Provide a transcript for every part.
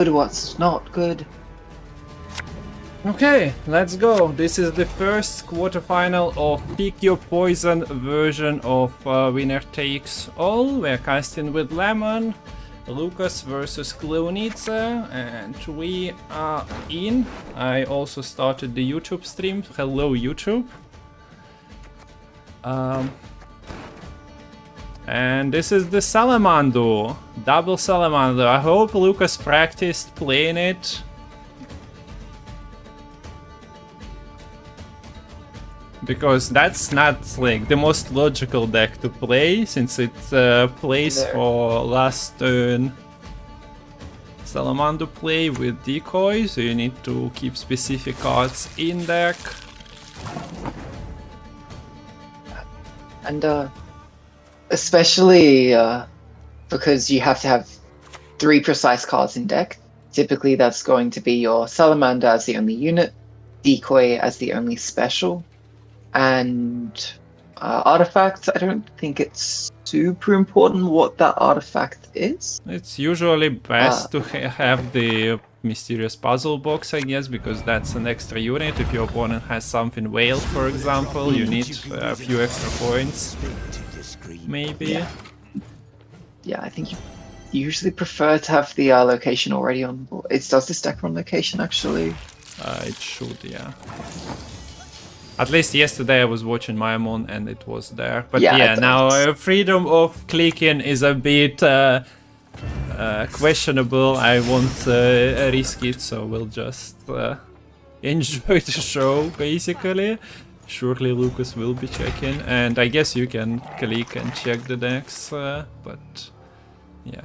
what's not good. Okay, let's go. This is the first quarterfinal of Pick Your Poison version of Winner Takes All. We're casting with Lemon, Lucas versus Cleonitze, and we are in. I also started the YouTube stream. Hello, YouTube. And this is the Salamander, double Salamander. I hope Lucas practiced playing it. Because that's not like the most logical deck to play, since it plays for last turn Salamander play with decoy, so you need to keep specific cards in deck. And especially because you have to have 3 precise cards in deck. Typically that's going to be your Salamander as the only unit, decoy as the only special, and artifacts. I don't think it's super important what that artifact is. It's usually best to have the mysterious puzzle box, I guess, because that's an extra unit. If your opponent has something whaled, for example, you need a few extra points. Maybe. Yeah, I think you usually prefer to have the location already on board. Does this deck run location actually? It should, yeah. At least yesterday I was watching Maimon and it was there. But yeah, now freedom of clicking is a bit questionable. I won't risk it, so we'll just enjoy the show, basically. Surely Lucas will be checking, and I guess you can click and check the decks, but yeah.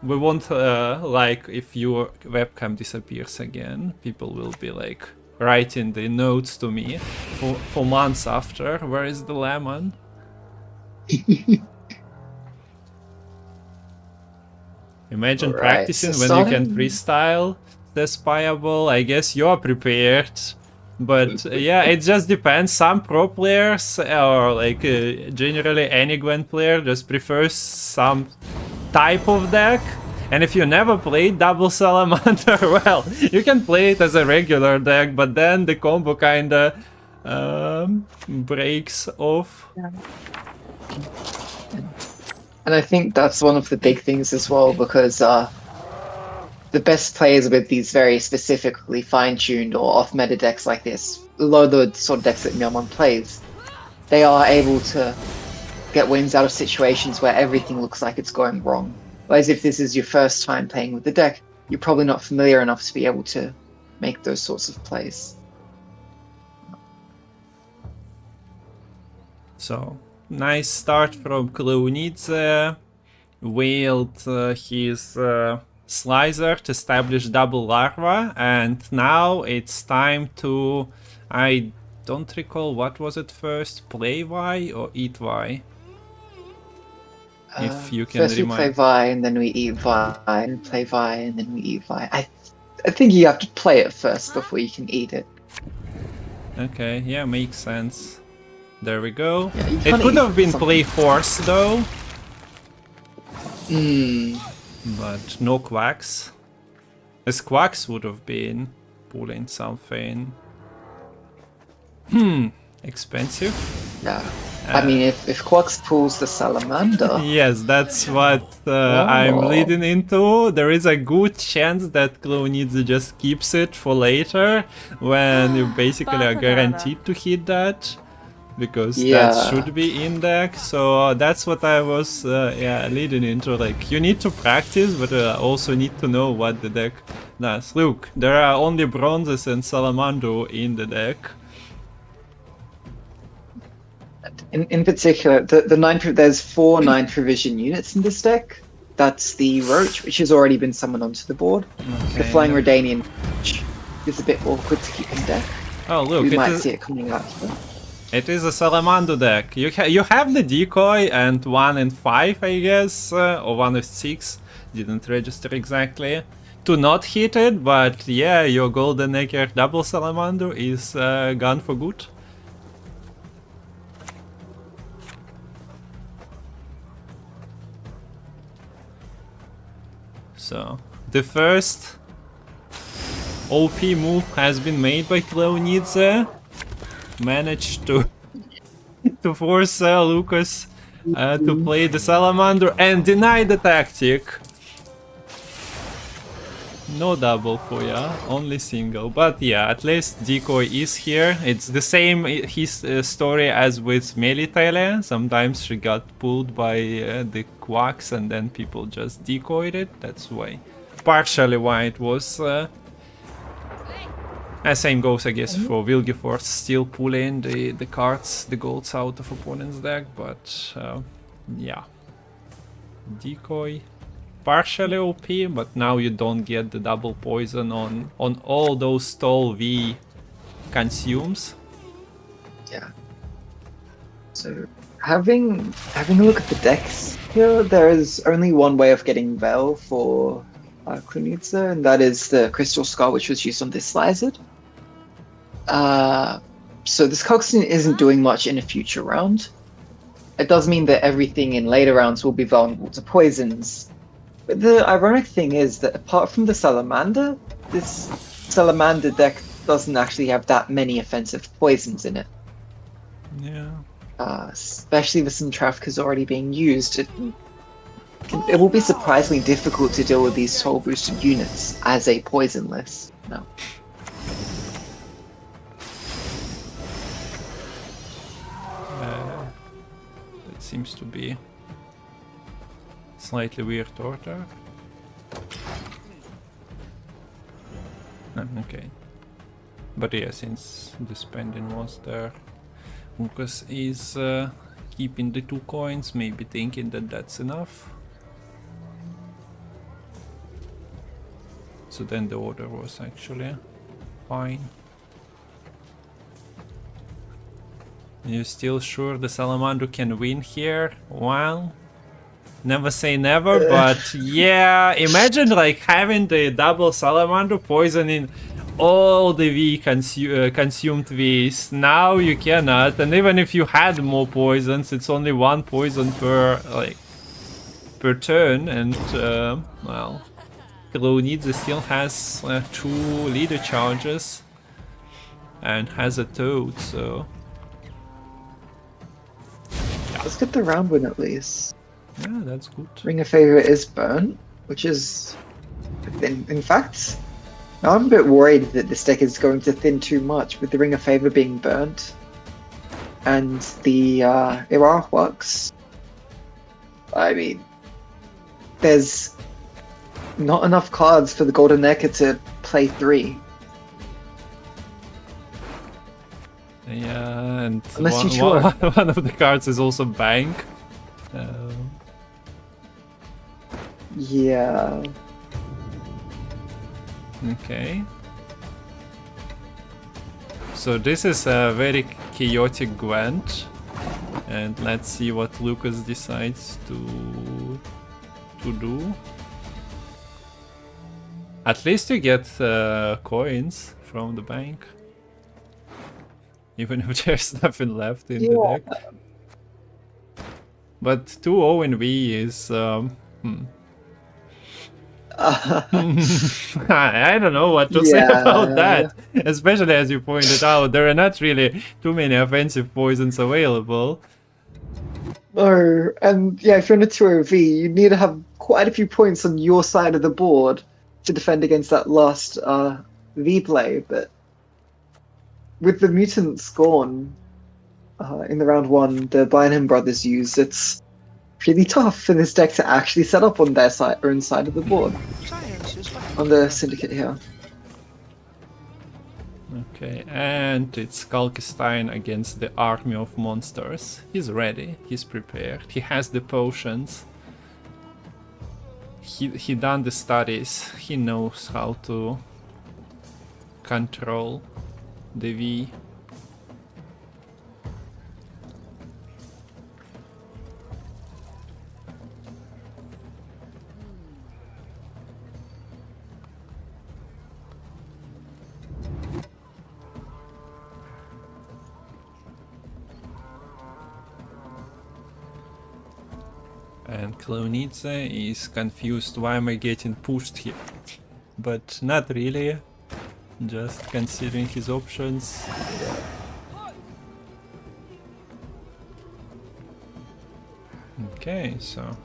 We won't, like, if your webcam disappears again, people will be like writing the notes to me for months after. Where is the lemon? Imagine practicing when you can freestyle this Pajabol. I guess you're prepared. But yeah, it just depends. Some pro players, or like generally any Gwent player, just prefers some type of deck. And if you never played double Salamander, well, you can play it as a regular deck, but then the combo kinda breaks off. Yeah. And I think that's one of the big things as well, because the best players with these very specifically fine-tuned or off-meta decks like this, a lot of the sort of decks that Myelmon plays, they are able to get wins out of situations where everything looks like it's going wrong. Whereas if this is your first time playing with the deck, you're probably not familiar enough to be able to make those sorts of plays. So, nice start from Cleonitze. Whaled his Slicer to establish double larva, and now it's time to, I don't recall, what was it first, play Y or eat Y? If you can first we play Vi and then we eat Vi, and play Vi and then we eat Vi. I think you have to play it first before you can eat it. Okay, yeah, makes sense. There we go. Yeah, it could have been play horse though. But no quacks. As quacks would have been pulling something. Expensive. Yeah. I mean, if Quacks pulls the Salamander... Yes, that's what I'm leading into. There is a good chance that Cleonitze just keeps it for later, when you basically are guaranteed to hit that. Because that should be in deck, so that's what I was leading into. Like, you need to practice, but also need to know what the deck does. Look, there are only bronzes and Salamander in the deck. In particular, there's 4 9th revision units in this deck. That's the Roach, which has already been summoned onto the board. Okay, the Flying Redanian, which is a bit awkward to keep in deck. Oh look, we might see it coming out. It is a Salamander deck. You have the decoy and 1 and 5, I guess, or 1 and 6. Didn't register exactly to not hit it, but yeah, your Golden Acre double Salamander is gone for good. So the first OP move has been made by Cleonidze. Managed to force Lucas to play the Salamander and deny the tactic. No double for ya, only single. But yeah, at least Decoy is here. It's the same his story as with scoia'tael. Sometimes she got pulled by the quacks and then people just decoyed it. That's why, partially why it was. Same goes, I guess, for Vilgeforce. Still pulling the cards, the golds out of opponent's deck, but yeah. Decoy. Partially OP, but now you don't get the double poison on all those stall V consumes. Yeah. So having a look at the decks here, there is only one way of getting Vel for Klunitsa, and that is the Crystal Skull, which was used on this Lizard. So this Coxswain isn't doing much in a future round. It does mean that everything in later rounds will be vulnerable to poisons. But the ironic thing is that apart from the Salamander, this Salamander deck doesn't actually have that many offensive poisons in it. Yeah. Especially with some traffickers already being used, it will be surprisingly difficult to deal with these soul boosted units as a poisonless. No. That seems to be slightly weird order. Okay. But yeah, since the spending was there, Lucas is keeping the 2 coins, maybe thinking that that's enough. So then the order was actually fine. You still sure the Salamander can win here? Well, never say never, but yeah, imagine like having the double Salamander poisoning all the V consumed Vs. Now you cannot, and even if you had more poisons, it's only 1 poison per turn, and well, Cleonidze still has 2 leader charges and has a Toad, so Let's get the round win at least. yeah, that's good. Ring of Favor is burnt, which is, in fact, now I'm a bit worried that this deck is going to thin too much with the Ring of Favor being burnt and the Iraq works. I mean, there's not enough cards for the Golden Necker to play 3. Yeah, and Unless one of the cards is also Bank. Yeah. Okay. So this is a very chaotic Gwent, and let's see what Lucas decides to do. At least you get coins from the bank, even if there's nothing left in the deck. But 2-0 in V is I don't know what to say about that. Especially as you pointed out, there are not really too many offensive poisons available. No, and yeah, if you're on a 2-0 V, you need to have quite a few points on your side of the board to defend against that last V play. But with the mutants gone in the round 1, the Bynum brothers used, it's really tough for this deck to actually set up on their own side of the board. On the Syndicate here. Okay, and it's Kalkstein against the army of monsters. He's ready, he's prepared, he has the potions. He done the studies, he knows how to control the V. And Clonidze is confused. Why am I getting pushed here? But not really. Just considering his options. Okay, so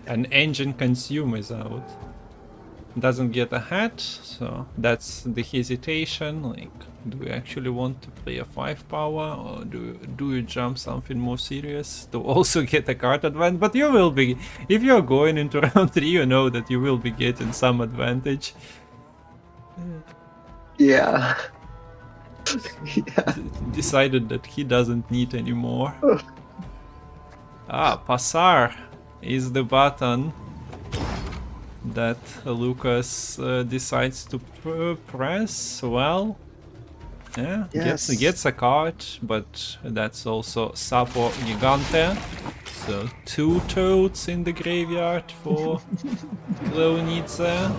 an engine consume is out. Doesn't get a hat, so that's the hesitation. Like, do we actually want to play a 5 power, or do you jump something more serious to also get a card advantage? But you will be, if you're going into round 3, you know that you will be getting some advantage. Yeah. Yeah. Decided that he doesn't need anymore. Passar is the button that Lucas decides to press. Well, yeah, Yes. gets a card, but that's also Sapo Gigante. So 2 toads in the graveyard for Clonidze.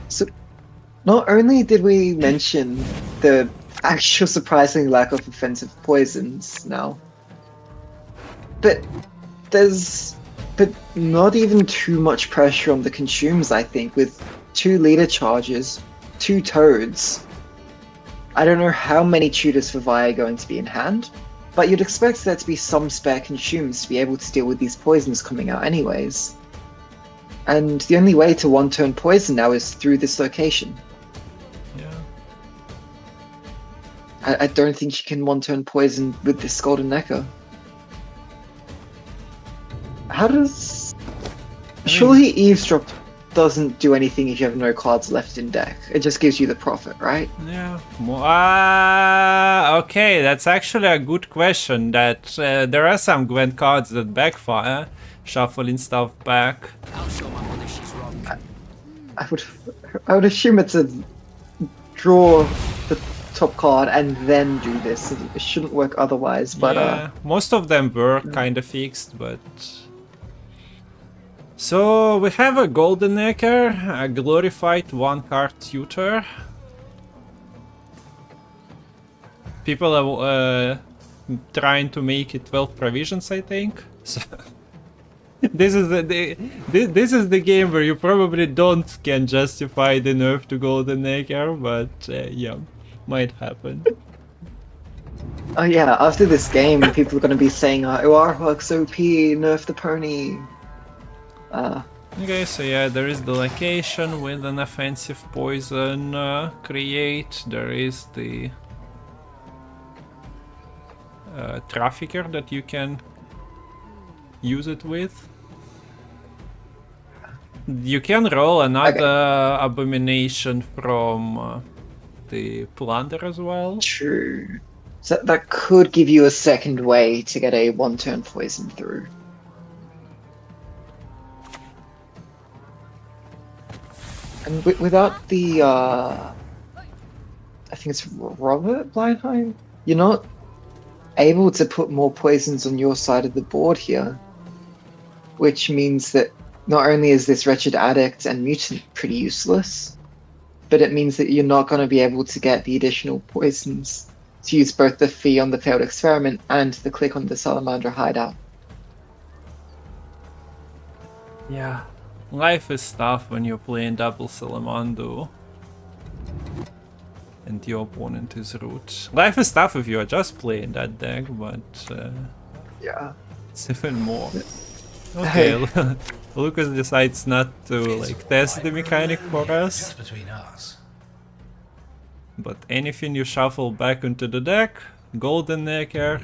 So, not only did we mention the actual surprising lack of offensive poisons now, but not even too much pressure on the consumes, I think, with 2 leader charges, 2 toads. I don't know how many tutors for Vi are going to be in hand, but you'd expect there to be some spare consumes to be able to deal with these poisons coming out anyways. And the only way to 1-turn poison now is through this location. Yeah. I don't think you can 1-turn poison with this Golden Necker. How does... Surely Eavesdrop doesn't do anything if you have no cards left in deck. It just gives you the profit, right? Yeah. Okay, that's actually a good question. That there are some Gwent cards that backfire, shuffling stuff back. I would assume it's a draw the top card and then do this. It shouldn't work otherwise, but yeah, most of them were kind of fixed, but... So we have a Golden Necker, a glorified 1-card tutor. People are trying to make it 12 provisions, I think. So this is the game where you probably can justify the nerf to Golden Necker, but yeah, might happen. oh yeah, after this game, people are going to be saying, "Oh, Arhawk's OP, nerf the pony." Okay, so yeah, there is the location with an offensive poison create. There is the trafficker that you can use it with. You can roll another abomination from the plunder as well. True. So that could give you a second way to get a 1-turn poison through. And without the, I think it's Robert Blindheim, you're not able to put more poisons on your side of the board here. Which means that not only is this Wretched Addict and Mutant pretty useless, but it means that you're not going to be able to get the additional poisons to use both the fee on the failed experiment and the click on the Salamander hideout. Yeah. Life is tough when you're playing double Salamander and your opponent is root. Life is tough if you're just playing that deck, but Yeah. it's even more. Okay, Lucas decides not to like test the mechanic for us. Between us. But anything you shuffle back into the deck, Golden Necker.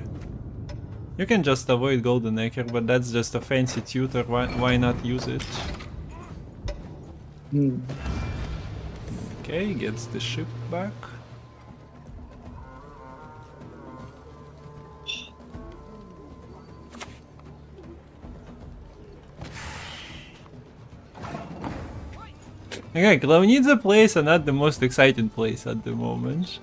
You can just avoid Golden Necker, but that's just a fancy tutor, why not use it? Okay, gets the ship back. Okay, Clonidze plays are not the most exciting place at the moment.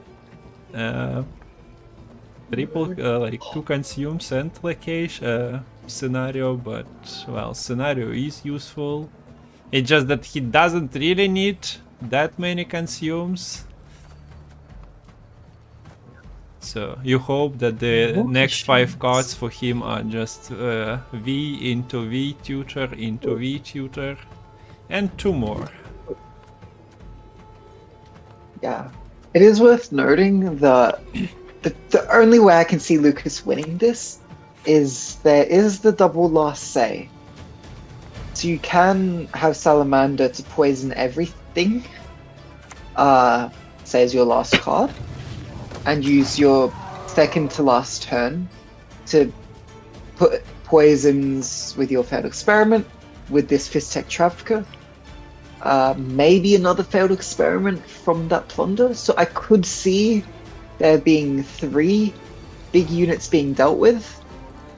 Triple, like 2 consumes and location scenario, but well, scenario is useful. It's just that he doesn't really need that many consumes. So you hope that the More next 5 machines. cards for him are just V into V tutor into V tutor, and 2 more. Yeah. It is worth noting that the only way I can see Lucas winning this is there is the double last say. So you can have Salamander to poison everything, say as your last card, and use your second to last turn to put poisons with your failed experiment with this Fistek Trafficker. Maybe another failed experiment from that plunder. So I could see there being 3 big units being dealt with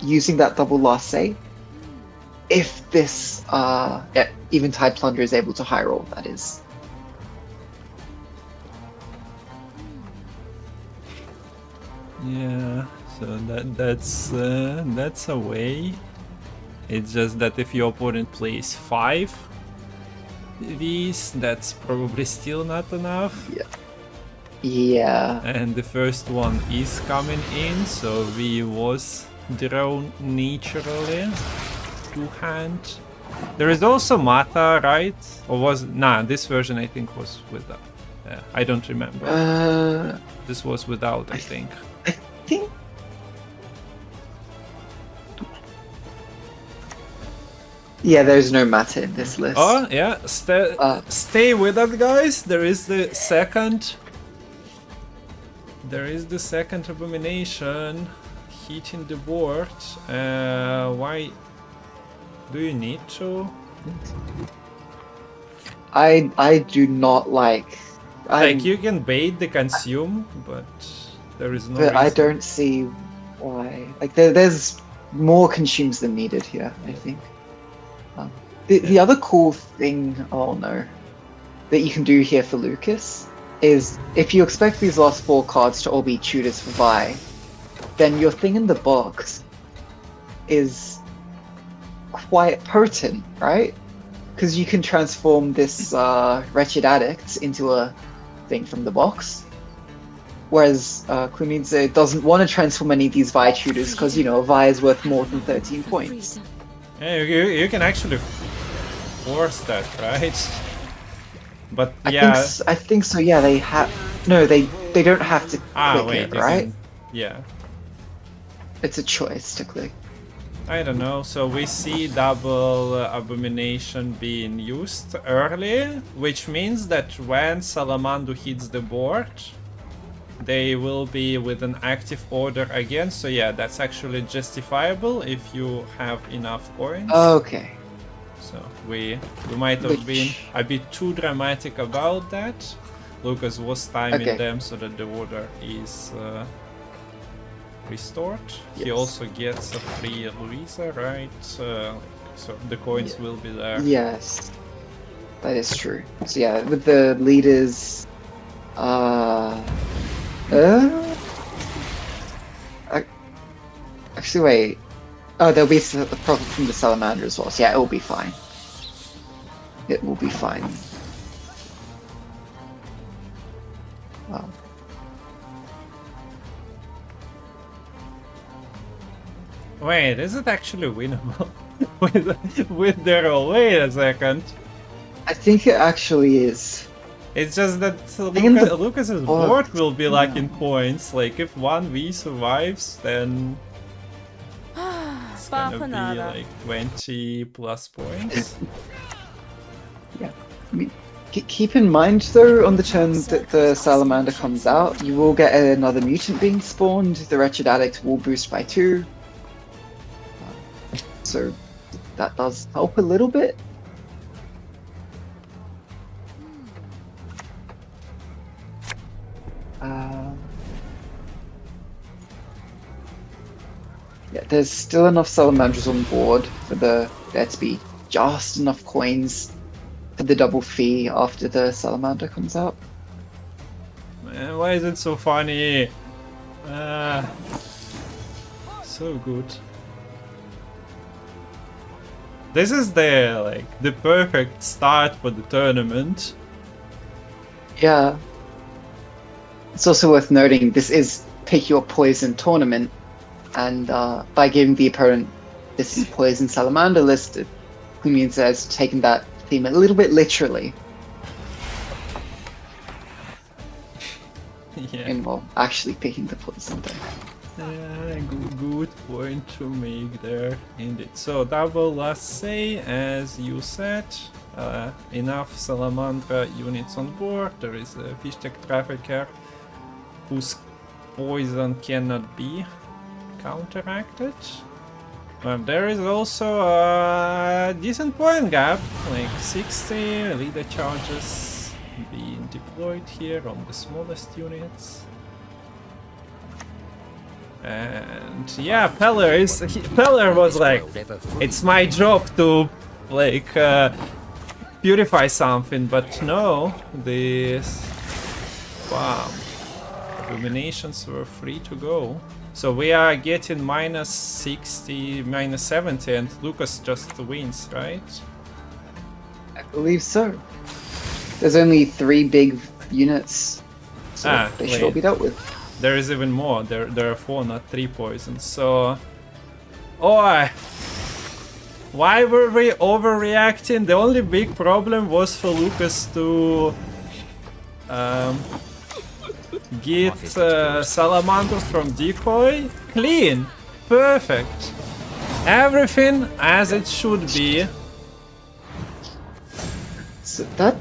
using that double last say. If this Eventide Plunder is able to high roll, that is. Yeah, so that's a way. It's just that if your opponent plays 5 these, that's probably still not enough. Yeah. And the first one is coming in, so V was drawn naturally to hand. There is also Mata, right? Or was this version I think was without. I don't remember. This was without, I think. I think. Yeah, there's no Mata in this list. Oh yeah, stay with us, guys. There is the second. There is the second abomination hitting the board. Why do you need to? I do not like. Like you can bait the consume, but there is no. But I don't see why. Like there's more consumes than needed here. I think. The other cool thing, that you can do here for Lucas is if you expect these last 4 cards to all be tutors for Vi, then your thing in the box is quite potent, right? Because you can transform this Wretched Addict into a thing from the box. Whereas Kunidze doesn't want to transform any of these Vi tutors because, Vi is worth more than 13 points. Yeah, you can actually force that, right? But yeah, I think so. Yeah, they have. No, they don't have to click wait, it, right? Yeah. It's a choice to click. I don't know. So we see double abomination being used early, which means that when Salamander hits the board, they will be with an active order again. So yeah, that's actually justifiable if you have enough coins. Okay. So we might have been a bit too dramatic about that. Lucas was timing them so that the order is restored. Yes. He also gets a free Louisa, right? So the coins will be there. Yes, that is true. So yeah, with the leaders, actually wait. Oh, there'll be a profit from the Salamander as well. So yeah, it will be fine. It will be fine. Wow. Wait, is it actually winnable with the roll? Wait a second. I think it actually is. It's just that Lucas's board will be like in points. Like if 1v survives, then it's gonna be like 20 plus points. Yeah. I mean, keep in mind though, on the turn that the Salamander comes out, you will get another mutant being spawned. The Wretched Addict will boost by 2. So that does help a little bit. Yeah, there's still enough Salamanders on board for there to be just enough coins for the double fee after the Salamander comes out. Man, why is it so funny? So good. This is the perfect start for the tournament. Yeah. It's also worth noting this is pick your poison tournament, and by giving the opponent this poison salamander list, it means has taken that theme a little bit literally. Yeah. In well, actually picking the poison thing. Good point to make there, indeed. So double last say, as you said, enough Salamander units on board. There is a fish tech trafficker whose poison cannot be counteracted. But there is also a decent point gap, like 60 leader charges being deployed here on the smallest units. And yeah, Peller was like, it's my job to like purify something, but no, these abominations were free to go. So we are getting minus 60, minus 70, and Lucas just wins, right? I believe so. There's only 3 big units, so they should all be dealt with. There is even more. There are 4, not 3 poisons. So, why were we overreacting? The only big problem was for Lucas to get Salamander from decoy. Clean, perfect, everything as it should be. So that.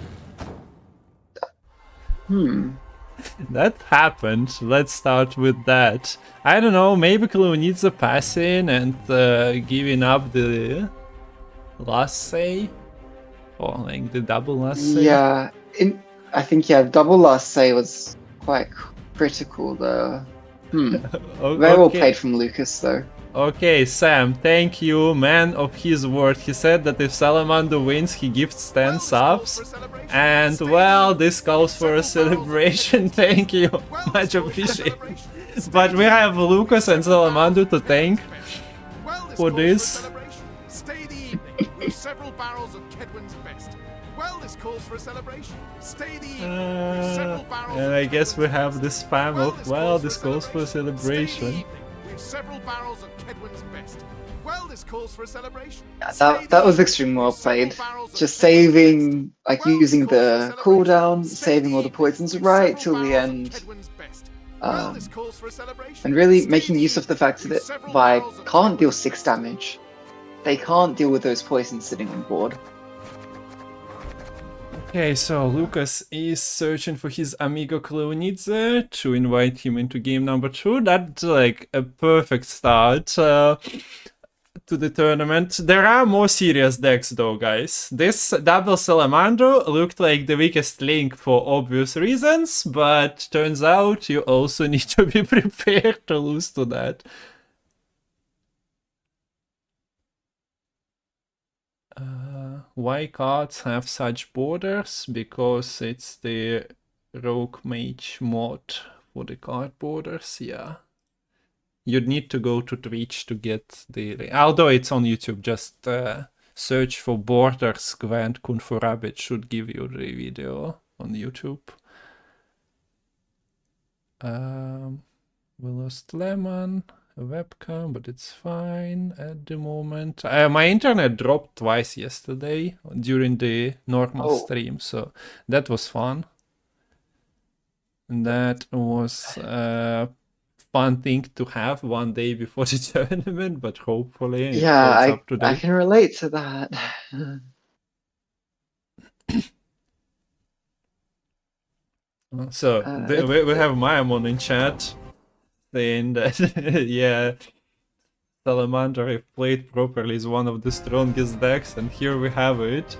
That happened. Let's start with that. I don't know, maybe Clue needs a pass in and giving up the last say? Or like the double last say? Yeah, I think double last say was quite critical though. Very well played from Lucas though. Okay, Sam, thank you, man of his word. He said that if Salamander wins, he gifts 10 subs. And well, this calls for a celebration. Thank you, much appreciated. But we have Lucas and Salamander to thank for this. Stay the evening with several barrels of Kedwin's best. Well, this calls for a celebration. Stay the evening with several barrels. And I guess we have the spam of well, this calls for a celebration. Several barrels of Kedwin's best. Well, this calls for a celebration. Yeah, that was extremely well played. Just saving, like using the cooldown, saving all the poisons right till the end, and really making use of the fact that Vi can't deal 6 damage. They can't deal with those poisons sitting on board. Okay, so Lucas is searching for his amigo Clonidze to invite him into game number 2. That's like a perfect start to the tournament. There are more serious decks though, guys. This double Salamander looked like the weakest link for obvious reasons, but turns out you also need to be prepared to lose to that. Why cards have such borders? Because it's the Rogue Mage mod for the card borders, yeah. You'd need to go to Twitch to get the... Although it's on YouTube, just search for borders Gwent Kunfurab, it should give you the video on YouTube. We lost Lemon. A webcam, but it's fine at the moment. My internet dropped twice yesterday during the normal stream, so that was fun. And that was a fun thing to have one day before the tournament, but hopefully it holds up today. I can relate to that. So we have Mayamon in chat saying that yeah, Salamander, if played properly, is one of the strongest decks, and here we have it,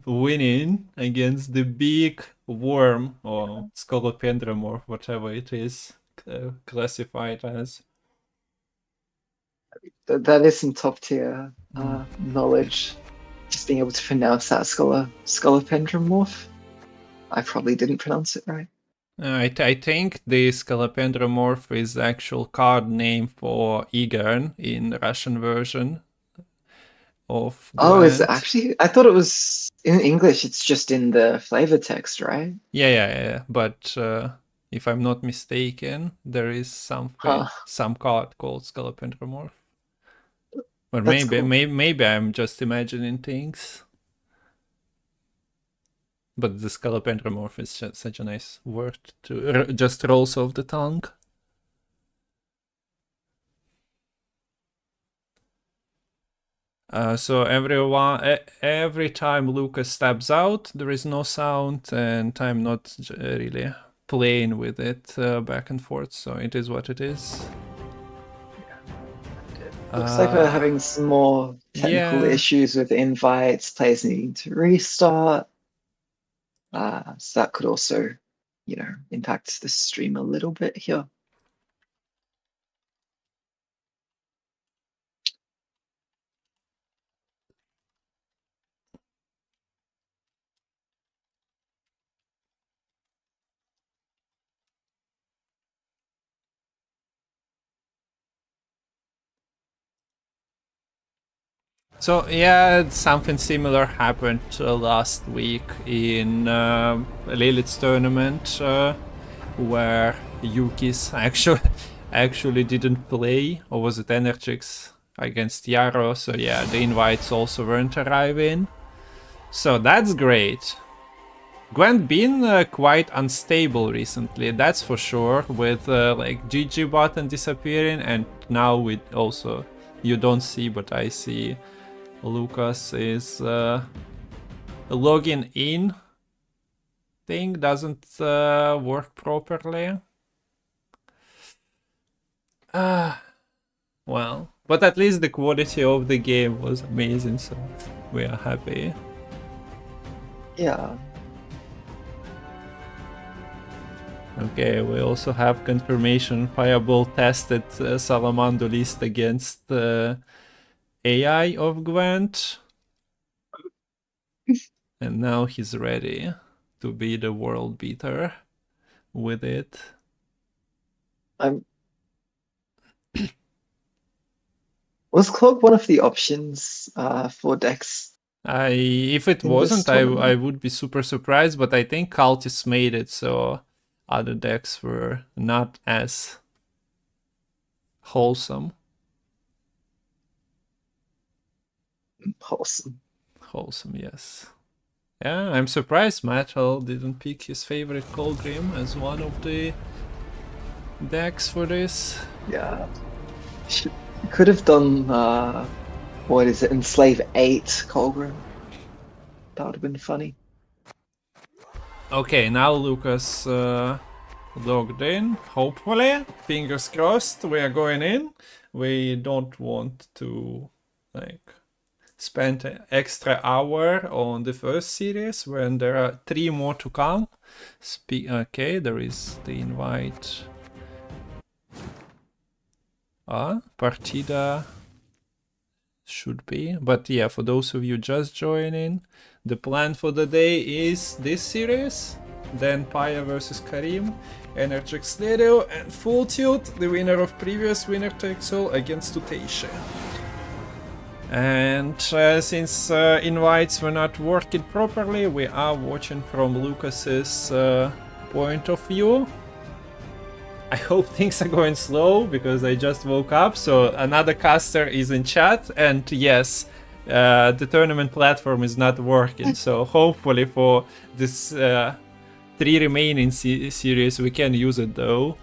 winning against the big worm or scolopendromorph, whatever it is classified as. That is some top tier knowledge. Just being able to pronounce that scolopendromorph. I probably didn't pronounce it right. I think the scolopendromorph is the actual card name for Igern in the Russian version of Gwent. Oh, is it actually? I thought it was in English. It's just in the flavor text, right? Yeah. But If I'm not mistaken, there is something, some card called Scolopendromorph. Or That's maybe, cool. maybe I'm just imagining things. But the Scolopendromorph is just such a nice word to just rolls off the tongue. So every time Lucas stabs out, there is no sound, and I'm not really playing with it back and forth. So it is what it is. Looks like we're having some more technical issues with invites, players needing to restart. So that could also, you know, impact the stream a little bit here. So yeah, something similar happened last week in Lilith's tournament, where Yuki's actually didn't play, or was it Energix against Yaro? So yeah, the invites also weren't arriving. So that's great. Gwent been quite unstable recently, that's for sure, with like GG button disappearing, and now with also, you don't see but I see, Lucas is logging in thing doesn't work properly. Well, but at least the quality of the game was amazing, so we are happy. Yeah. Okay, we also have confirmation Pajabol tested Salamander list against AI of Gwent. And now he's ready to be the world beater with it. Was Clog one of the options for decks? If it wasn't, I would be super surprised, but I think Cultists made it, so other decks were not as wholesome. Wholesome, yes. Yeah, I'm surprised Matol didn't pick his favorite Kareem as one of the decks for this. Yeah. Could have done, what is it, Enslave 8 Kareem. That would have been funny. Okay, now Lucas logged in, hopefully. Fingers crossed, we are going in. We don't want to, like, spend an extra hour on the first series when there are 3 more to come. Okay, there is the invite. Partida should be. But yeah, for those of you just joining, the plan for the day is this series, then Paya versus Kareem, Energix Lerio, and Full Tilt, the winner of previous winner takes all against Tutation. And since invites were not working properly, we are watching from Lucas's point of view. I hope things are going slow because I just woke up, so another caster is in chat, and yes, the tournament platform is not working, so hopefully for this 3 remaining series we can use it though.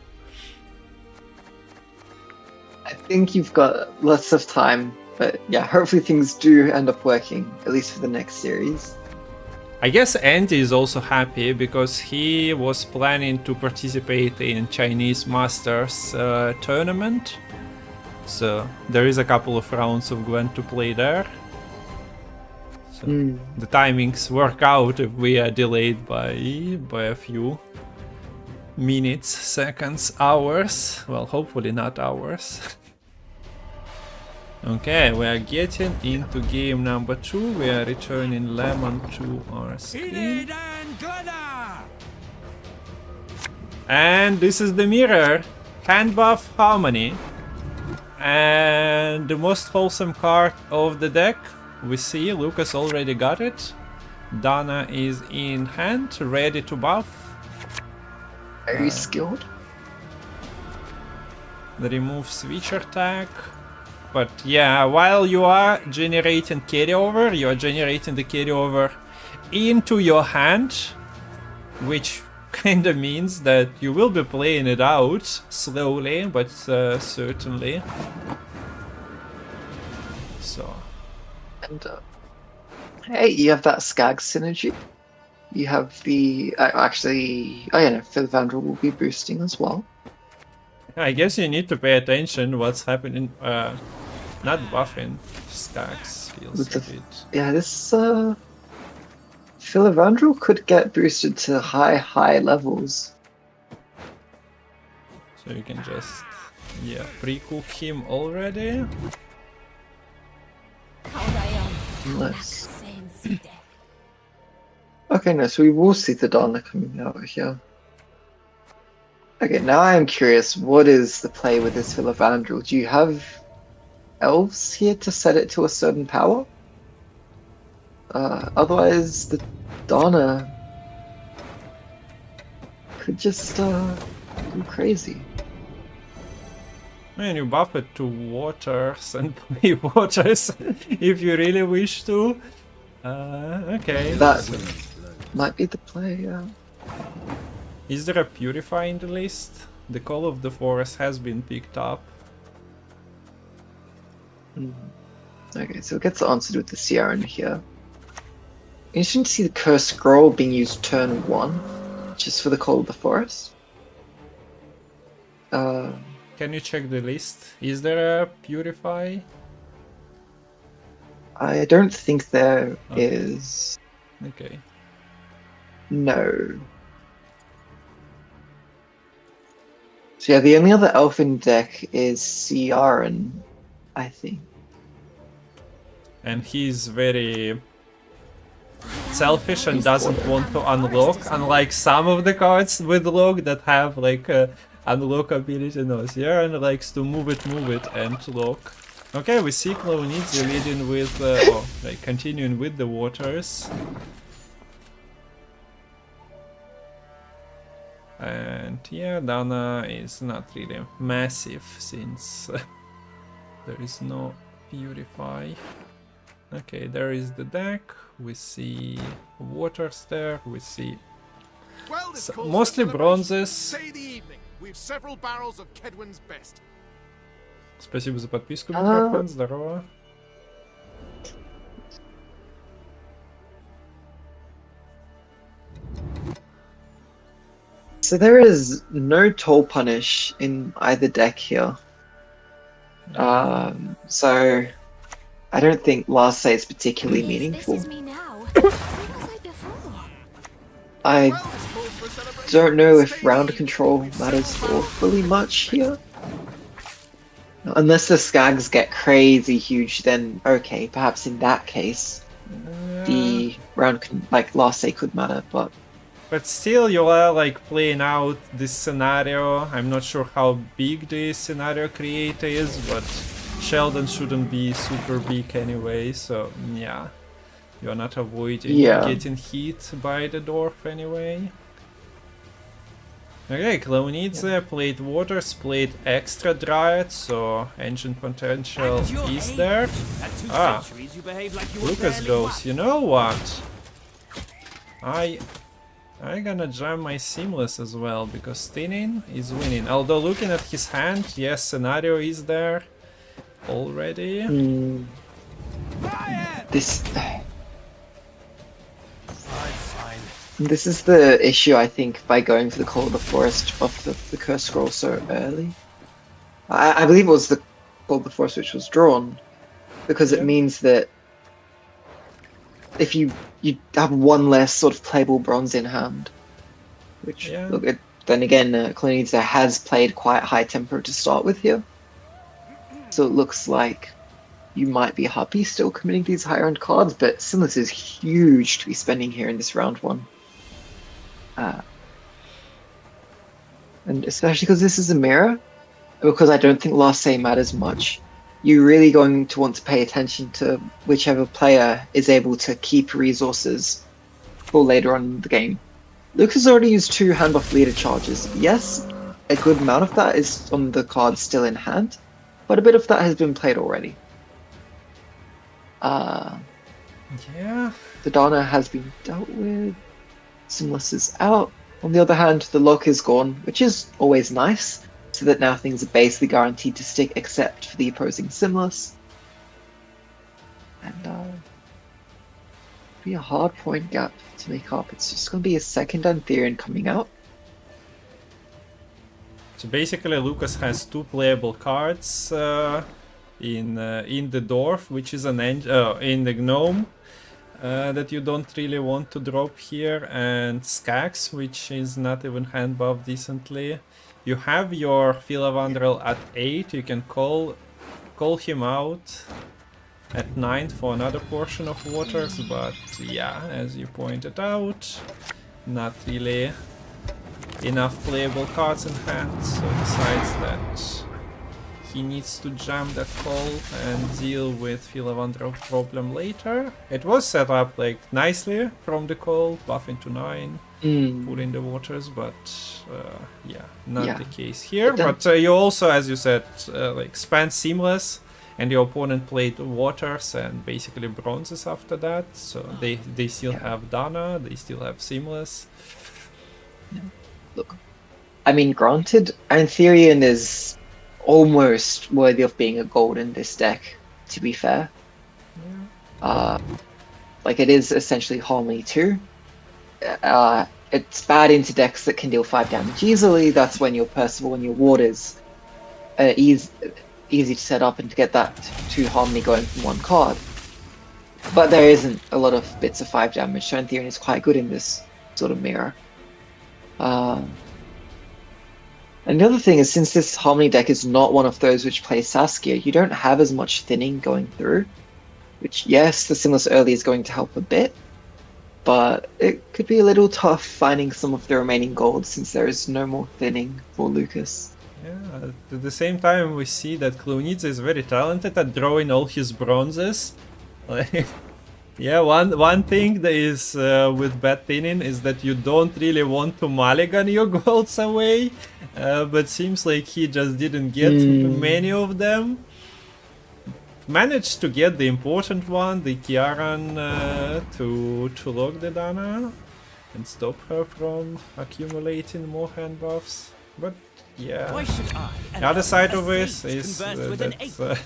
I think you've got lots of time, but yeah, hopefully things do end up working, at least for the next series. I guess Andy is also happy because he was planning to participate in Chinese Masters tournament. So there is a couple of rounds of Gwent to play there. So the timings work out if we are delayed by a few minutes, seconds, hours. Well, hopefully not hours. Okay, we are getting into game number 2. We are returning Lemon to our screen. And this is the mirror. Hand buff Harmony. And the most wholesome card of the deck. We see Lucas already got it. Dana is in hand, ready to buff. Very skilled. The remove switch attack. But yeah, while you are generating carryover, you are generating the carryover into your hand, which kinda means that you will be playing it out slowly, but certainly. So. And hey, you have that Skag synergy. You have the actually. Oh yeah, no, Philivandrel will be boosting as well. I guess you need to pay attention what's happening. Not buffing. Stacks feels a bit. Yeah, this Philivandrel could get boosted to high levels. So you can just pre-cook him already. Nice. Okay, no, so we will see the Dana coming out here. Okay, now I am curious, what is the play with this Philivandrel? Do you have elves here to set it to a certain power? Otherwise, the Dana could just go crazy. Man, you buff it to waters and play waters if you really wish to. Okay. That might be the play, yeah. Is there a Purify in the list? The Call of the Forest has been picked up. Okay, so it gets answered with the Sierran here. Interesting to see the Curse Scroll being used turn 1, just for the Call of the Forest. Can you check the list? Is there a Purify? I don't think there is. Okay. No. So yeah, the only other elfin deck is Sierran, I think. And he's very selfish and doesn't want to unlock, unlike some of the cards with lock that have like a unlock ability. No, Sierran likes to move it, and lock. Okay, we see Clownitz leading with, continuing with the waters. And yeah, Dana is not really massive since there is no Purify. Okay, there is the deck. We see waters there. We see mostly bronzes. We've several barrels of Kedwin's best. Спасибо за подписку, микрофон. Здорово. So there is no toll punish in either deck here. So I don't think last say is particularly meaningful. This is me now. Where was I before? I don't know if round control matters awfully much here. Unless the Skags get crazy huge, then okay, perhaps in that case, the round last say could matter, but still, you are like playing out this scenario. I'm not sure how big the scenario creator is, but Sheldon shouldn't be super big anyway, so yeah. You're not avoiding getting hit by the dwarf anyway. Okay, Clownitz played waters, played extra dryad, so engine potential is there. Lucas goes, you know what? I gonna jam my Seamless as well, because Thinning is winning. Although looking at his hand, yes, scenario is there already. This is the issue, I think, by going for the Call of the Forest off the Curse Scroll so early. I believe it was the Call of the Forest which was drawn, because it means that if you have one less sort of playable bronze in hand, which then again, Clownitz has played quite high tempo to start with here, so it looks like you might be happy still committing these higher end cards, but Sinless is huge to be spending here in this round 1. And especially because this is a mirror, because I don't think last say matters much, you're really going to want to pay attention to whichever player is able to keep resources for later on in the game. Lucas has already used 2 hand buff leader charges. Yes, a good amount of that is on the cards still in hand, but a bit of that has been played already. Yeah. The Dana has been dealt with. Simless is out. On the other hand, the lock is gone, which is always nice, so that now things are basically guaranteed to stick except for the opposing Simless. And be a hard point gap to make up. It's just going to be a second Antherian coming out. So basically, Lucas has 2 playable cards in the dwarf, which is an in the gnome that you don't really want to drop here, and Skax, which is not even hand buff decently. You have your Philavandrel at 8. You can call him out at 9 for another portion of waters, but yeah, as you pointed out, not really enough playable cards in hand, so decides that he needs to jam that call and deal with Philavandrel problem later. It was set up like nicely from the call, buff into 9, put in the waters, but yeah, not the case here. But you also, as you said, like spanned Seamless, and your opponent played waters and basically bronzes after that, so they still have Dana, they still have Seamless. Look, I mean, granted, Antherian is almost worthy of being a gold in this deck, to be fair. Like, it is essentially Harmony 2. It's bad into decks that can deal 5 damage easily. That's when your Percival and your Waters are easy to set up and to get that 2 Harmony going from 1 card. But there isn't a lot of bits of 5 damage, so Antherian is quite good in this sort of mirror. And the other thing is, since this Harmony deck is not one of those which play Saskia, you don't have as much thinning going through. Which, yes, the Simless early is going to help a bit, but it could be a little tough finding some of the remaining gold since there is no more thinning for Lucas. Yeah, at the same time we see that Klunitz is very talented at drawing all his bronzes. Like, yeah, one thing that is with bad thinning is that you don't really want to mulligan your golds away, but seems like he just didn't get many of them. Managed to get the important one, the Kiaran, to lock the Dana and stop her from accumulating more hand buffs. But yeah, the other side of this is that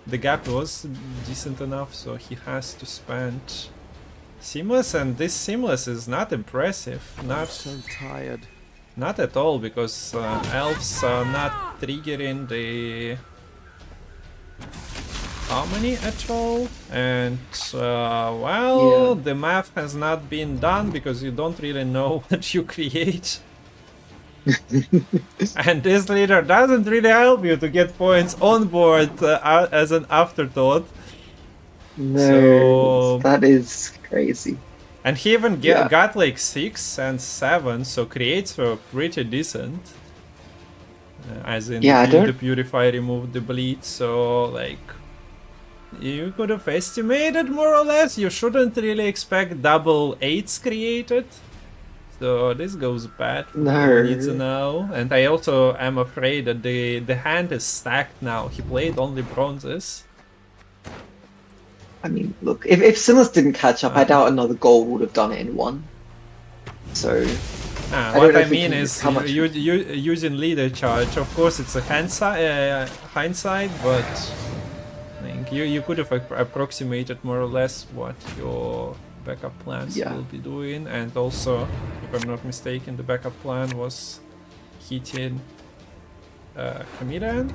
the gap was decent enough, so he has to spend Seamless, and this Seamless is not impressive. Not so tired. Not at all, because elves are not triggering the Harmony at all, and well, the math has not been done because you don't really know what you create. And this leader doesn't really help you to get points on board as an afterthought. No, so, that is crazy. And he even got like 6 and 7, so creates were pretty decent. As in the Purify removed the bleed, so like you could have estimated more or less. You shouldn't really expect double 8s created. So this goes bad for now. And I also am afraid that the hand is stacked now. He played only bronzes. I mean, look, if Silas didn't catch up, I doubt another gold would have done it in 1. So what I mean is using leader charge. Of course, it's a hindsight, but I think you could have approximated more or less what your backup plans will be doing, and also, if I'm not mistaken, the backup plan was hitting Chameleon,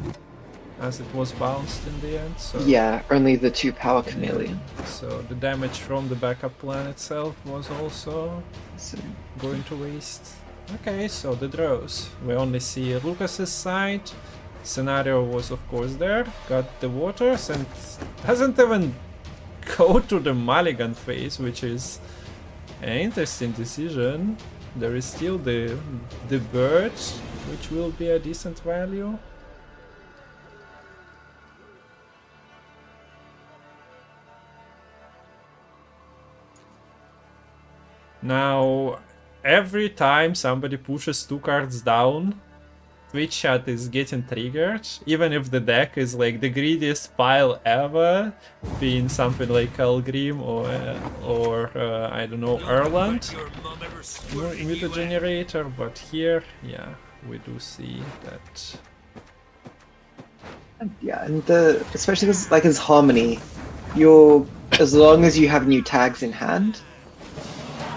as it was bounced in the end. So yeah, only the 2 power Chameleon. So the damage from the backup plan itself was also going to waste. Okay, so the draws. We only see Lucas's side. Scenario was of course there, got the waters, and doesn't even go to the mulligan phase, which is an interesting decision. There is still the bird, which will be a decent value. Now, every time somebody pushes 2 cards down, Twitch chat is getting triggered, even if the deck is like the greediest pile ever, being something like Kareem or I don't know, Erland mutagenerator, but here, yeah, we do see that. Yeah, and especially because like his harmony, as long as you have new tags in hand,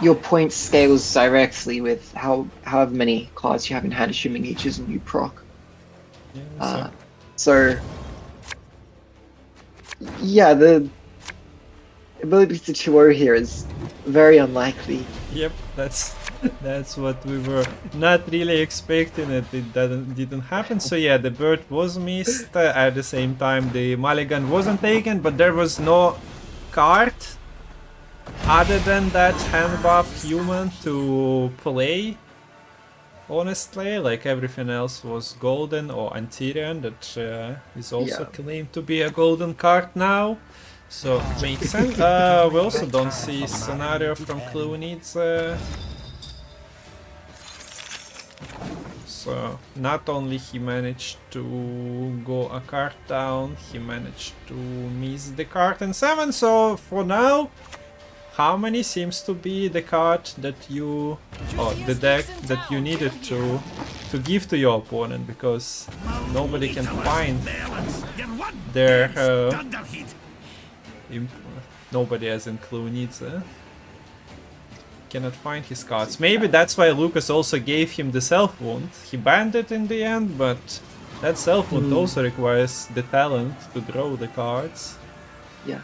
your point scales directly with however many cards you have in hand, assuming each is a new proc. Yeah, So yeah, the ability to 2-0 here is very unlikely. Yep, that's what we were not really expecting. It didn't happen. So yeah, the bird was missed. At the same time, the mulligan wasn't taken, but there was no card other than that hand buff human to play. Honestly, like everything else was golden or Antirian, that is also claimed to be a golden card now. So makes sense. We also don't see scenario from Clunitz. So not only he managed to go a card down, he managed to miss the card in 7. So for now, Harmony seems to be the card that you, or the deck that you needed to give to your opponent, because nobody can find their nobody as in Clunitz cannot find his cards. Maybe that's why Lucas also gave him the self wound. He banned it in the end, but that self wound also requires the talent to draw the cards. Yeah.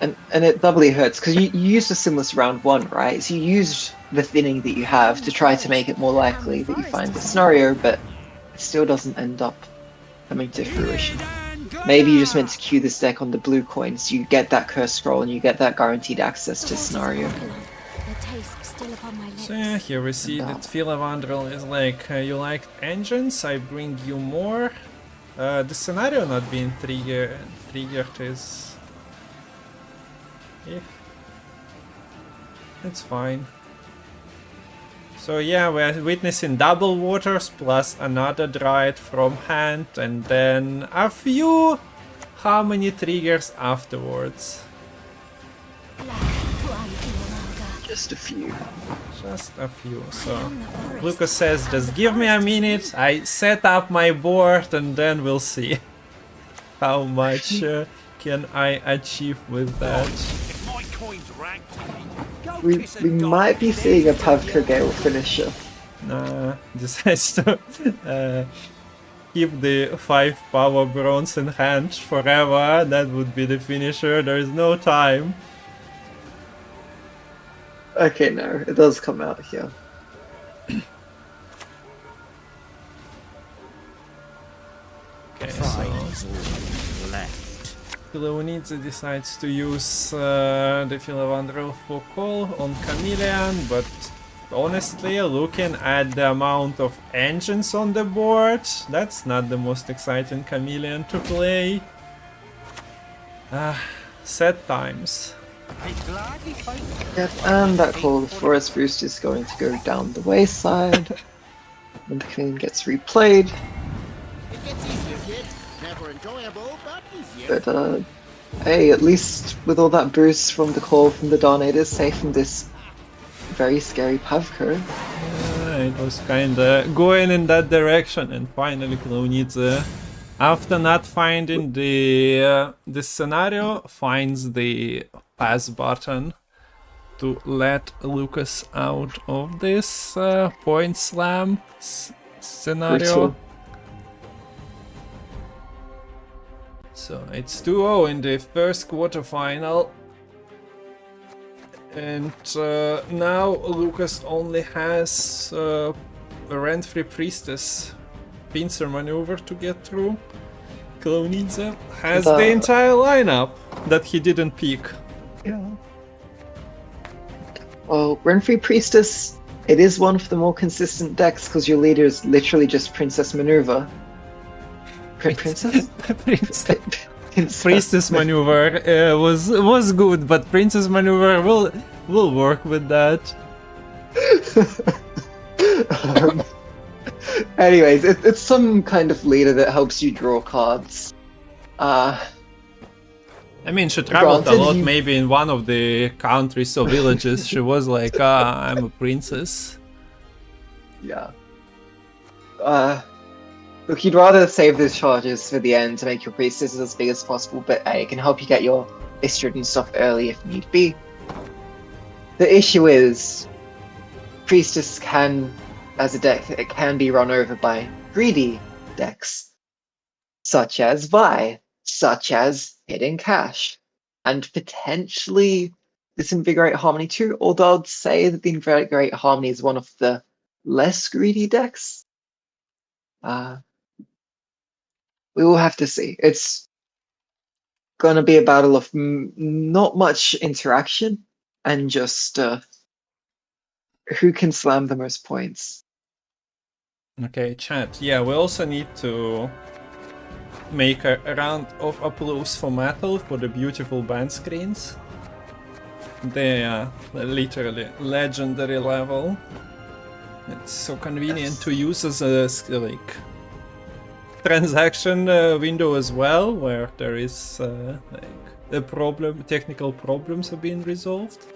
And it doubly hurts because you used a Simless round 1, right? So you used the thinning that you have to try to make it more likely that you find the scenario, but it still doesn't end up coming to fruition. Maybe you just meant to queue this deck on the blue coin so you get that curse scroll and you get that guaranteed access to scenario. So yeah, here we see that Philavandrel is like, you liked engines, I bring you more. The scenario not being triggered is... it's fine. So yeah, we're witnessing double waters plus another dryad from hand, and then a few harmony triggers afterwards. Just a few. Just a few. So Lucas says, just give me a minute, I set up my board and then we'll see how much can I achieve with that. We might be seeing a Pavka Gale finisher. Nah, decides to keep the 5 power bronze in hand forever. That would be the finisher. There is no time. Okay, no, it does come out here. Okay, so Leonidze decides to use the Philavandrel for call on Chameleon, but honestly, looking at the amount of engines on the board, that's not the most exciting Chameleon to play. Sad times. Yep, and that call, the Forest Boost is going to go down the wayside. And the Queen gets replayed. It gets easier, kid. Never enjoyable, but easier. But hey, at least with all that boost from the call from the Darnators, safe from this very scary Pavko. It was kinda going in that direction, and finally Clunitz, after not finding the scenario, finds the pass button to let Lucas out of this point slam scenario. Brutal. So it's 2-0 in the first quarterfinal, and now Lucas only has a rent-free priestess pincer maneuver to get through. Clunitz has the entire lineup that he didn't pick. Yeah. Well, Renfrey Priestess, it is one of the more consistent decks because your leader is literally just Princess Maneuver. Princess? Priestess maneuver was good, but Princess maneuver will work with that. um, anyways, it's some kind of leader that helps you draw cards. I mean, she traveled a Granted, lot, you- maybe in one of the countries or villages. She was like, I'm a princess. Yeah. Look, you'd rather save those charges for the end to make your priestesses as big as possible, but it can help you get your Istrid and stuff early if need be. The issue is, priestess can, as a deck, it can be run over by greedy decks, such as Vi, such as Hidden Cash, and potentially this Invigorate Harmony too, although I'd say that the Invigorate Harmony is one of the less greedy decks. We will have to see. It's gonna be a battle of not much interaction and just who can slam the most points. Okay, chat. Yeah, we also need to make a round of applause for Matol for the beautiful band screens. They are literally legendary level. It's so convenient to use as a like transaction window as well, where there is like a problem, technical problems have been resolved.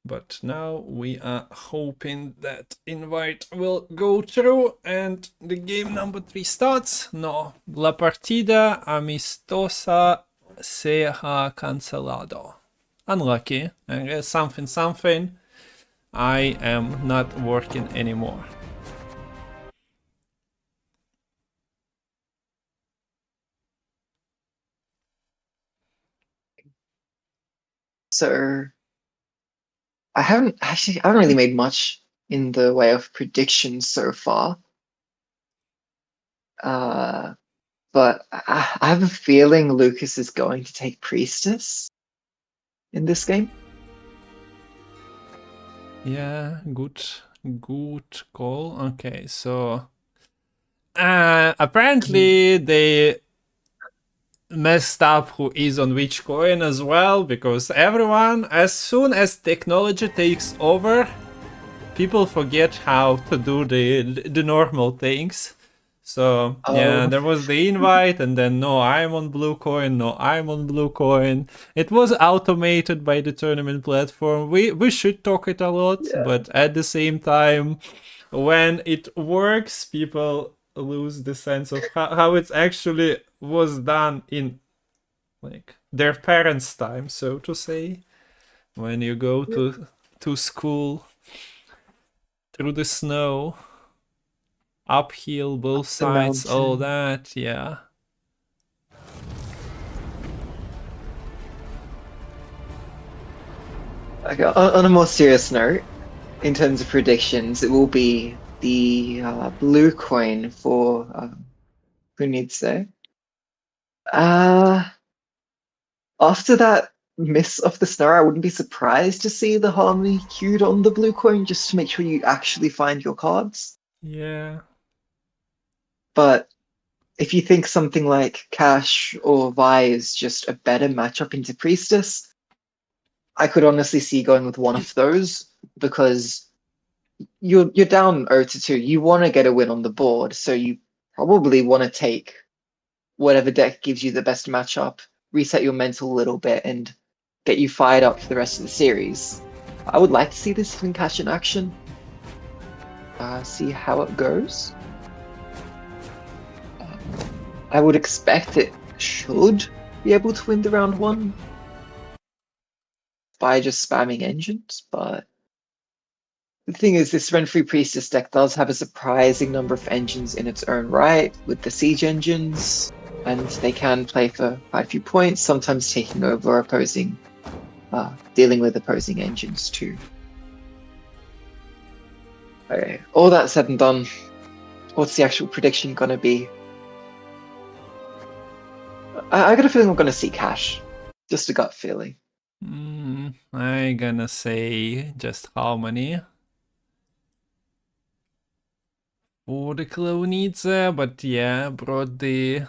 But now we are hoping that invite will go through and the game number 3 starts. No, la partida amistosa se ha cancelado. Unlucky. I guess something. I am not working anymore. So I haven't really made much in the way of predictions so far. But I have a feeling Lucas is going to take Priestess in this game. Yeah, good call. Okay, so apparently they messed up who is on which coin as well, because everyone, as soon as technology takes over, people forget how to do the normal things. So yeah, there was the invite, and then no, I'm on blue coin, no, I'm on blue coin. It was automated by the tournament platform. We should talk it a lot, Yeah. but at the same time, when it works, people lose the sense of how it actually was done in like their parents' time, so to say. When you go to school through the snow, uphill, both sides, all that, yeah. Okay, on a more serious note, in terms of predictions, it will be the blue coin for who needs there. After that miss of the snare, I wouldn't be surprised to see the harmony queued on the blue coin just to make sure you actually find your cards. Yeah. But if you think something like Cash or Vi is just a better matchup into Priestess, I could honestly see going with one of those because you're down 0-2. You want to get a win on the board, so you probably want to take whatever deck gives you the best matchup, reset your mental a little bit, and get you fired up for the rest of the series. I would like to see this in Cash in action. See how it goes. I would expect it should be able to win the round 1 by just spamming engines, but the thing is, this Renfree Priestess deck does have a surprising number of engines in its own right, with the siege engines, and they can play for quite a few points, sometimes taking over opposing, dealing with opposing engines too. Okay, all that said and done, what's the actual prediction gonna be? I got a feeling we're gonna see Cash. Just a gut feeling. I gonna say just harmony for the clone needs, but yeah, brought the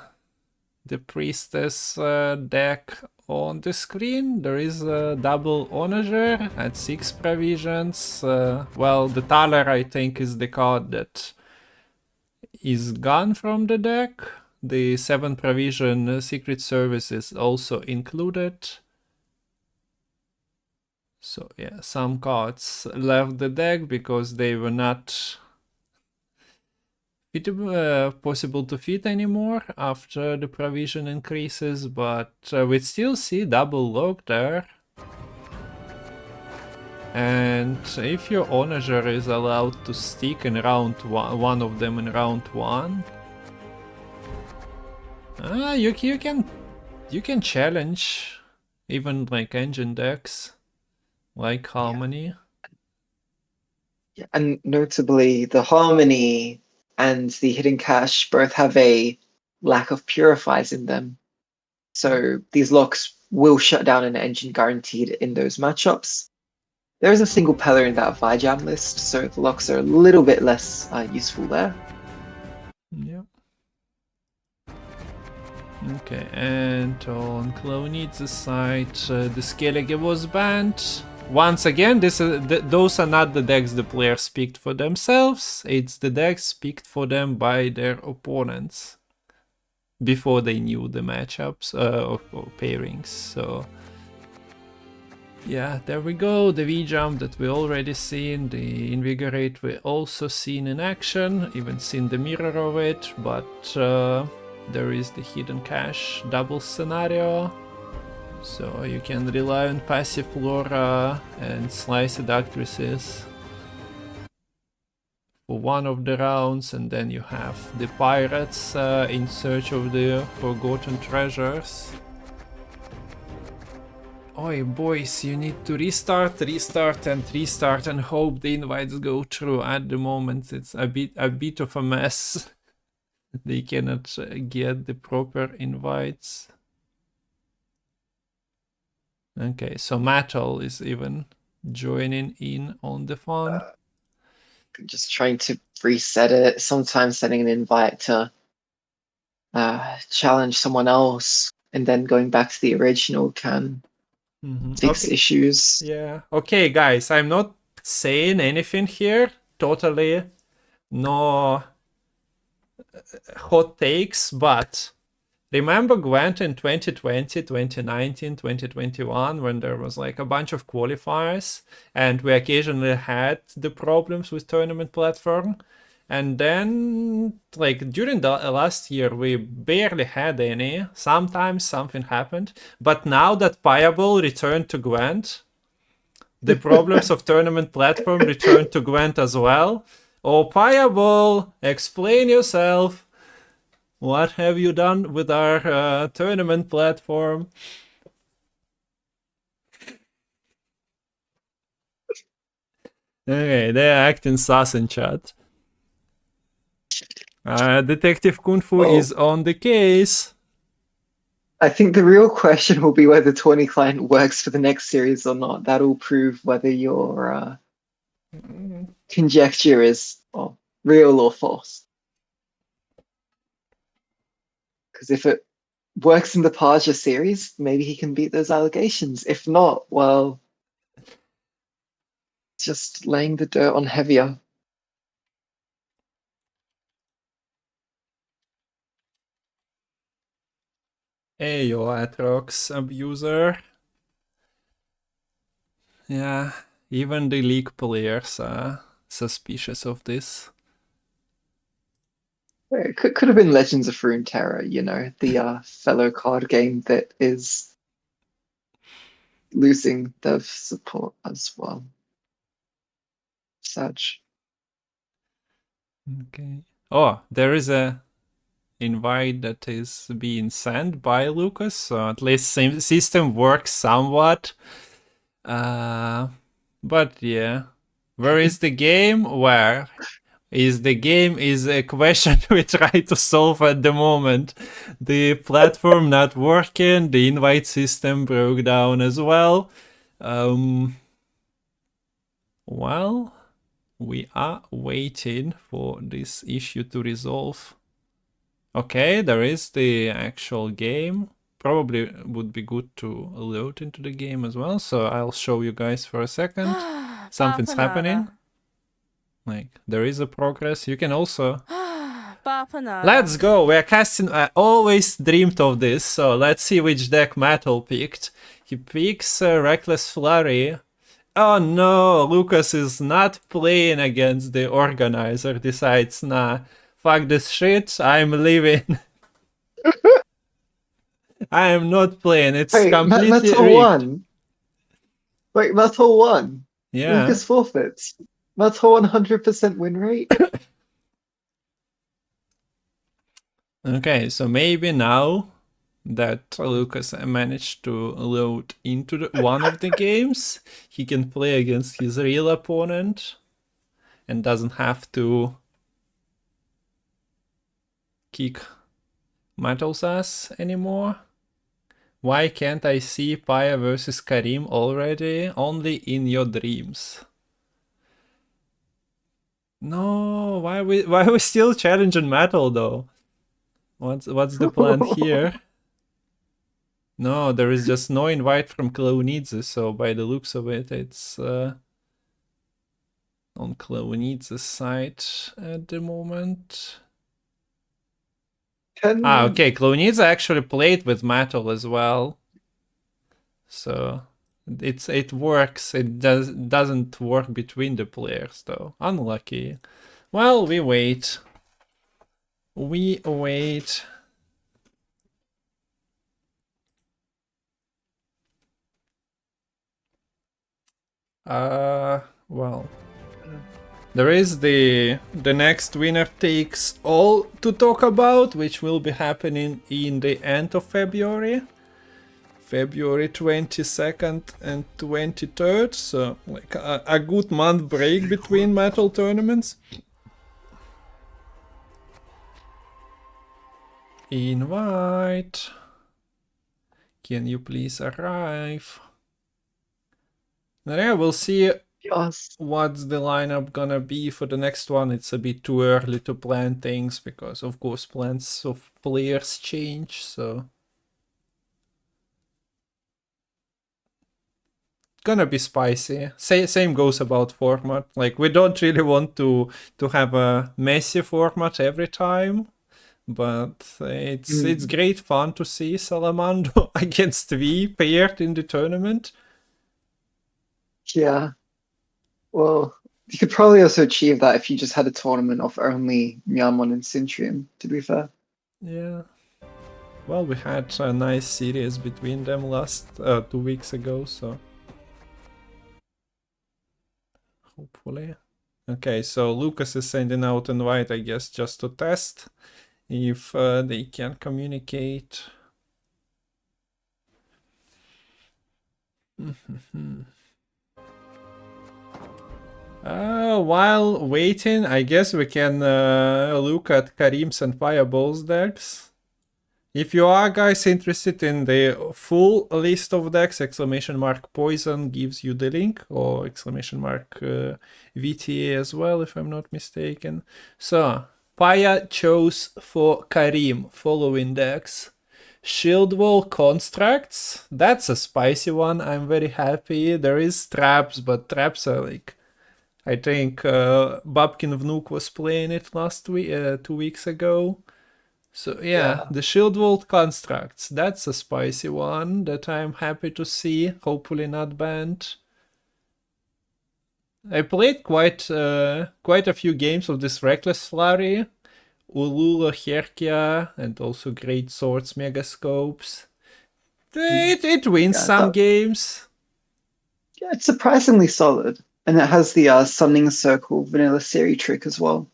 the priestess deck on the screen. There is a double onager at 6 provisions. Well, the Thaler I think is the card that is gone from the deck. The 7 provision Secret Service is also included. So yeah, some cards left the deck because they were not possible to fit anymore after the provision increases, but we still see double lock there. And if your onager is allowed to stick in round one of them in round 1, you can challenge even like engine decks like Harmony. Yeah, and notably, the Harmony and the Hidden Cache both have a lack of purifies in them. So these locks will shut down an engine guaranteed in those matchups. There is a single Peller in that Vijam list, so the locks are a little bit less useful there. Yeah. Okay, and on Clonid's side, the Skellige was banned. Once again, those are not the decks the players picked for themselves, it's the decks picked for them by their opponents before they knew the matchups or pairings. So yeah, there we go, the V-Jump that we already seen, the Invigorate we also seen in action, even seen the mirror of it, but there is the Hidden Cache double scenario. So you can rely on passive Flora and Sliced Actresses for one of the rounds, and then you have the Pirates in search of the Forgotten Treasures. Oi boys, you need to restart and hope the invites go through. At the moment it's a bit of a mess. They cannot get the proper invites. Okay, so Matol is even joining in on the fun. Just trying to reset it. Sometimes sending an invite to challenge someone else and then going back to the original can fix issues. Yeah. Okay, guys, I'm not saying anything here. Totally no hot takes, but remember Gwent in 2020, 2019, 2021 when there was like a bunch of qualifiers and we occasionally had the problems with tournament platform, and then like during the last year we barely had any. Sometimes something happened, but now that Pajabol returned to Gwent, the problems of tournament platform returned to Gwent as well. Oh, Pajabol, explain yourself. What have you done with our tournament platform? Okay, they're acting sus in chat. Detective Kung Fu is on the case. I think the real question will be whether Tawny Client works for the next series or not. That'll prove whether your conjecture is real or false. Because if it works in the Paja series, maybe he can beat those allegations. If not, well, just laying the dirt on heavier. Hey, yo, Atrox abuser. Yeah, even the league players are suspicious of this. It could have been Legends of Runeterra, you know, the fellow card game that is losing dev support as well. Such. Okay. Oh, there is a invite that is being sent by Lucas, so at least same system works somewhat. But yeah, where is the game? Where is the game is a question we try to solve at the moment. The platform not working, the invite system broke down as well. Well, we are waiting for this issue to resolve. Okay, there is the actual game. Probably would be good to load into the game as well, so I'll show you guys for a second. Something's happening. Like, there is a progress. You can also... Let's go! We're casting... I always dreamed of this, so let's see which deck Matol picked. He picks Reckless Flurry. Oh no, Lucas is not playing against the organizer. Decides, nah, fuck this shit, I'm leaving. I am not playing, it's completely Matol rigged. won. Wait, Matol won. Yeah. Lucas forfeits. Matol 100% win rate. Okay, so maybe now that Lucas managed to load into one of the games, he can play against his real opponent and doesn't have to kick Matol's ass anymore. Why can't I see Paya versus Kareem already? Only in your dreams. No, why are we still challenging Matol though? What's the plan here? No, there is just no invite from Clownidze, so by the looks of it, it's on Clownidze's side at the moment. Okay, Clownidze actually played with Matol as well. So it works. It doesn't work between the players though. Unlucky. Well, we wait. We wait. Well, there is the next winner takes all to talk about, which will be happening in the end of February. February 22nd and 23rd, so like a good month break between Matol tournaments. Invite. Can you please arrive? Yeah, we'll see what's the lineup gonna be for the next one. It's a bit too early to plan things because, of course, plans of players change, so... Gonna be spicy. Same goes about format. Like, we don't really want to have a messy format every time, but it's great fun to see Salamander against V paired in the tournament. Yeah. Well, you could probably also achieve that if you just had a tournament of only Myanmar and Sintrium, to be fair. Yeah. Well, we had a nice series between them last 2 weeks ago, so... Hopefully. Okay, so Lucas is sending out invite, I guess, just to test if they can communicate. While waiting, I guess we can look at Kareem's and Pajabol's decks. If you are, guys, interested in the full list of decks, !poison gives you the link, or !VTA as well, if I'm not mistaken. So, Paya chose for Kareem following decks. Shield Wall Constructs, that's a spicy one, I'm very happy. There is traps, but traps are like... I think Babkin Vnuk was playing it last week, 2 weeks ago. So yeah, the Shield Wall Constructs, that's a spicy one that I'm happy to see, hopefully not banned. I played quite a few games of this Reckless Flurry, Ulula Herkia, and also Great Swords Megascopes. It wins some games. Yeah, it's surprisingly solid. And it has the Summoning Circle Vanilla Series trick as well.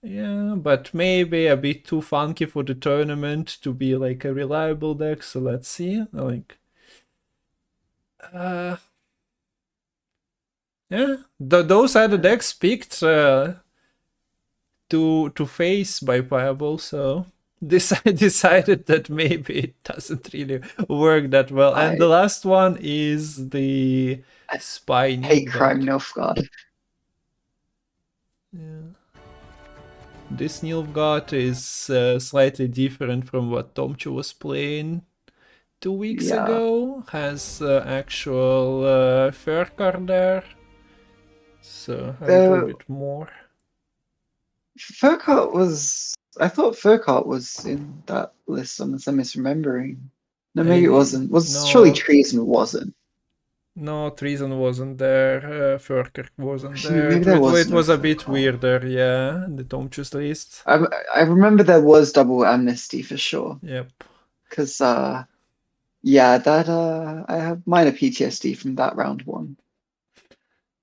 Yeah, but maybe a bit too funky for the tournament to be like a reliable deck, so let's see. Like, yeah, those are the decks picked to face by Pajabol, so decided that maybe it doesn't really work that well. And the last one is the Spy Hate Crime Nilfgaard. Yeah. This Nilfgaard is slightly different from what Tomchu was playing 2 weeks Yeah. ago. Has actual Furkar there, so a little bit more. Furcart was. I thought Furcart was in that list, unless I'm misremembering. No, maybe it wasn't. Surely No, Treason wasn't. no, Treason wasn't there. Furkar wasn't Actually, there. maybe there was It no was a bit Furcart. weirder, yeah. The Tomchu's list. I remember there was double amnesty for sure. Yep. Because yeah, that I have minor PTSD from that round one.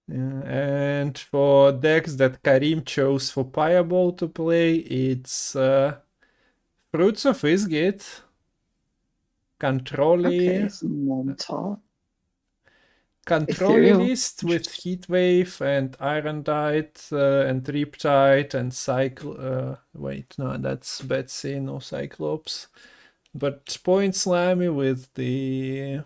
Yeah, and for decks that Kareem chose for Pajabol to play, it's Fruits of Isgit, Controlly, Okay, some Montauk. Controlly Ethereal. list with Heatwave and Irondite and Riptide and wait, no, that's Betsy, no Cyclops. But Point Slammy with the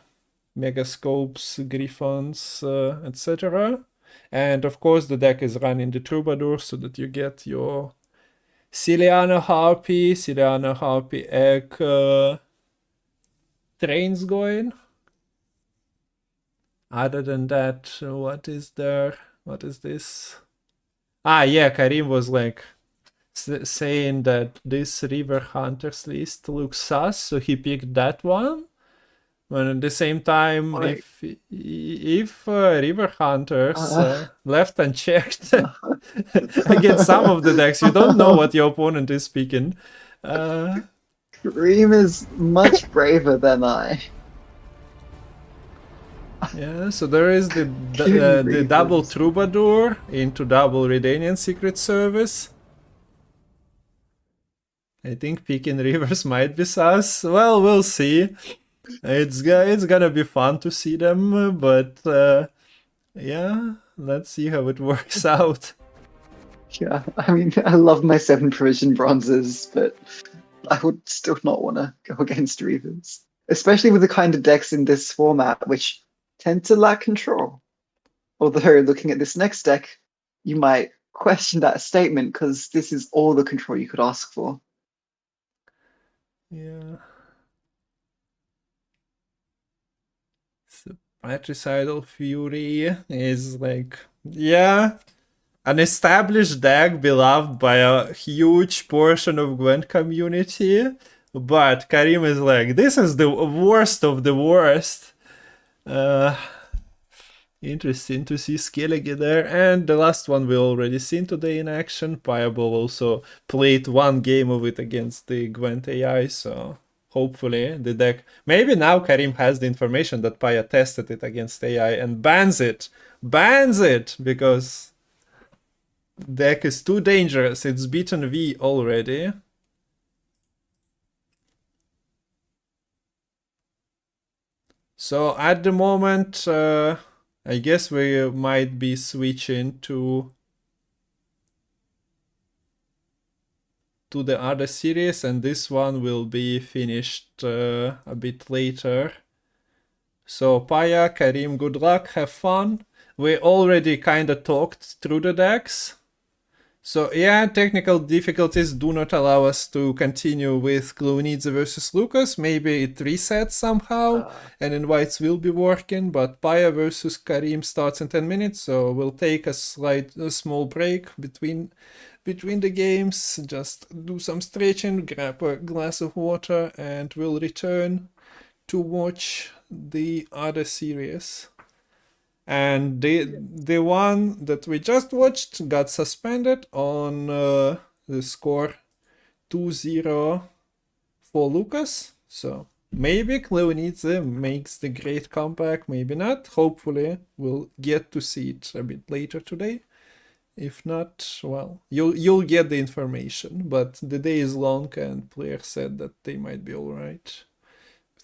Megascopes, Griffons, etc. And of course, the deck is running the Troubadour so that you get your Ciliana Harpy Egg trains going. Other than that, what is there? What is this? Ah, yeah, Kareem was like saying that this River Hunters list looks sus, so he picked that one. But at the same time, Like, if River Hunters left unchecked against some of the decks, you don't know what your opponent is picking. Kareem is much braver than I. Yeah, so there is the Reavers. double Troubadour into double Redanian Secret Service. I think picking Rivers might be sus. Well, we'll see. It's gonna be fun to see them, but yeah, let's see how it works out. Yeah, I mean, I love my 7 provision bronzes, but I would still not want to go against Reavers. Especially with the kind of decks in this format which tend to lack control. Although, looking at this next deck, you might question that statement because this is all the control you could ask for. Yeah. So Patricidal Fury is like, yeah, an established deck beloved by a huge portion of Gwent community, but Kareem is like, this is the worst of the worst. Interesting to see Skellige there, and the last one we already seen today in action. Pajabol also played one game of it against the Gwent AI, so hopefully the deck... Maybe now Kareem has the information that Paya tested it against AI and bans it! Bans it! Because deck is too dangerous, it's beaten V already. So at the moment, I guess we might be switching to the other series, and this one will be finished a bit later. So Paya, Kareem, good luck, have fun. We already kinda talked through the decks. So yeah, technical difficulties do not allow us to continue with Glunidze versus Lucas. Maybe it resets somehow and invites will be working, but Paya versus Kareem starts in 10 minutes, so we'll take a small break between the games, just do some stretching, grab a glass of water, and we'll return to watch the other series. And the one that we just watched got suspended on the score 2-0 for Lucas. So maybe Kleonidze makes the great comeback, maybe not. Hopefully we'll get to see it a bit later today. If not, well, you'll get the information. But the day is long and players said that they might be alright.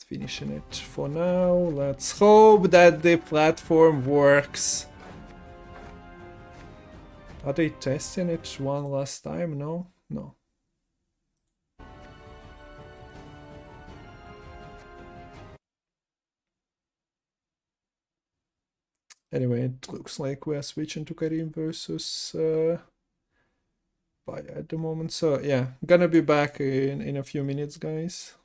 Finishing it for now. Let's hope that the platform works. Are they testing it one last time? No? No. Anyway, it looks like we are switching to Kareem versus by at the moment. So yeah, gonna be back in a few minutes, guys.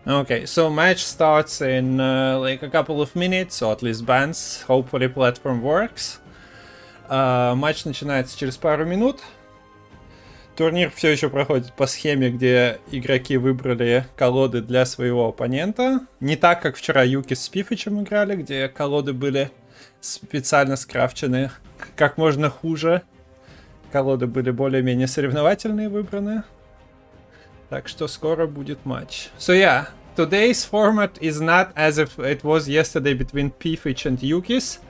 Okay, so match starts in like a couple of minutes, or at least bans. Hopefully platform works. Матч начинается через пару минут. Турнир все еще проходит по схеме, где игроки выбрали колоды для своего оппонента. Не так, как вчера Юки с Пифичем играли, где колоды были специально скрафчены как можно хуже. Колоды были более-менее соревновательные выбраны. Так что скоро будет матч. So yeah, today's format is not as if it was yesterday between Pifich and Yukis,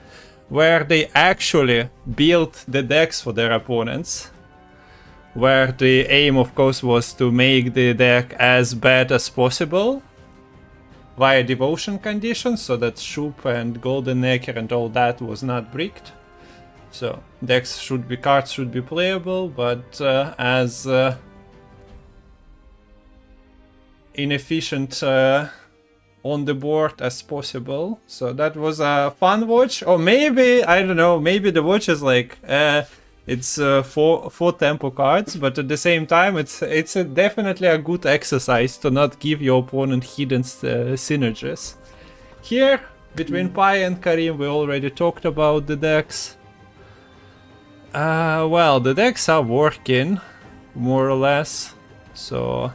where they actually built the decks for their opponents. Where the aim, of course, was to make the deck as bad as possible via devotion conditions, so that Shoop and Golden Necker and all that was not bricked. So cards should be playable, but as inefficient on the board as possible. So that was a fun watch, or maybe I don't know. Maybe the watch is like. It's four tempo cards, but at the same time, it's definitely a good exercise to not give your opponent hidden synergies. Here, between Pai and Kareem, we already talked about the decks. Well, the decks are working, more or less, so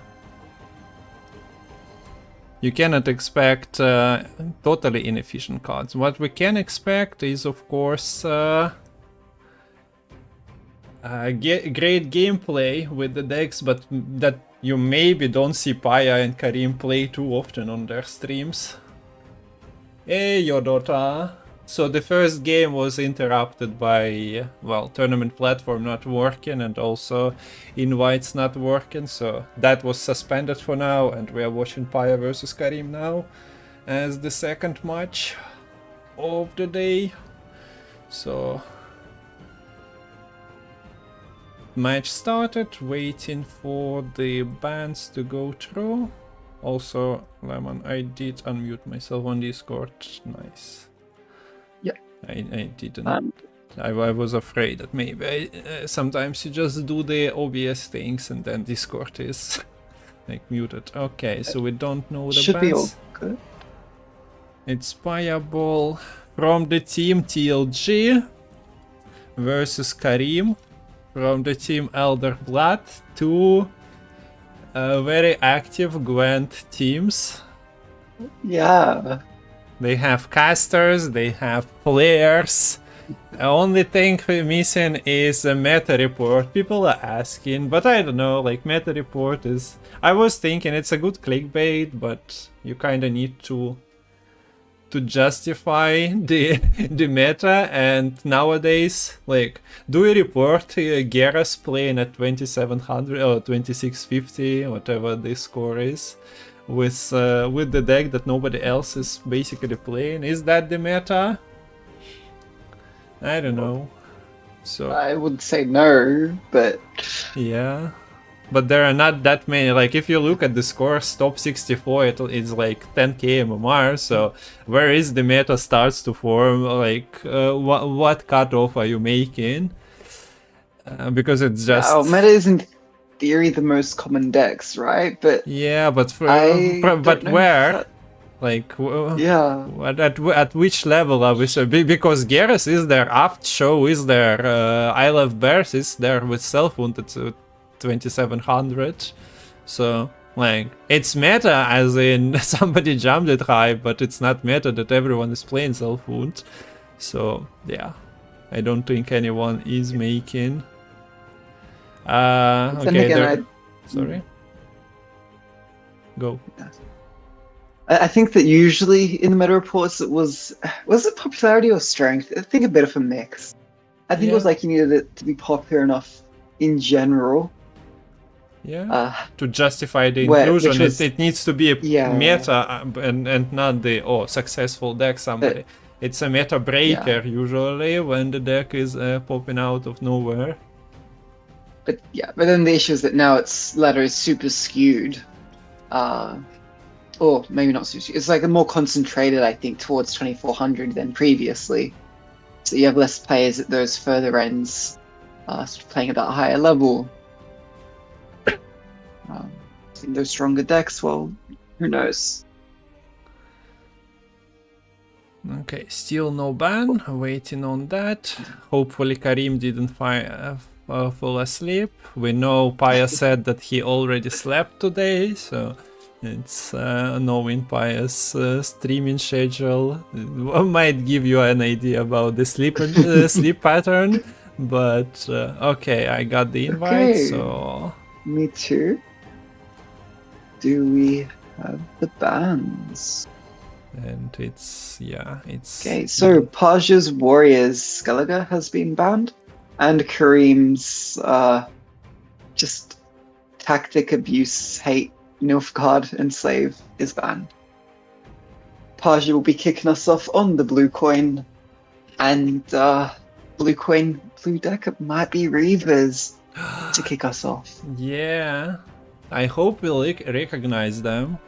you cannot expect totally inefficient cards. What we can expect is, of course, great gameplay with the decks, but that you maybe don't see Paya and Kareem play too often on their streams. Hey, Yodota! So the first game was interrupted by, well, tournament platform not working and also invites not working, so that was suspended for now, and we are watching Paya versus Kareem now as the second match of the day. So match started, waiting for the bans to go through. Also, Lemon, I did unmute myself on Discord. Nice. Yeah. I didn't. I was afraid that maybe sometimes you just do the obvious things and then Discord is like muted. Okay, so we don't know the Should be all bans. good. It's Pajabol from the team TLG versus Kareem from the team Elder Blood. Two very active Gwent teams. Yeah. They have casters, they have players. The only thing we're missing is a meta report. People are asking, but I don't know, like meta report is... I was thinking it's a good clickbait, but you kinda need to justify the meta, and nowadays, like, do we report Geras playing at 2700 or 2650, whatever the score is, with the deck that nobody else is basically playing? Is that the meta? I don't know. So I would say no, but yeah. But there are not that many. Like, if you look at the scores, top 64, it's like 10k MMR. So where is the meta starts to form? Like, what cutoff are you making? Because it's just... Oh, meta is in theory the most common decks, right? But yeah, but but where? Like, yeah. At which level are we? So because Geras is there, Aft Show is there, I Love Bears is there with Self-Wound at 2700. So, like, it's meta as in somebody jumped it high, but it's not meta that everyone is playing Self-Wound. So, yeah. I don't think anyone is making... okay, sorry? Go. I think that usually in the meta reports was it popularity or strength? I think a bit of a mix. I think it was like you needed it to be popular enough in general. Yeah. To justify the inclusion, it needs to be a meta and not the successful deck somebody. It's a meta breaker usually when the deck is popping out of nowhere. But then the issue is that now its ladder is super skewed. Or maybe not super skewed. It's like more concentrated, I think, towards 2400 than previously. So you have less players at those further ends, sort of playing at that higher level. In those stronger decks, well, Who knows? Okay, still no ban. Waiting on that. Hopefully Kareem didn't fall asleep. We know Paya said that he already slept today, so it's knowing Paya's streaming schedule might give you an idea about the sleep pattern. But okay, I got the invite, Okay. so Me too. Do we have the bans? and it's Okay, so Paja's Warriors Skellige has been banned, and Kareem's just tactic abuse, hate, Nilfgaard, enslave is banned. Paja will be kicking us off on the blue coin, and blue coin, blue deck might be Reavers to kick us off. yeah. I hope we'll recognize them.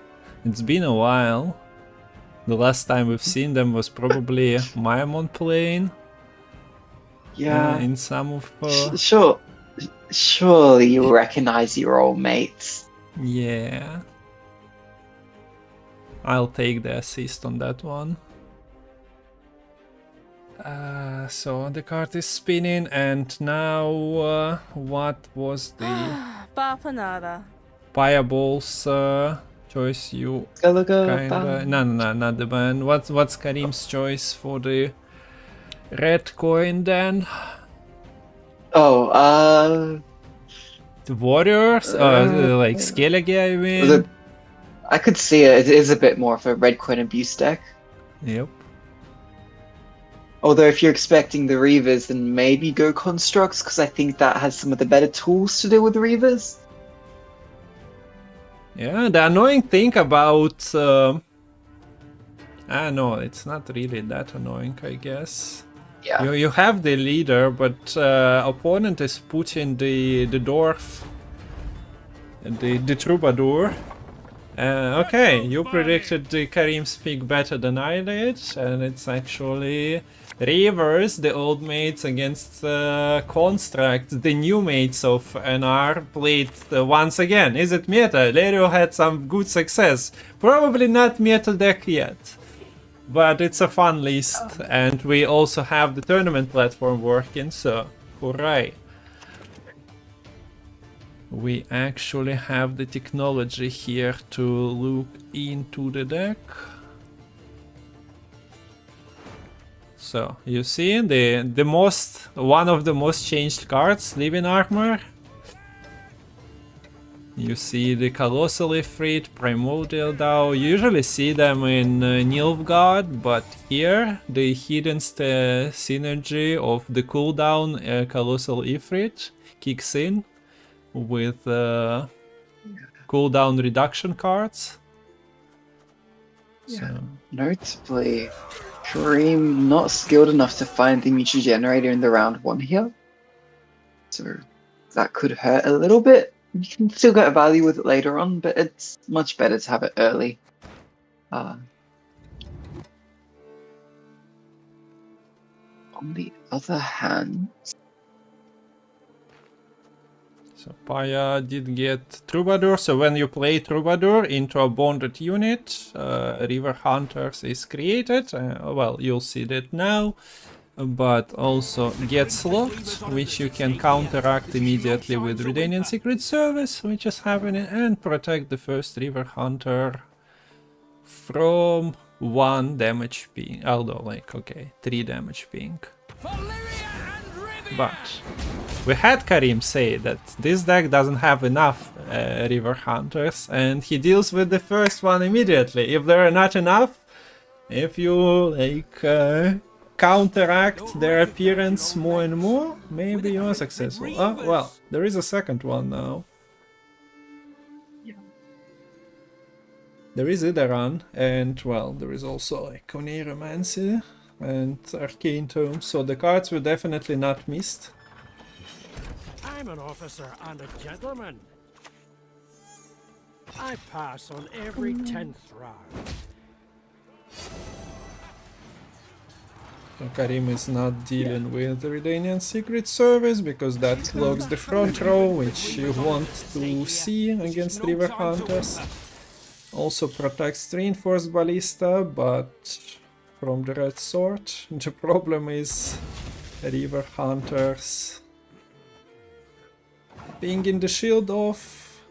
It's been a while. The last time we've seen them was probably Maimon playing. Yeah, In some of surely you'll recognize your old mates. yeah. I'll take the assist on that one. So the card is spinning, and now what was the Bapanada. Pajabol's choice? You Skellige kinda ban. no, not the ban. What's Kareem's choice for the red coin then? Oh, The warriors? Like Skellige, I mean. I could see it. It is a bit more of a red coin abuse deck. Yep. Although if you're expecting the Reavers, then maybe go Constructs, because I think that has some of the better tools to deal with the Reavers. Yeah, the annoying thing about no, it's not really that annoying, I guess. Yeah. You have the leader, but opponent is putting the dwarf, the troubadour. Okay, you predicted the Kareem's pick better than I did, and it's actually Reavers, the old mates, against Construct, the new mates of NR, played once again. Is it meta? Lerio had some good success. Probably not meta deck yet, but it's a fun list, and we also have the tournament platform working, so hooray. We actually have the technology here to look into the deck. So you see one of the most changed cards, Living Armor. You see the Colossal Ifrit, Primordial Dao. You usually see them in Nilfgaard, but here the hidden synergy of the cooldown Colossal Ifrit kicks in with cooldown reduction cards. Yeah. Notably, Kareem not skilled enough to find the mutual generator in the round 1 here. So that could hurt a little bit. You can still get a value with it later on, but it's much better to have it early. On the other hand, So Paya did get Troubadour, so when you play Troubadour into a bonded unit, River Hunters is created. Well, you'll see that now, but also gets locked, which you can counteract immediately with Redanian Secret Service, which is happening, and protect the first River Hunter from 1 damage ping, although like, okay, 3 damage ping. But we had Kareem say that this deck doesn't have enough River Hunters, and he deals with the first one immediately. If there are not enough, if you like counteract their appearance more and more, maybe you are successful. Oh, well, there is a second one now. There is Idaran, and well, there is also like Oniromancy and Arcane Tome, so the cards were definitely not missed. I'm an officer and a gentleman. I pass on every 10th round. So Kareem is not dealing with the Redanian Secret Service because that blocks the front row, which you want to see against River Hunters. Also protects reinforced ballista, but from the red sword. The problem is river hunters being in the shield off,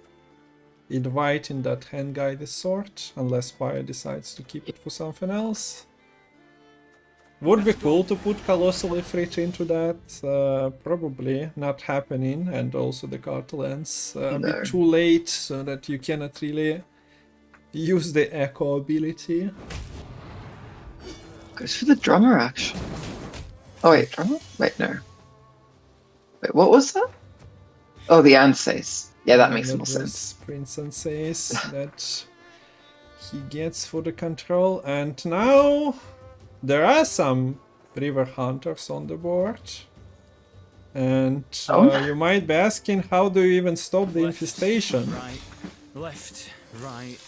inviting that hand guided sword, unless Pyre decides to keep it for something else. Would be cool to put Colossal Ifrit into that, probably not happening, and also the card lands a No. bit too late so that you cannot really use the echo ability. Goes for the drummer action. Oh wait, drummer? Wait, no. Wait, what was that? Oh, the Anses. Yeah, that makes more sense. Prince and says that he gets for the control, and now there are some river hunters on the board. And you might be asking, how do you even stop the infestation? Right, left, right.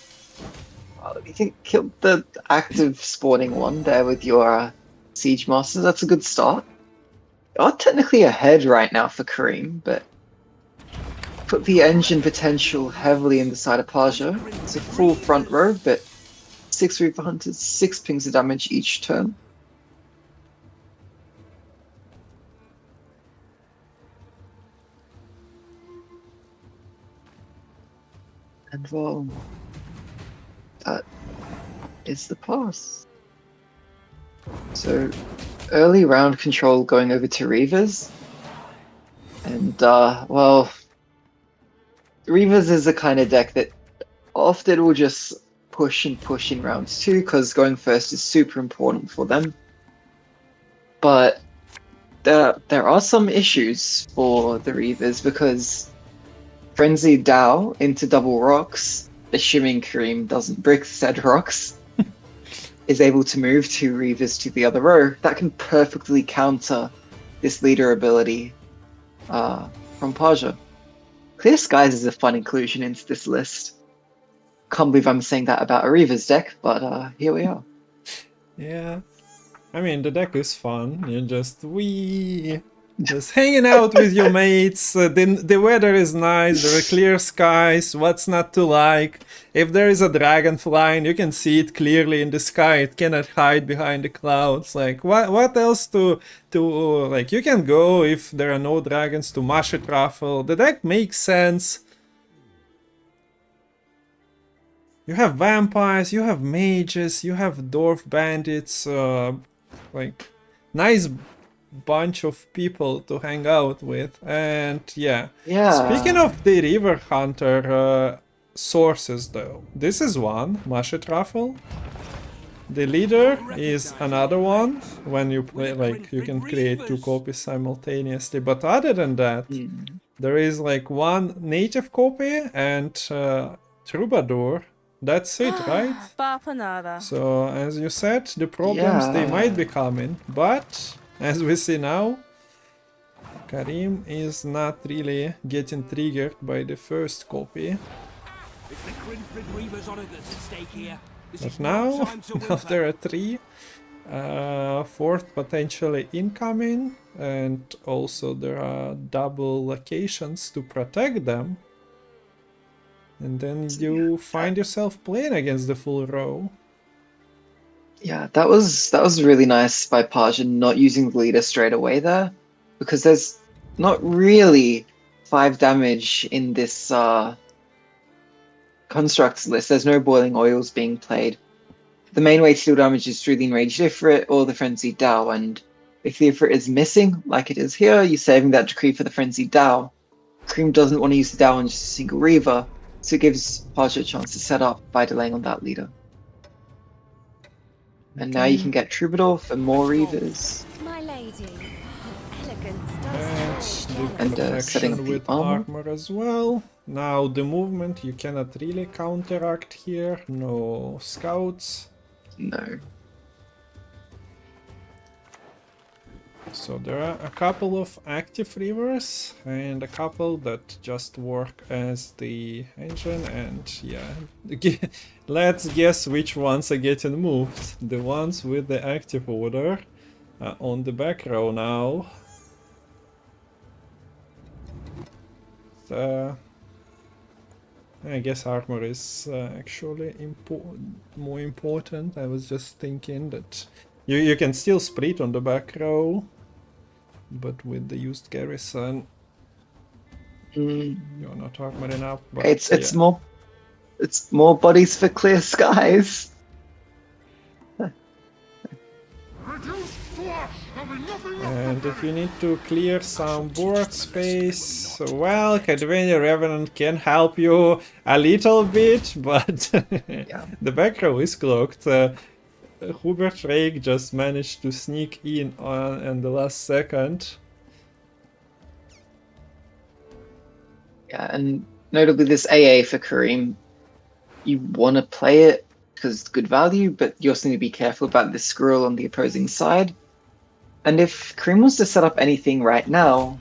Well, you can kill the active spawning one there with your Siege Masters. That's a good start. You're technically ahead right now for Kareem, but put the engine potential heavily in the side of Paja. It's a full front row, but 6 Reaper Hunters, 6 pings of damage each turn. And well, that is the pass. So, early round control going over to Reavers. And, well, Reavers is the kind of deck that often will just push and push in rounds 2, because going first is super important for them. But there are some issues for the Reavers, because Frenzied Dow into double rocks, assuming Kareem doesn't brick said rocks, is able to move 2 Reavers to the other row. That can perfectly counter this leader ability from Paja. Clear Skies is a fun inclusion into this list. Can't believe I'm saying that about a Reavers deck, but here we are. Yeah. I mean, the deck is fun. You're just just hanging out with your mates. The weather is nice. There are clear skies. What's not to like? If there is a dragon flying, you can see it clearly in the sky. It cannot hide behind the clouds. Like, what else to like? You can go, if there are no dragons, to Masha Truffle. The deck makes sense. You have vampires, you have mages, you have dwarf bandits, like nice bunch of people to hang out with. And yeah, speaking of the river hunter sources though, this is one, Masha Truffle. The leader is another one. When you play, like, you can create 2 copies simultaneously, but other than that, there is like 1 native copy and Troubadour. That's it, right? Bapanada. So, as you said, the problems, they might be coming, but as we see now, Kareem is not really getting triggered by the first copy. But now there are 3, 4th potentially incoming, and also there are double locations to protect them. And then you find yourself playing against the full row. Yeah, that was really nice by Paja not using the leader straight away there, because there's not really 5 damage in this constructs list. There's no boiling oils being played. The main way to deal damage is through the enraged Ifrit or the frenzied Dow, and if the Ifrit is missing, like it is here, you're saving that decree for the frenzied Dow. Kareem doesn't want to use the Dow on just a single Reaver, so it gives Paja a chance to set up by delaying on that leader. And now you can get Troubadour for more Reavers. My lady, elegance And does the fall And, jealous. setting protection the with armor. armor as well. Now the movement you cannot really counteract here. No scouts. No. So there are a couple of active rivers and a couple that just work as the engine, and yeah, let's guess which ones are getting moved. The ones with the active order on the back row now. I guess armor is actually more important. I was just thinking that you can still split on the back row, but with the used garrison, you're not armoring up. But It's more bodies for clear skies. And if you need to clear some board space, well, Cadvania Revenant can help you a little bit, but Yeah. the back row is clocked. Hubert Rake just managed to sneak in the last second. Yeah, and notably this AA for Kareem, you want to play it because it's good value, but you also need to be careful about this squirrel on the opposing side. And if Kareem wants to set up anything right now,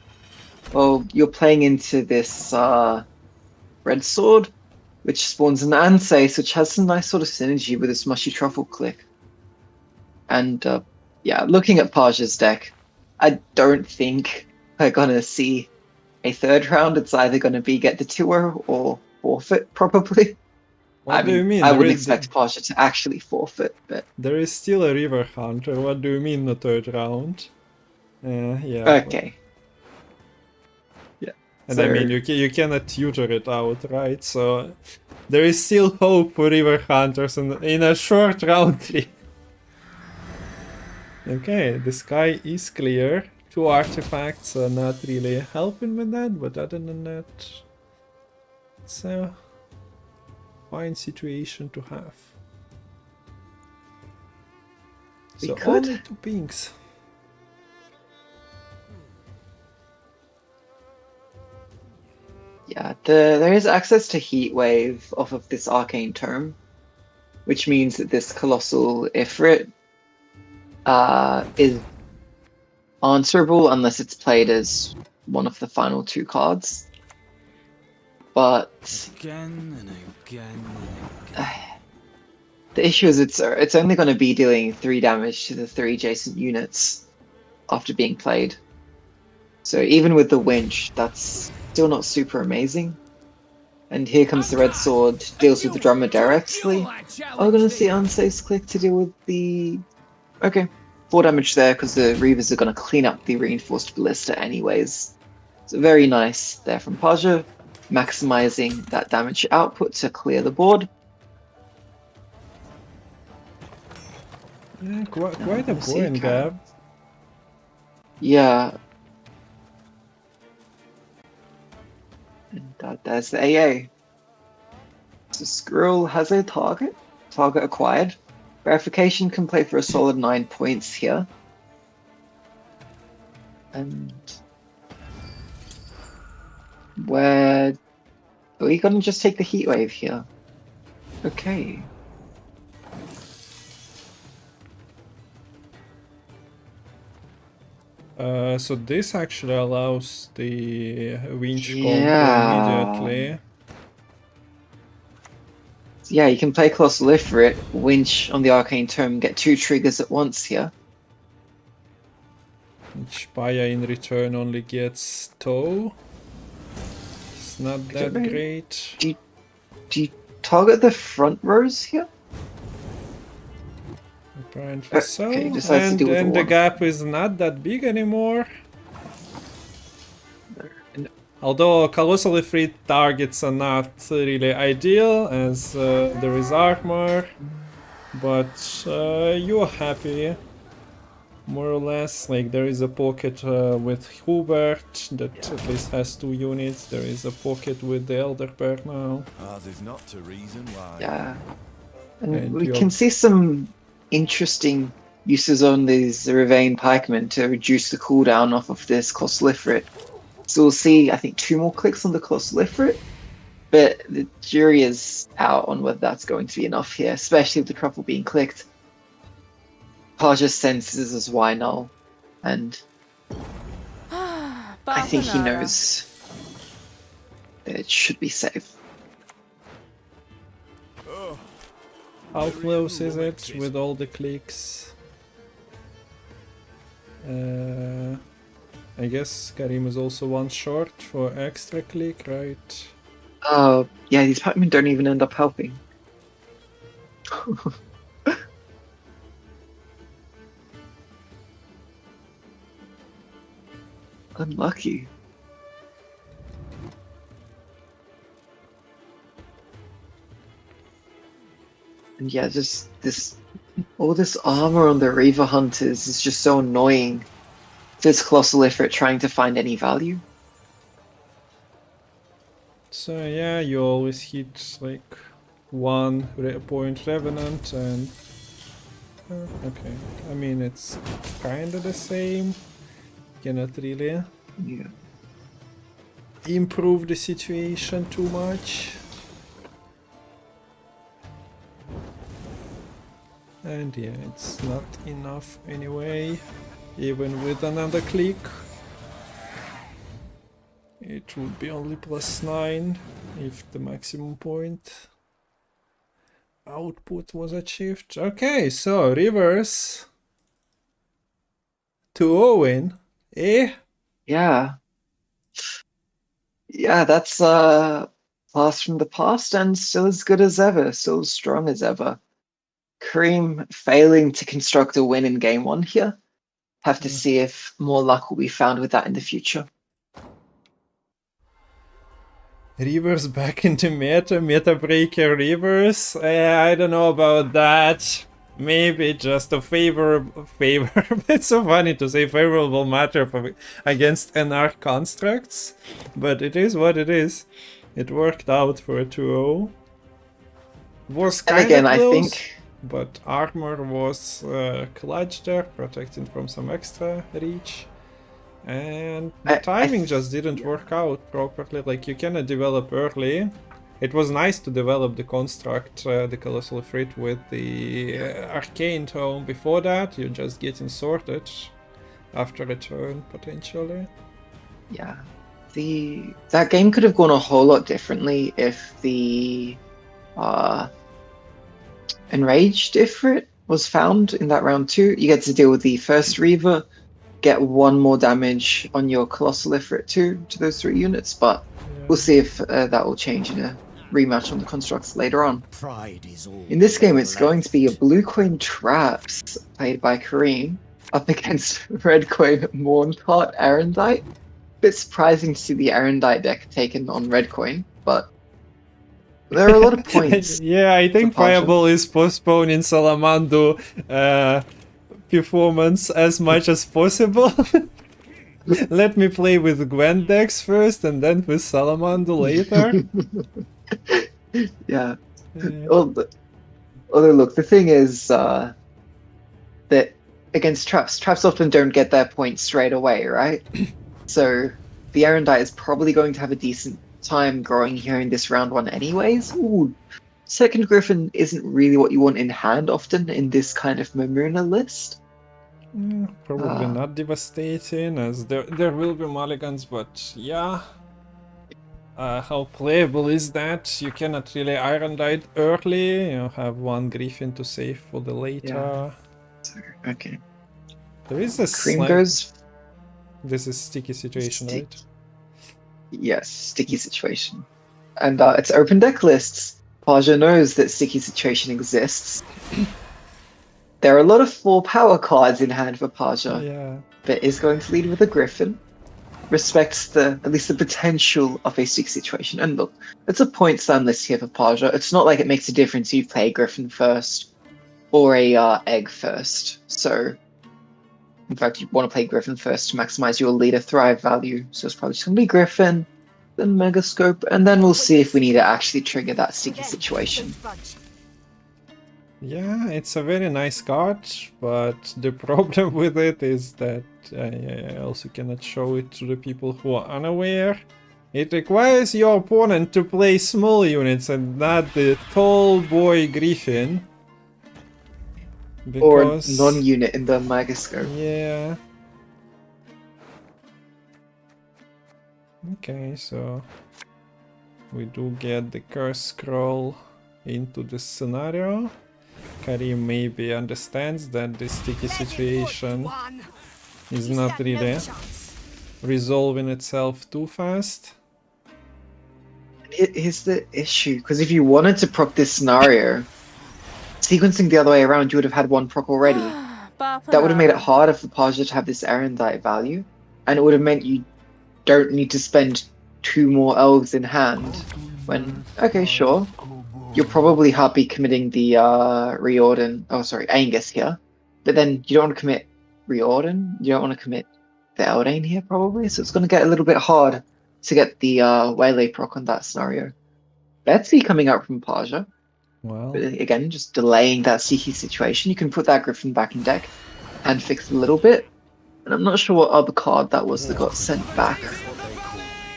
well, you're playing into this red sword, which spawns an Ansace, which has some nice sort of synergy with this mushy truffle click. And yeah, looking at Paja's deck, I don't think we're gonna see a third round. It's either gonna be get the 2-0 or forfeit, probably. What do you mean? I wouldn't expect Paja to actually forfeit, but there is still a River Hunter. What do you mean the third round? Yeah. okay. Yeah. And So, I mean, you cannot tutor it out, right? So there is still hope for River Hunters in a short round 3. Okay, the sky is clear. 2 artifacts are not really helping with that, but other than that, it's a fine situation to have. So only 2 pinks. yeah, there is access to Heatwave off of this Arcane Tome, which means that this Colossal Ifrit is answerable unless it's played as one of the final 2 cards. But Again and again and again. the issue is it's only going to be dealing 3 damage to the 3 adjacent units after being played. So even with the winch, that's still not super amazing. And here comes the red sword, deals with the drummer directly. Oh, we're going to see Ansace click to deal with the... Okay, 4 damage there because the Reavers are going to clean up the reinforced ballista anyways. So very nice there from Paja, maximizing that damage output to clear the board. Yeah, quite a point gap. Yeah. And there's the AA. So Squirrel has a target acquired. Verification can play for a solid 9 points here. And where are we gonna just take the heat wave here? Okay. So this actually allows the winch Yeah. combo immediately. Yeah, you can play Colossal Ifrit, winch on the Arcane Tome, get 2 triggers at once here. Which Paya in return only gets tow. It's not that know. great. Do you target the front rows here? Apparently so. Okay, decides to deal with And the the one. gap is not that big anymore. No. Although Colossal Ifrit targets are not really ideal, as there is armor, but you're happy, more or less. Like, there is a pocket with Hubert that at least has 2 units. There is a pocket with the Elder Bear now. There's not to reason why. Yeah. And And we you're- can see some interesting uses on these Ravane Pikemen to reduce the cooldown off of this Colossal Ifrit. So we'll see, I think, 2 more clicks on the Colossal Ifrit, but the jury is out on whether that's going to be enough here, especially with the truffle being clicked. Paja senses as why null, and I think he knows that it should be safe. How close is it with all the clicks? I guess Kareem is also 1 short for extra click, right? Yeah, these Pac-Men don't even end up helping. Unlucky. And yeah, just all this armor on the Reaver Hunters is just so annoying. This Colossal Ifrit trying to find any value. So yeah, you always hit like one point Revenant and... okay, I mean it's kinda the same. Cannot really Yeah. improve the situation too much. And yeah, it's not enough anyway, even with another click. It would be only +9 if the maximum point output was achieved. Okay, so reverse 2-0 win. Eh? Yeah. Yeah, that's blast from the past and still as good as ever, still as strong as ever. Kareem failing to construct a win in game 1 here. Have to see if more luck will be found with that in the future. Reverse back into meta breaker reverse. I don't know about that. Maybe just a favor. It's so funny to say favorable matchup against NR constructs, but it is what it is. It worked out for a 2-0. Was And kind again, of I close, think but armor was clutch there, protecting from some extra reach. And the timing just didn't work out properly. Like, you cannot develop early. It was nice to develop the construct, the Colossal Ifrit, with the Arcane Tome. Before that, you're just getting sorted after a turn, potentially. yeah, that game could have gone a whole lot differently if the Enraged Ifrit was found in that round 2. You get to deal with the first Reaver, get 1 more damage on your Colossal Ifrit too to those 3 units, but we'll see if that will change in a rematch on the constructs later on. Pride is all In this game, it's going to be a blue coin Traps played by Kareem up against red coin Morntart Arendite. Bit surprising to see the Arendite deck taken on red coin, but there are a lot of points. Yeah, I think for Paja. Pajabol is postponing Salamander performance as much as possible. Let me play with Gwent decks first and then with Salamander later. Yeah. Although look, the thing is that against traps often don't get their points straight away, right? So the Arendite is probably going to have a decent time growing here in this round 1 anyways. Ooh, second Griffin isn't really what you want in hand often in this kind of Mamuna list. Probably not devastating, as there will be mulligans, but yeah. How playable is that? You cannot really Arendite early, you have 1 Griffin to save for the later. Yeah. So, okay. There is a Kareem goes. This is sticky situation, right? Yes, sticky situation. And it's open deck lists. Paja knows that sticky situation exists. There are a lot of 4 power cards in hand for Paja, Yeah. but is going to lead with a Griffin. Respects at least the potential of a sticky situation. And look, it's a point slam list here for Paja. It's not like it makes a difference if you play Griffin first or a egg first. So, in fact, you want to play Griffin first to maximize your leader thrive value. So it's probably just going to be Griffin, then Megascope, and then we'll see if we need to actually trigger that sticky situation. Yeah, it's a very nice card, but the problem with it is that I also cannot show it to the people who are unaware. It requires your opponent to play small units and not the tall boy Griffin. Because... Or non-unit in the Megascope. Yeah. Okay, so we do get the curse scroll into the scenario. Kareem maybe understands that the sticky situation is not really resolving itself too fast. Here's the issue, because if you wanted to proc this scenario, sequencing the other way around, you would have had one proc already. That would have made it harder for Paja to have this erendite value, and it would have meant you don't need to spend 2 more elves in hand. When, okay, sure, you're probably happy committing the Riordan, oh sorry, Angus here, but then you don't want to commit Riordan, you don't want to commit the Eldane here probably, so it's going to get a little bit hard to get the Waylay proc on that scenario. Betsy coming out from Paja. Well, But again, just delaying that sticky situation. You can put that Griffin back in deck and fix a little bit. And I'm not sure what other card that was that got sent back.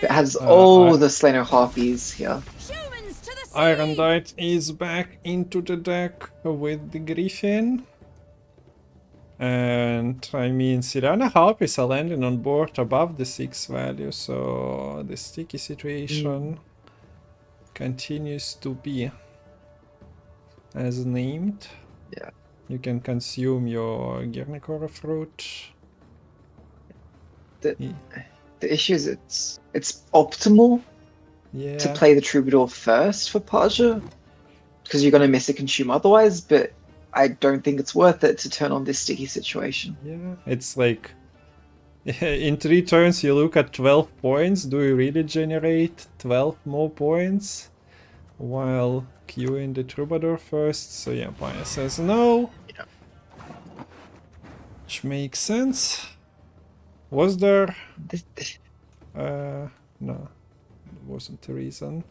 It has all the Slayer Harpies here. Humans to the sea! Irondite is back into the deck with the Griffin. And I mean, Sirana Harpies are landing on board above the 6 value, so the sticky situation continues to be as named. Yeah. You can consume your Girnicora fruit. The issue is it's optimal Yeah. to play the Troubadour first for Paja, because you're going to miss a consume otherwise, but I don't think it's worth it to turn on this sticky situation. Yeah, it's like in 3 turns you look at 12 points. Do you really generate 12 more points while queuing the Troubadour first? So yeah, Paya says no. Yeah. Which makes sense. Was there... This no, wasn't a reason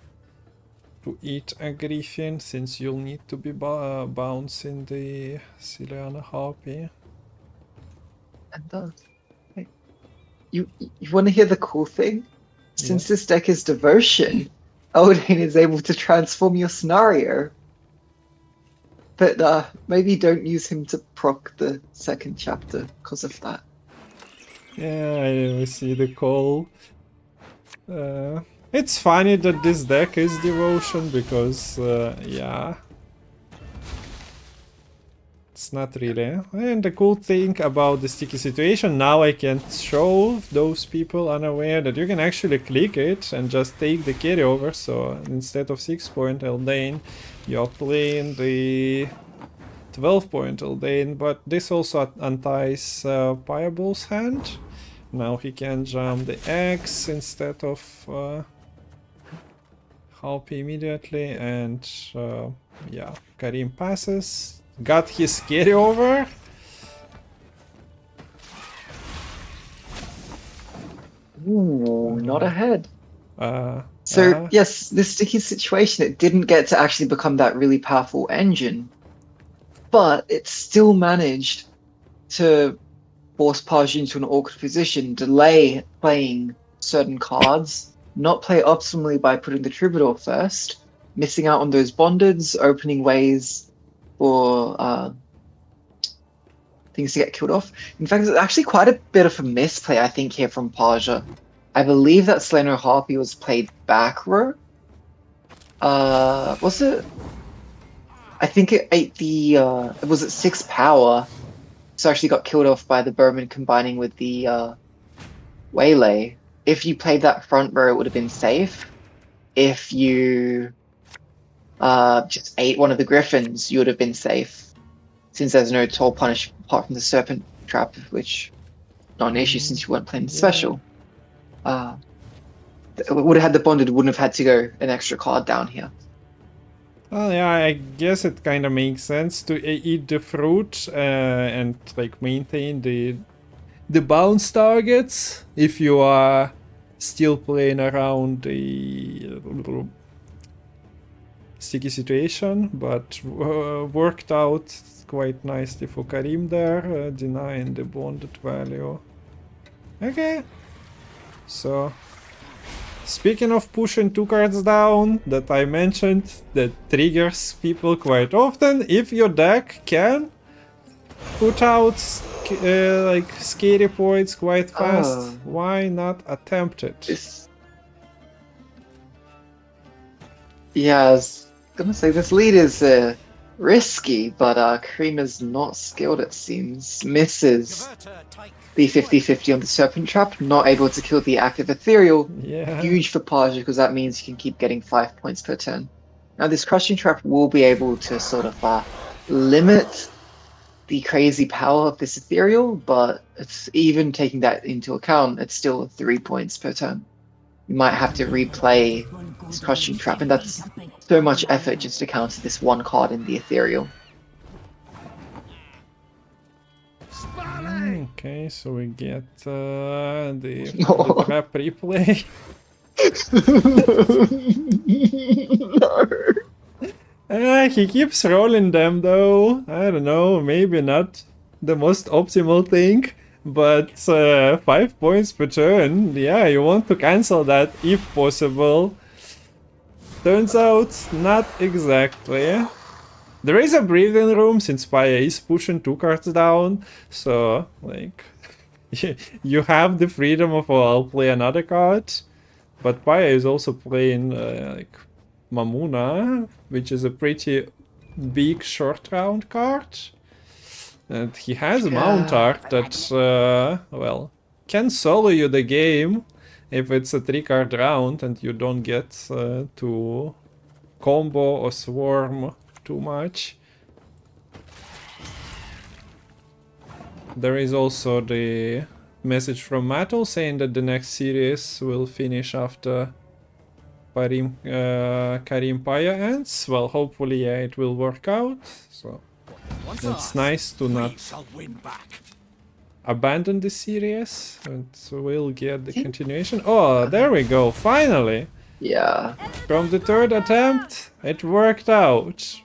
to eat a Griffin, since you'll need to be bouncing the Siliana Harpy. And hey, you want to hear the cool thing? Since this deck is Devotion, Eldane is able to transform your scenario. But maybe don't use him to proc the second chapter because of that. Yeah, I see the call. It's funny that this deck is Devotion because, yeah, it's not really. And the cool thing about the sticky situation, now I can show those people unaware that you can actually click it and just take the carryover. So instead of 6-point Eldane, you're playing the 12-point Eldane, but this also unties Pajabol's hand. Now he can jump the X instead of Harpy immediately, and yeah, Kareem passes, got his carryover. Ooh, not ahead. Uh, So yes, this sticky situation, it didn't get to actually become that really powerful engine, but it still managed to force Paj into an awkward position, delay playing certain cards, not play optimally by putting the Troubadour first, missing out on those bondeds, opening ways for things to get killed off. In fact, it's actually quite a bit of a misplay, I think, here from Paja. I believe that Slender Harpy was played back row. Was it? I think it ate the, it was at 6 power, so actually got killed off by the Bowman combining with the Waylay. If you played that front row, it would have been safe. If you just ate one of the Griffins, you would have been safe, since there's no toll punish apart from the Serpent Trap, which not an issue since you weren't playing the special. Would have had the bonded, wouldn't have had to go an extra card down here. Well, yeah, I guess it kind of makes sense to eat the fruit and like maintain the bounce targets if you are still playing around the sticky situation, but worked out quite nicely for Kareem there, denying the bonded value. Okay, so speaking of pushing 2 cards down that I mentioned, that triggers people quite often, if your deck can put out like scary points quite fast, why not attempt it? Yeah, I was gonna say this lead is Risky, but Kareem is not skilled, it seems. Misses the 50-50 on the Serpent Trap, not able to kill the active Ethereal. Yeah. Huge for Paja, because that means you can keep getting 5 points per turn. Now, this Crushing Trap will be able to sort of limit the crazy power of this Ethereal, but it's even taking that into account, it's still 3 points per turn. You might have to replay this Crushing Trap, and that's so much effort just to counter this one card in the Ethereal. Okay, so we get the trap replay. He keeps rolling them though. I don't know, maybe not the most optimal thing, but 5 points per turn. Yeah, you want to cancel that if possible. Turns out, not exactly. There is a breathing room since Paya is pushing 2 cards down, so like you have the freedom of I'll play another card. But Paya is also playing like Mamuna, which is a pretty big short round card. And he has a Mount Art that, well, can solo you the game if it's a 3-card round and you don't get to combo or swarm too much. There is also the message from Matol saying that the next series will finish after Kareem Paya ends. Well, hopefully, yeah, it will work out. So it's nice to not abandon the series, and so we'll get the continuation. Oh, there we go! Finally, Yeah. from the 3rd attempt, it worked out.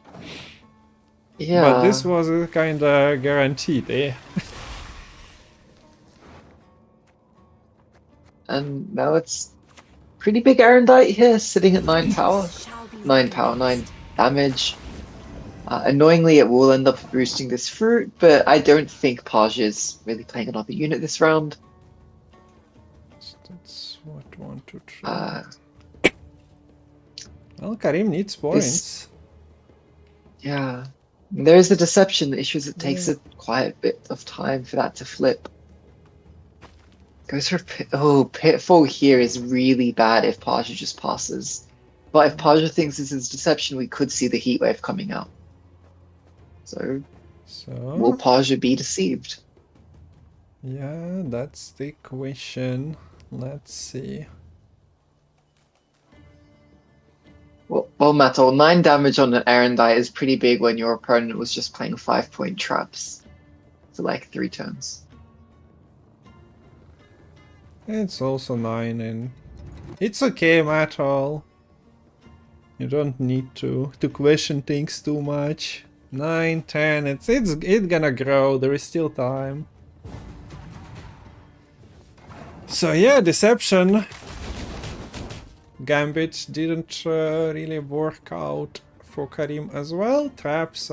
Yeah. But this was kind of guaranteed, eh? And now it's pretty big Erendite here, sitting at 9 power. 9 power, 9 damage. Annoyingly, it will end up boosting this fruit, but I don't think Paj is really playing another unit this round. That's what 1, 2, 3. Well, Kareem needs points. Yeah. There is the deception. The issue is it takes quite a bit of time for that to flip. Goes for Pitfall here is really bad if Paja just passes. But if Paja thinks this is deception, we could see the heat wave coming out. So will Paja be deceived? Yeah, that's the question. Let's see. Well, Matol, 9 damage on an Erendite is pretty big when your opponent was just playing 5-point traps for like 3 turns. It's also 9 and it's okay, Matol. You don't need to question things too much. 9, 10, it's gonna grow, there is still time. So yeah, deception. Gambit didn't really work out for Kareem as well. Traps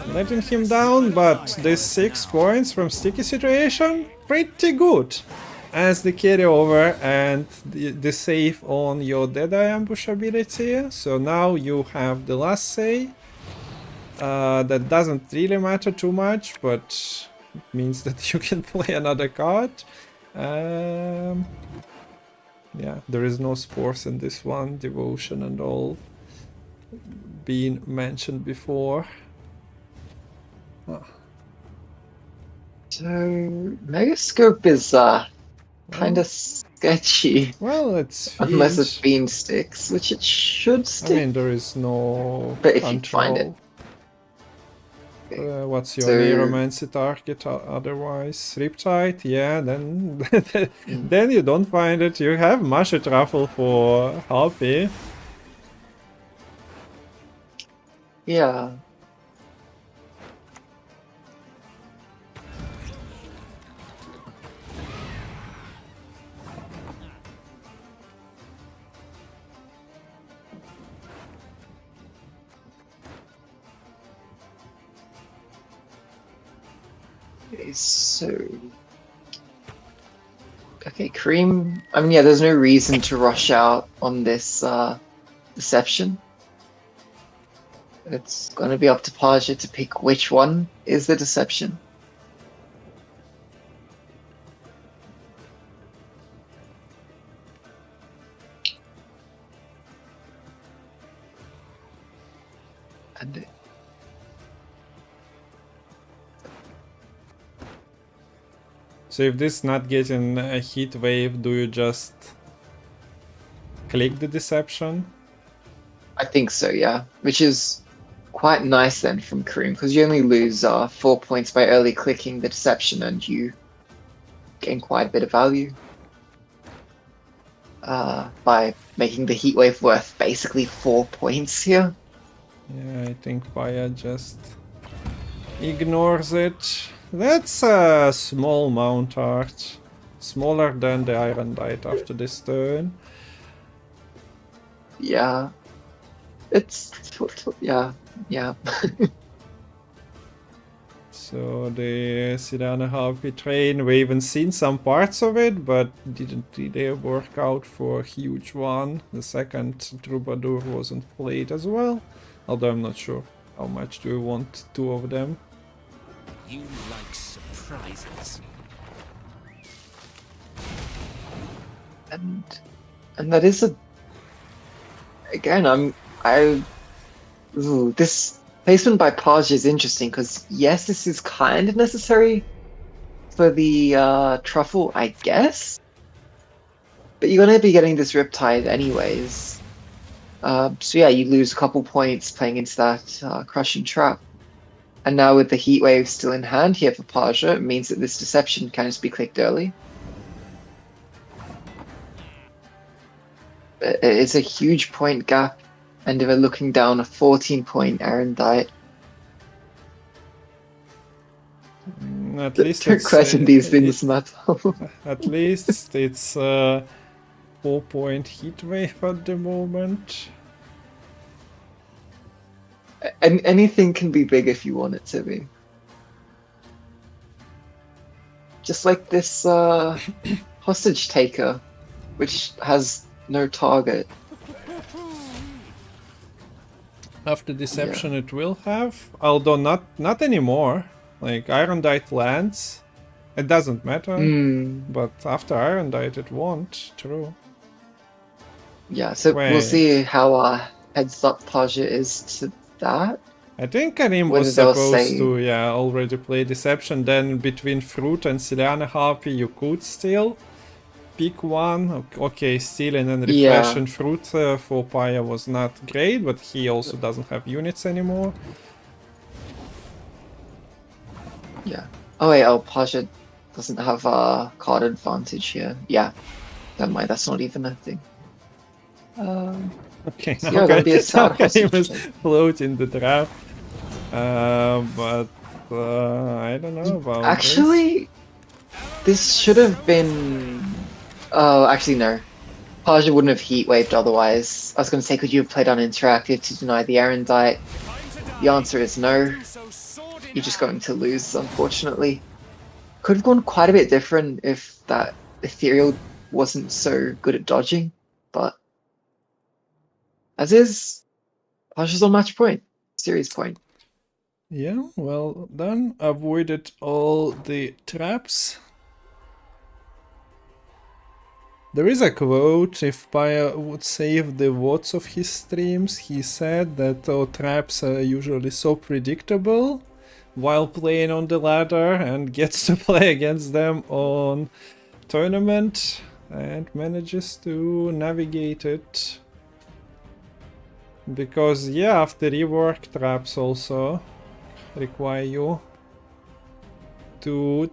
letting him down, but this 6 points from sticky situation, pretty good. As the carryover and the save on your Deadeye ambush ability. So now you have the last say. That doesn't really matter too much, but it means that you can play another card. Yeah, there is no spores in this one, devotion and all being mentioned before. So Megascope is kind of sketchy. Well, it's unless it's Fiend. beam sticks, which it should stick. I mean, there is no But if control. you find it. What's your So- Neuromancy target otherwise? Riptide? Yeah, then then you don't find it. You have Masha Truffle for Harpy. Yeah. Okay, so okay, Kareem. I mean, yeah, there's no reason to rush out on this deception. It's going to be up to Paja to pick which one is the deception. And So if this is not getting a heat wave, do you just click the deception? I think so, yeah. Which is quite nice then from Kareem, because you only lose 4 points by early clicking the deception, and you gain quite a bit of value by making the heat wave worth basically 4 points here. Yeah, I think Paya just ignores it. That's a small Mount Art. Smaller than the Iron Knight after this turn. Yeah. It's... yeah. So the Sirana Harpy train, we even seen some parts of it, but didn't really work out for a huge one. The second Troubadour wasn't played as well, although I'm not sure how much do we want two of them. You like surprises. And that is a... Again, this placement by Paj is interesting, because yes, this is kind of necessary for the truffle, I guess. But you're going to be getting this Riptide anyways. So yeah, you lose a couple points playing into that Crushing Trap. And now with the Heat Wave still in hand here for Paja, it means that this Deception can just be clicked early. It's a huge point gap, and if we're looking down a 14-point Arendite. At least Don't question these things, Matol. At least it's 4-point heat wave at the moment. Anything can be big if you want it to be. Just like this hostage taker, which has no target. After Deception it will have, although not anymore. Like Irondite lands, it doesn't matter, but after Irondite it won't, true. Yeah, so we'll see how heads up Paja is to that. I think Kareem was supposed to already play Deception, then between Fruit and Siliana Harpy you could still pick one. Okay, Steal and then Refresh and Fruit for Paya was not great, but he also doesn't have units anymore. Yeah. Oh wait, Paja doesn't have card advantage here. Yeah. Never mind, that's not even a thing. Okay, so now yeah, that'll be a sad Kareem is floating the trap. But I don't know about actually, this should have been... Oh, actually no. Paja wouldn't have heat waved otherwise. I was going to say, could you have played on interactive to deny the Arendite? The answer is no. You're just going to lose, unfortunately. Could have gone quite a bit different if that Ethereal wasn't so good at dodging, but as is, Paja's on match point, series point. Yeah, well done. Avoided all the traps. There is a quote, if Paya would save the watts of his streams, he said that traps are usually so predictable while playing on the ladder, and gets to play against them on tournament and manages to navigate it. Because yeah, after rework, traps also require you to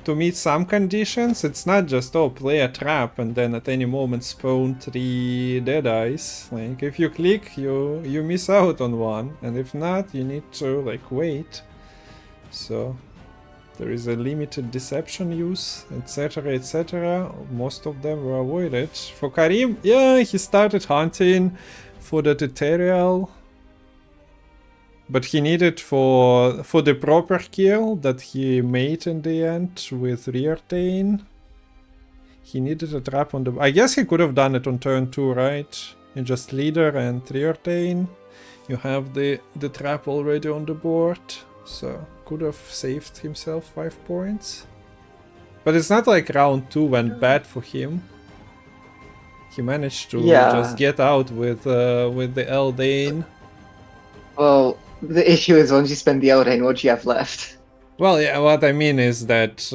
meet some conditions. It's not just play a trap and then at any moment spawn 3 dead eyes. Like if you click, you miss out on one, and if not, you need to like wait. So there is a limited deception use, etc, etc. Most of them were avoided. For Kareem, yeah, he started hunting for the tutorial, but he needed for the proper kill that he made in the end with Reartain. He needed a trap on the... I guess he could have done it on turn 2, right? In just leader and Reartain. You have the trap already on the board, so could have saved himself 5 points. But it's not like round 2 went bad for him. He managed to just get out with the Eldane. Well, the issue is once you spend the Eldane, what do you have left? Well, yeah, what I mean is that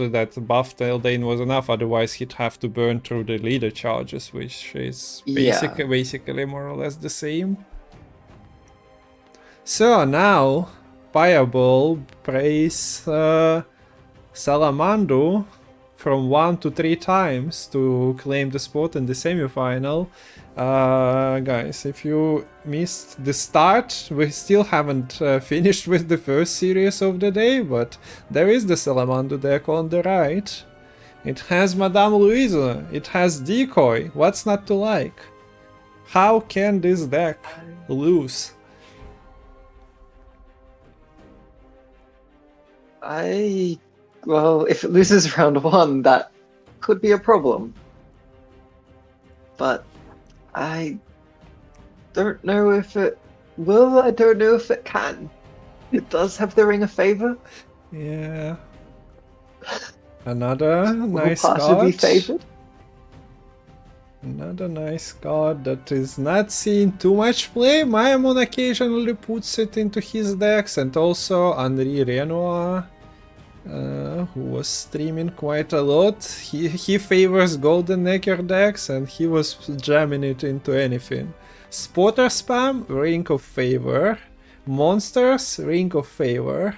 buffed Eldane was enough, otherwise he'd have to burn through the leader charges, which is basically more or less the same. So now, Pajabol plays Salamander from 1 to 3 times to claim the spot in the semifinal. Guys, if you missed the start, we still haven't finished with the first series of the day, but there is the Salamander deck on the right. It has Madame Louise, it has Decoy, what's not to like? How can this deck lose? Well, if it loses round 1, that could be a problem. But I don't know if it will, I don't know if it can. It does have the Ring of Favor. Yeah. Another nice Partially card. favored. Another nice card that is not seeing too much play. Mayamon occasionally puts it into his decks, and also Henri Renoir, who was streaming quite a lot. He favors Golden Necker decks, and he was jamming it into anything. Spotter Spam, Ring of Favor. Monsters, Ring of Favor.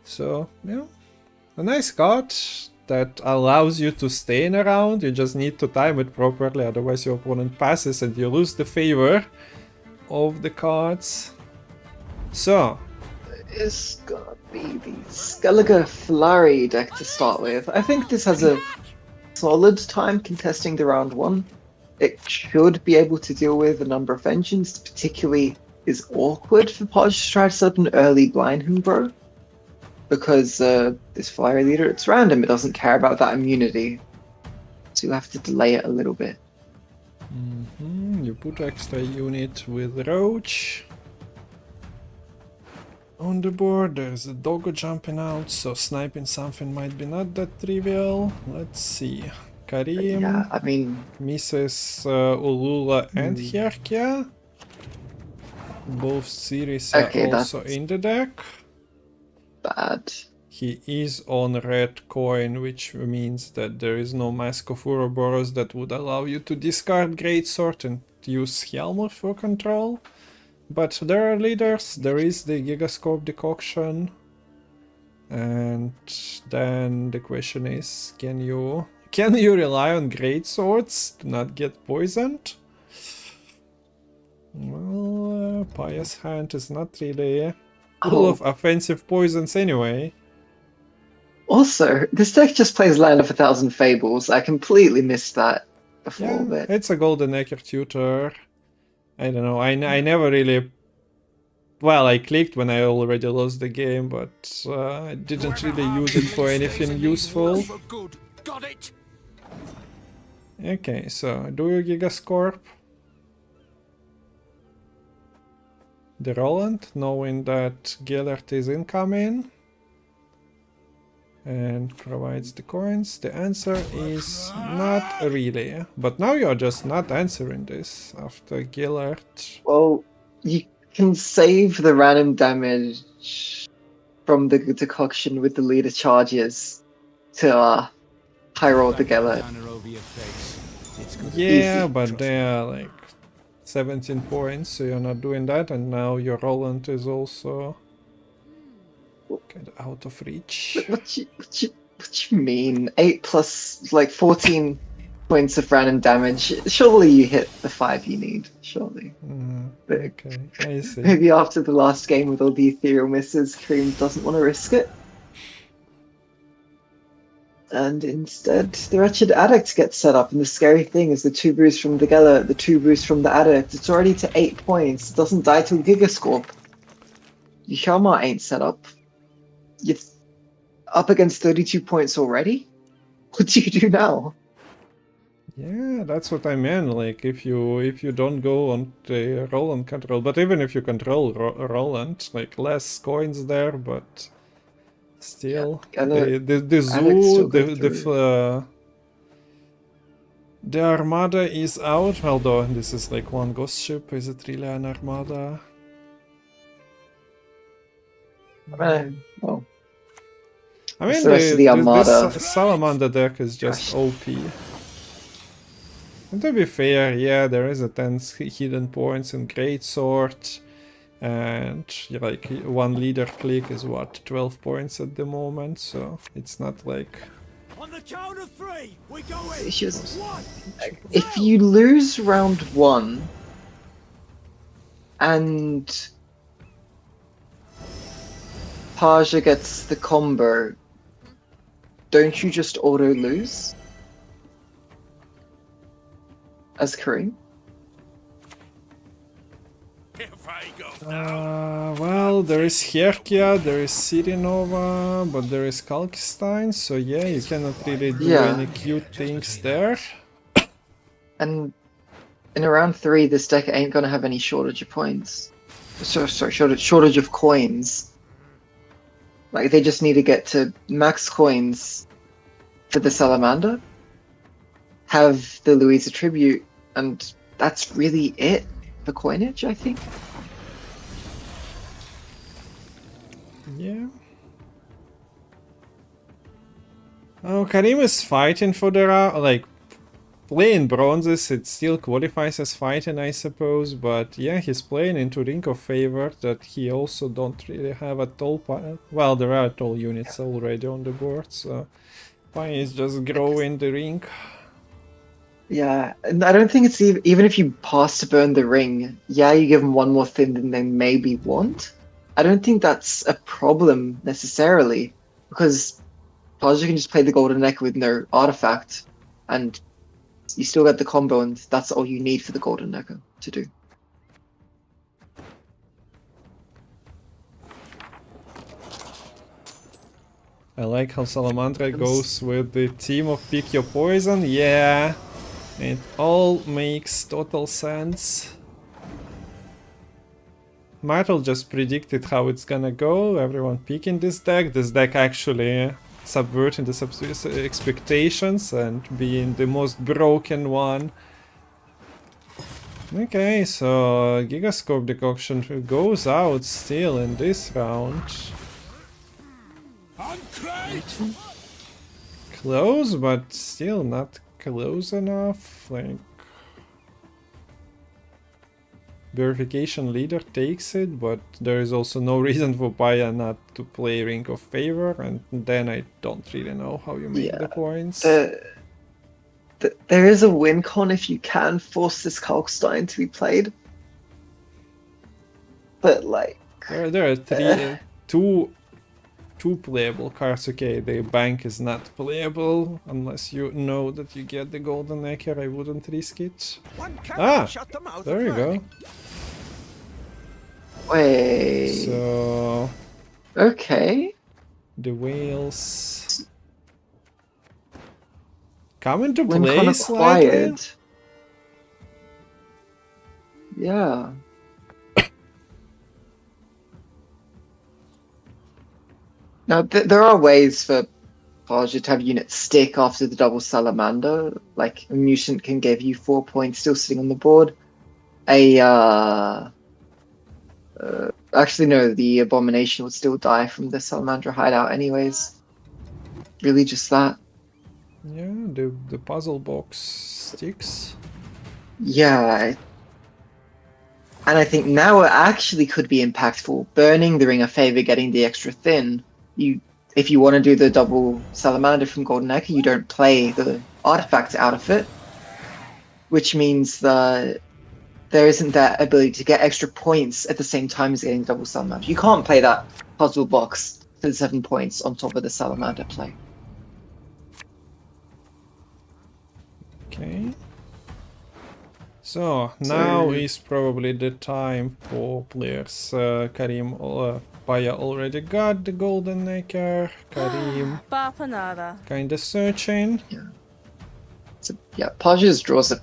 So, yeah, a nice card that allows you to stay in a round. You just need to time it properly, otherwise your opponent passes and you lose the favor of the cards. So, It's gonna be the Skellige Flurry deck to start with. I think this has a solid time contesting the round 1. It should be able to deal with a number of engines, particularly is awkward for Paj to try to set up an early Blindhand Bro. Because this Flurry leader, it's random, it doesn't care about that immunity. So you have to delay it a little bit. You put extra unit with Roach. On the board, there's a doggo jumping out, so sniping something might be not that trivial. Let's see. Kareem, Yeah, I mean, Mrs. Ulula and Hierkia. Both series are also in the deck. bad. He is on red coin, which means that there is no Mask of Ouroboros that would allow you to discard Greatsword and use Hjalmar for control. But there are leaders, there is the Gigascope Decoction. And then the question is, can you rely on Greatswords to not get poisoned? Well, Pious Hand is not really full of offensive poisons anyway. Also, this deck just plays Land of a Thousand Fables. I completely missed that before. But It's a Golden Necker tutor. I don't know, I never really... Well, I clicked when I already lost the game, but I didn't really use it for anything useful. For good. Got it. Okay, so do you Gigascorp? The Roland, knowing that Gellert is incoming and provides the coins. The answer is not really. But now you're just not answering this after Gellert. well, you can save the random damage from the decoction with the leader charges to high roll together. Yeah, but they are like 17 points, so you're not doing that, and now your Roland is also kind of out of reach. What you mean? 8 plus like 14 points of random damage. Surely you hit the 5 you need. Surely. But Okay, I see. maybe after the last game with all the ethereal misses, Kareem doesn't want to risk it. And instead, the Wretched Addict gets set up, and the scary thing is the 2 brews from the Geller, the 2 brews from the Addict. It's already to 8 points. It doesn't die till Gigascorp. Your Hjalmar ain't set up. You're up against 32 points already? What do you do now? Yeah, that's what I meant. Like if you don't go on the Roland control, but even if you control Roland, like less coins there, but still the Alex zoo still go through. the armada is out. Although this is like one ghost ship, is it really an armada? Well, I it's mean, the rest of the this Armada. Salamander deck is just Gosh. OP. And to be fair, yeah, there is a 10 hidden points in Greatsword, and like one leader click is what, 12 points at the moment, so it's not like... On the count of 3, we go in. It's just, 1, if you lose round 1 and Paja gets the combo, don't you just auto lose as Kareem? If I go well, there is Herkia, there is Sirinova, but there is Kalkstein, so yeah, you cannot really do any cute things there. And in round 3, this deck ain't gonna have any shortage of points. Sorry, shortage of coins. Like, they just need to get to max coins for the Salamander, have the Louisa tribute, and that's really it for coinage, I think. Yeah. Oh, Kareem is fighting for the like playing bronzes. It still qualifies as fighting, I suppose. But yeah, he's playing into Ring of Favor that he also don't really have at all. Well, there are all units already on the board, so why is just growing the ring? Yeah, and I don't think it's even if you pass to burn the ring, yeah, you give them one more thing than they maybe want. I don't think that's a problem necessarily, because Paja can just play the Golden Necker with no artifact, and you still get the combo, and that's all you need for the Golden Necker to do. I like how Salamandra goes with the team of Pick Your Poison. Yeah, it all makes total sense. Matol just predicted how it's gonna go. Everyone picking this deck. This deck actually subverting the expectations and being the most broken one. Okay, so Gigascope decoction goes out still in this round. Close, but still not close enough. Like, verification leader takes it, but there is also no reason for Paya not to play Ring of Favor, and then I don't really know how you make the points. There is a win con if you can force this Kalkstein to be played, but like there are two playable cards. Okay, the bank is not playable unless you know that you get the Golden Necker. I wouldn't risk it. There you go. Wait. So okay. The whales come into Win play con slightly. acquired. Yeah. Now, there are ways for Paja to have units stick after the double Salamander. Like, a mutant can give you 4 points still sitting on the board. Actually, no, the Abomination would still die from the Salamander hideout anyways. Really just that. Yeah, the puzzle box sticks. Yeah. And I think now it actually could be impactful. Burning the Ring of Favor, getting the extra thin. If you want to do the double Salamander from Golden Necker, you don't play the artifacts out of it. Which means that there isn't that ability to get extra points at the same time as getting the double Salamander. You can't play that puzzle box for the 7 points on top of the Salamander play. Okay. So now is probably the time for players. Kareem, Paya already got the Golden Necker. Kareem Bapanada. kinda searching. Yeah. So yeah, Paja's draws are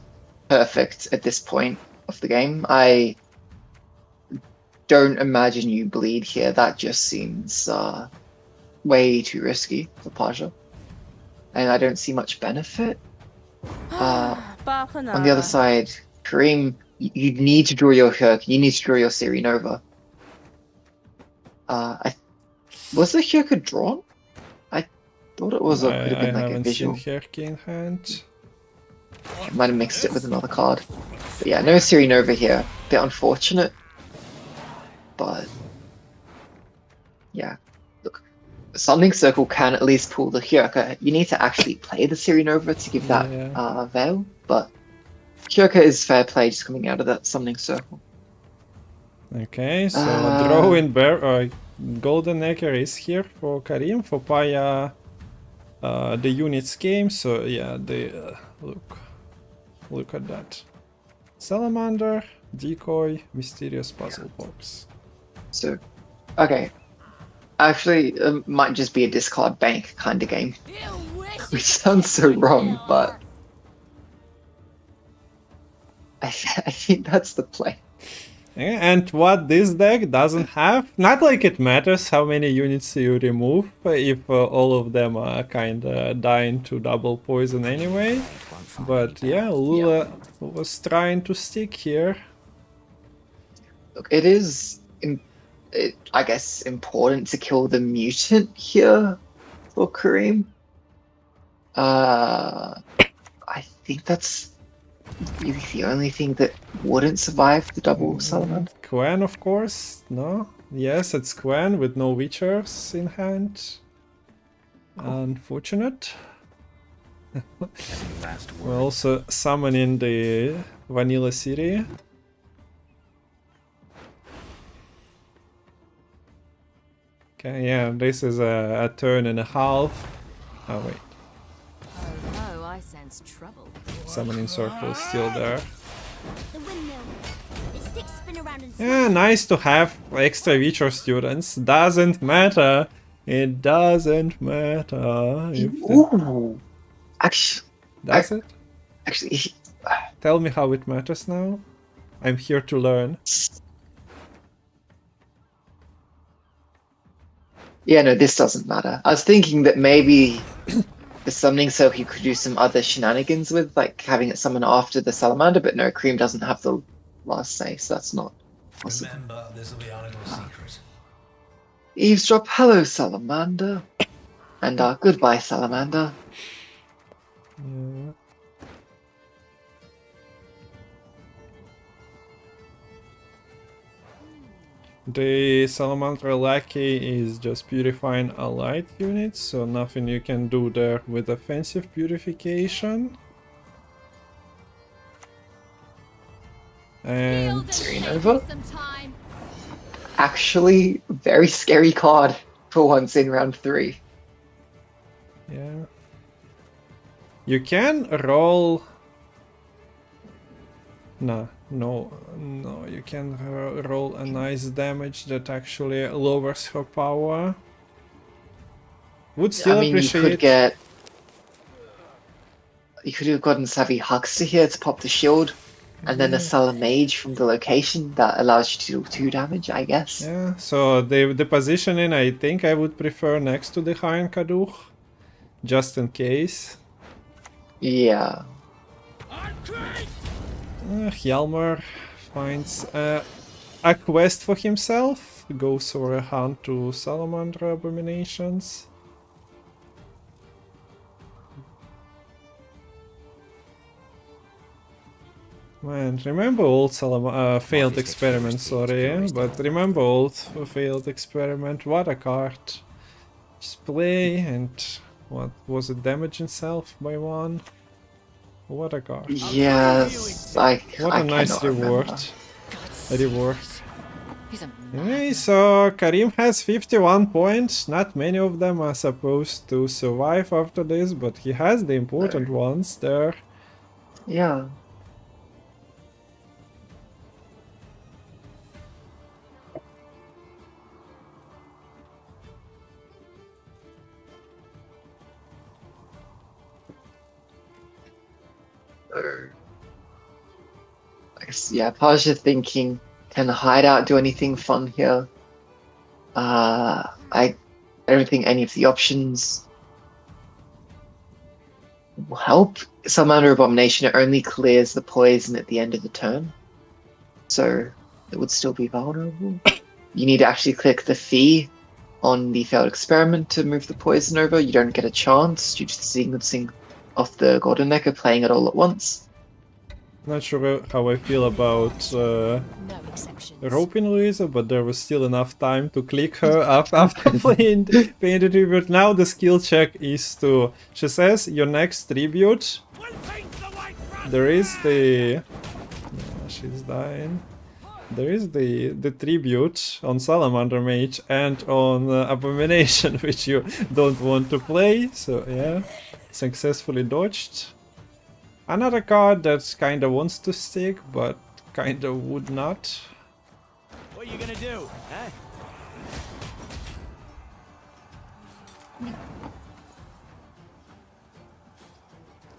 perfect at this point of the game. I don't imagine you bleed here. That just seems way too risky for Paja. And I don't see much benefit. On the other Bapanada. side, Kareem, you need to draw your Herc, you need to draw your Siri Nova. Was the Hyuka drawn? I thought it was, or could have I been like a haven't seen visual. Herc in hand. I might have mixed it with another card. But yeah, no Siri Nova here. Bit unfortunate. But yeah. Look, Summoning Circle can at least pull the Hyuka. You need to actually play the Siri Nova to give that Yeah. veil, but Hyuka is fair play just coming out of that Summoning Circle. Okay, so drawing bear Golden Egger is here for Kareem. For Paya, the units came. So yeah, they look at that. Salamander, decoy, mysterious puzzle box. So, okay. Actually, it might just be a discard bank kind of game. Which sounds so wrong, but I think that's the play. Yeah, and what this deck doesn't have, not like it matters how many units you remove, if all of them are kinda dying to double poison anyway. But yeah, Lula was trying to stick here. Look, it is, I guess, important to kill the mutant here for Kareem. I think that's really the only thing that wouldn't survive the double Salamander. Quen, of course, no? Yes, it's Quen with no Witchers in hand. Unfortunate. We're also summoning the Vanilla City. Okay, yeah, this is a turn and a half. Oh wait, Oh no, I sense trouble. summoning circle is still there. The windmill. Its sticks spin around and Yeah, nice to have extra Witcher students. Doesn't matter. It doesn't matter if the... Ooh, actually, Does it? actually, Tell me how it matters now. I'm here to learn. yeah, no, this doesn't matter. I was thinking that maybe the summoning circle you could do some other shenanigans with, like having it summon after the salamander, but no, Kareem doesn't have the last say, so that's not possible. Remember, this will be our little secret. Eavesdrop, hello, salamander. And goodbye, salamander. Yeah. The Salamander Lackey is just purifying allied units, so nothing you can do there with offensive purification. And Nova. Actually, very scary card for once in round 3. yeah, you can roll. No, you can roll a nice damage that actually lowers her power. Would still I mean, appreciate. You could have gotten Savvy Huckster here to pop the shield, and then a Salamage from the location that allows you to do 2 damage, I guess. Yeah, so the positioning I think I would prefer next to the Hayan Kaduch, just in case. Yeah. Hjalmar finds a quest for himself, goes for a hunt to Salamander Abominations. Man, remember old failed experiment, sorry, but remember old failed experiment, what a card. Just play and what was it, damage himself by 1? What a card. Yes, What a nice cannot remember. reward. Okay, so Kareem has 51 points. Not many of them are supposed to survive after this, but he has the important ones there. Yeah. I guess, yeah, Paja thinking, can Hideout do anything fun here? I don't think any of the options will help. Salamander Abomination, it only clears the poison at the end of the turn, so it would still be vulnerable. You need to actually click the fee on the failed experiment to move the poison over. You don't get a chance due to the sequencing of the Golden Necker playing it all at once. Not sure how I feel about No exceptions. roping Louisa, but there was still enough time to click her after playing the tribute. Now the skill check is to... She says, your next tribute... There is the... Yeah, she's dying. There is the tribute on Salamander Mage and on Abomination, which you don't want to play, so yeah, successfully dodged. Another card that kinda wants to stick, but kinda would not. What are you gonna do, huh?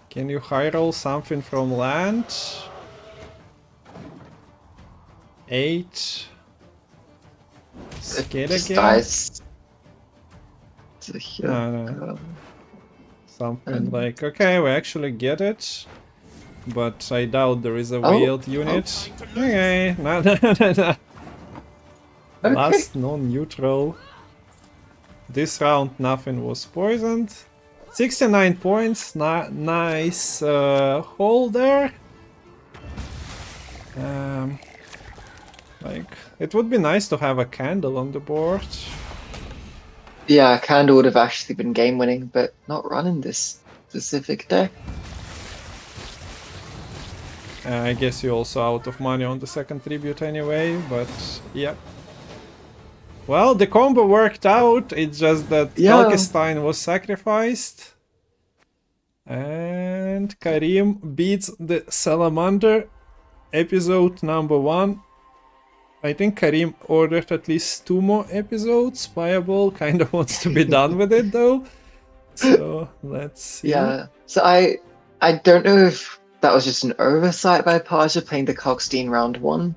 Can you high roll something from land? 8. Skate Just again? dies to here. No. Something like, okay, we actually get it. But I doubt there is a wheeled unit. Okay, no. Okay. Last non-neutral. This round nothing was poisoned. 69 points, nice holder. Like, it would be nice to have a candle on the board. Yeah, Candle would have actually been game winning, but not running this specific deck. I guess you're also out of money on the second tribute anyway, but yeah. Well, the combo worked out, it's just that Kalkestein was sacrificed. And Kareem beats the Salamander, episode number 1. I think Kareem ordered at least 2 more episodes. Pajabol kind of wants to be done with it though. So, let's see. Yeah, so I don't know if that was just an oversight by Paja playing the Kalkstein round 1,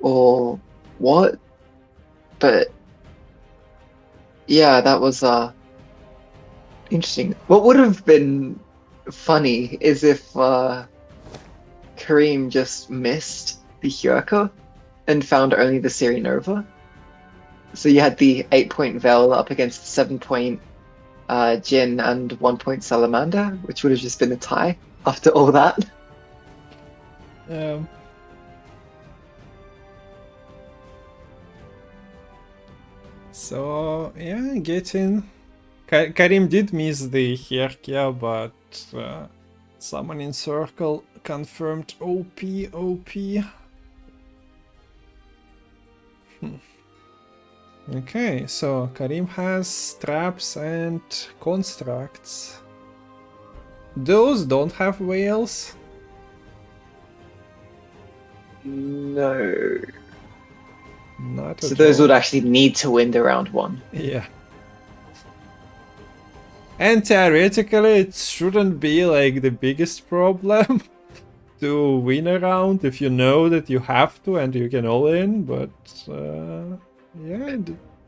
or what, but yeah, that was interesting. What would have been funny is if Kareem just missed the Hyurka and found only the Siri Nova. So you had the 8-point Vel up against the 7-point Jin and 1-point Salamander, which would have just been a tie after all that. So, yeah, getting... Kareem did miss the Hyurka, but Summoning Circle confirmed OP. Okay, so Kareem has traps and constructs. Those don't have whales. No. Not So at those all. would actually need to win the round 1. Yeah. And theoretically, it shouldn't be like the biggest problem to win a round if you know that you have to and you can all in, but yeah.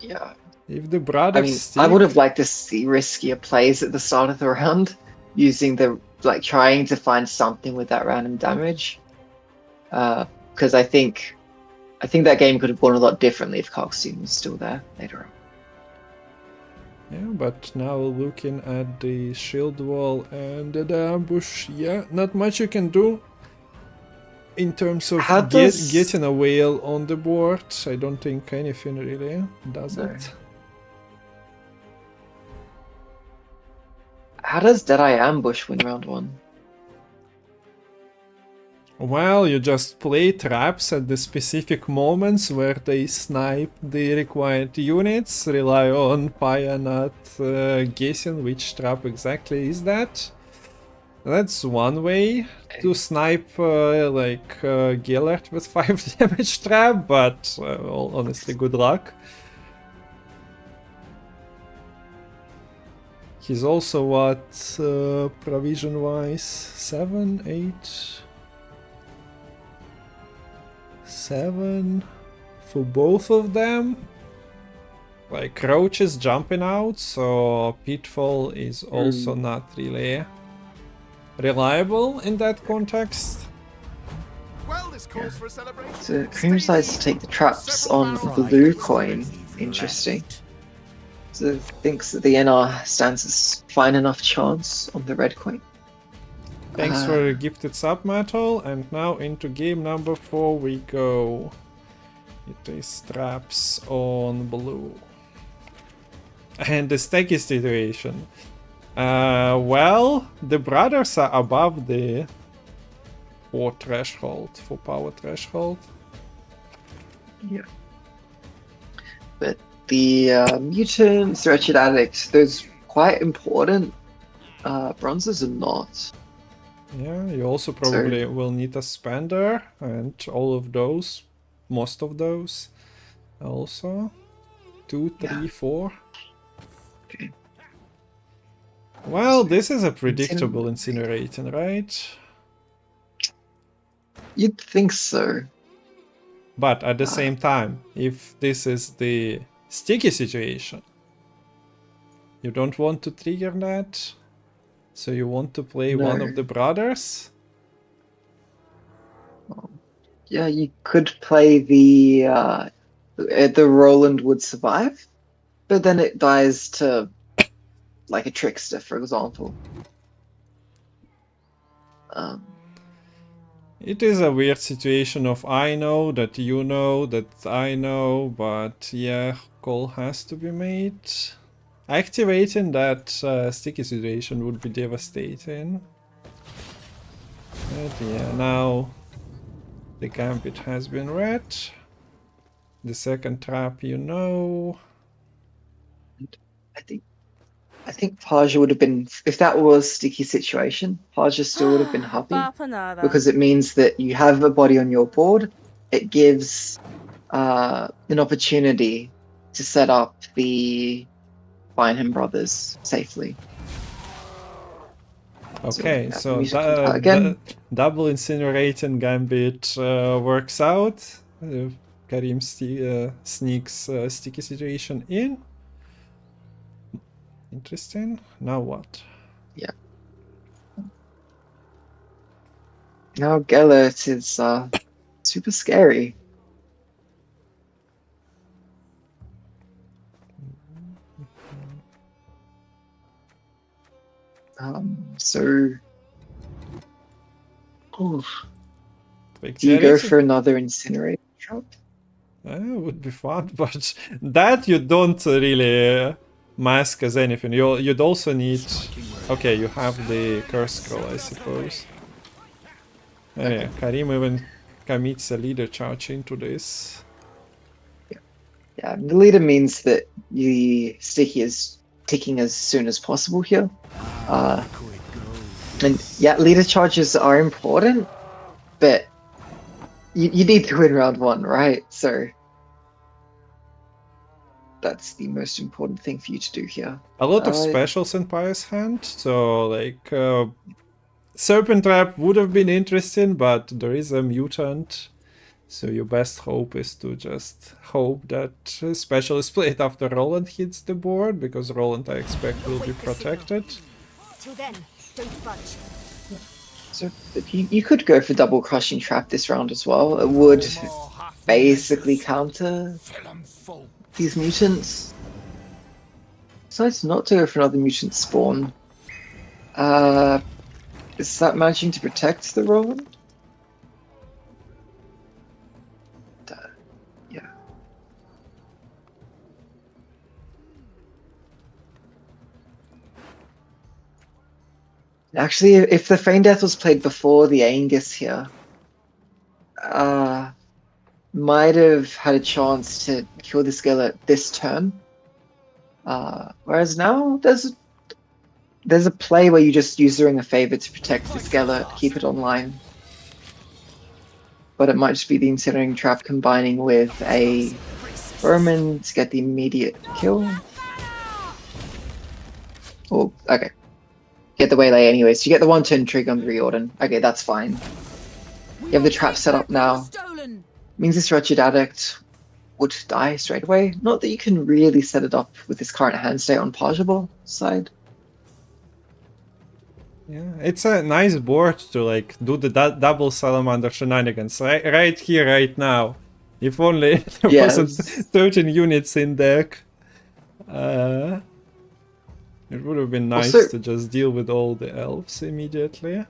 Yeah. If the brothers I mean, stick, I would have liked to see riskier plays at the start of the round, using the, like, trying to find something with that random damage. Because I think that game could have gone a lot differently if Kalkstein was still there later on. yeah, but now looking at the shield wall and the ambush, yeah, not much you can do in terms of How does- getting a whale on the board. I don't think anything really does No. it. How does Deadeye Ambush win round 1? Well, you just play traps at the specific moments where they snipe the required units, rely on Paya not guessing which trap exactly is that. That's one way to snipe Gellert with 5 damage trap, but well, honestly, good luck. He's also what, provision-wise? 7, 8... 7 for both of them. Like, Crouch is jumping out, so Pitfall is also not really reliable in that context. Well, this calls for a celebration. So Kareem decides to take the traps on blue coin. Interesting. So thinks that the NR stands a fine enough chance on the red coin. Thanks for the gifted sub, Matol. And now into game number 4 we go. It is traps on blue. And the sticky situation. Well, the brothers are above the 4 threshold, for power threshold. Yeah. But the mutants, wretched addict, those quite important. Bronzes are not. Yeah, you also probably will need a spender and all of those, most of those also. 2, 3, 4. Okay. Well, this is a predictable incinerating, right? You'd think so. But at the same time, if this is the sticky situation, you don't want to trigger that, so you want to play one of the brothers? Yeah, you could play the Roland would survive, but then it dies to like a trickster, for example. It is a weird situation of I know that you know that I know, but yeah, call has to be made. Activating that sticky situation would be devastating. But yeah, now the gambit has been read. The second trap, you know. I think Paja would have been, if that was sticky situation, Paja still would have been happy Bapanada. because it means that you have a body on your board. It gives an opportunity to set up the Bynham brothers safely. Okay, so again, double incinerating gambit works out. Kareem sneaks sticky situation in. Interesting. Now what? Yeah. Now Gellert is super scary. So, do you go for another incinerator trap? Would be fun, but that you don't really mask as anything. You'd also need. Okay, you have the curse scroll, I suppose. Yeah, Kareem even commits a leader charge into this. Yeah, the leader means that the sticky is ticking as soon as possible here. And yeah, leader charges are important, but you need to win round 1, right? So that's the most important thing for you to do here. A lot of specials in Pyre's hand, so like Serpent Trap would have been interesting, but there is a mutant, so your best hope is to just hope that special is played after Roland hits the board, because Roland I expect will be protected. Till then, don't budge. So you could go for double crushing trap this round as well. It would basically counter these mutants. Decides not to go for another mutant spawn. Is that managing to protect the Roland? Yeah. Actually, if the Feign Death was played before the Angus here, might have had a chance to kill the skeleton this turn. Whereas now there's a play where you just use the Ring of Favor to protect the skeleton, keep it online. But it might just be the Incinerating Trap combining with a Vermin to get the immediate kill. Oh, okay. Get the waylay anyways. You get the 1-turn trigger on the Riordan. Okay, that's fine. You have the trap set up now. Means this Wretched Addict would die straight away. Not that you can really set it up with this current hand state on Pajabol side. Yeah, it's a nice board to like do the double salamander shenanigans right here, right now. If only there wasn't Yes. 13 units in deck. It would have been nice Also- to just deal with all the elves immediately.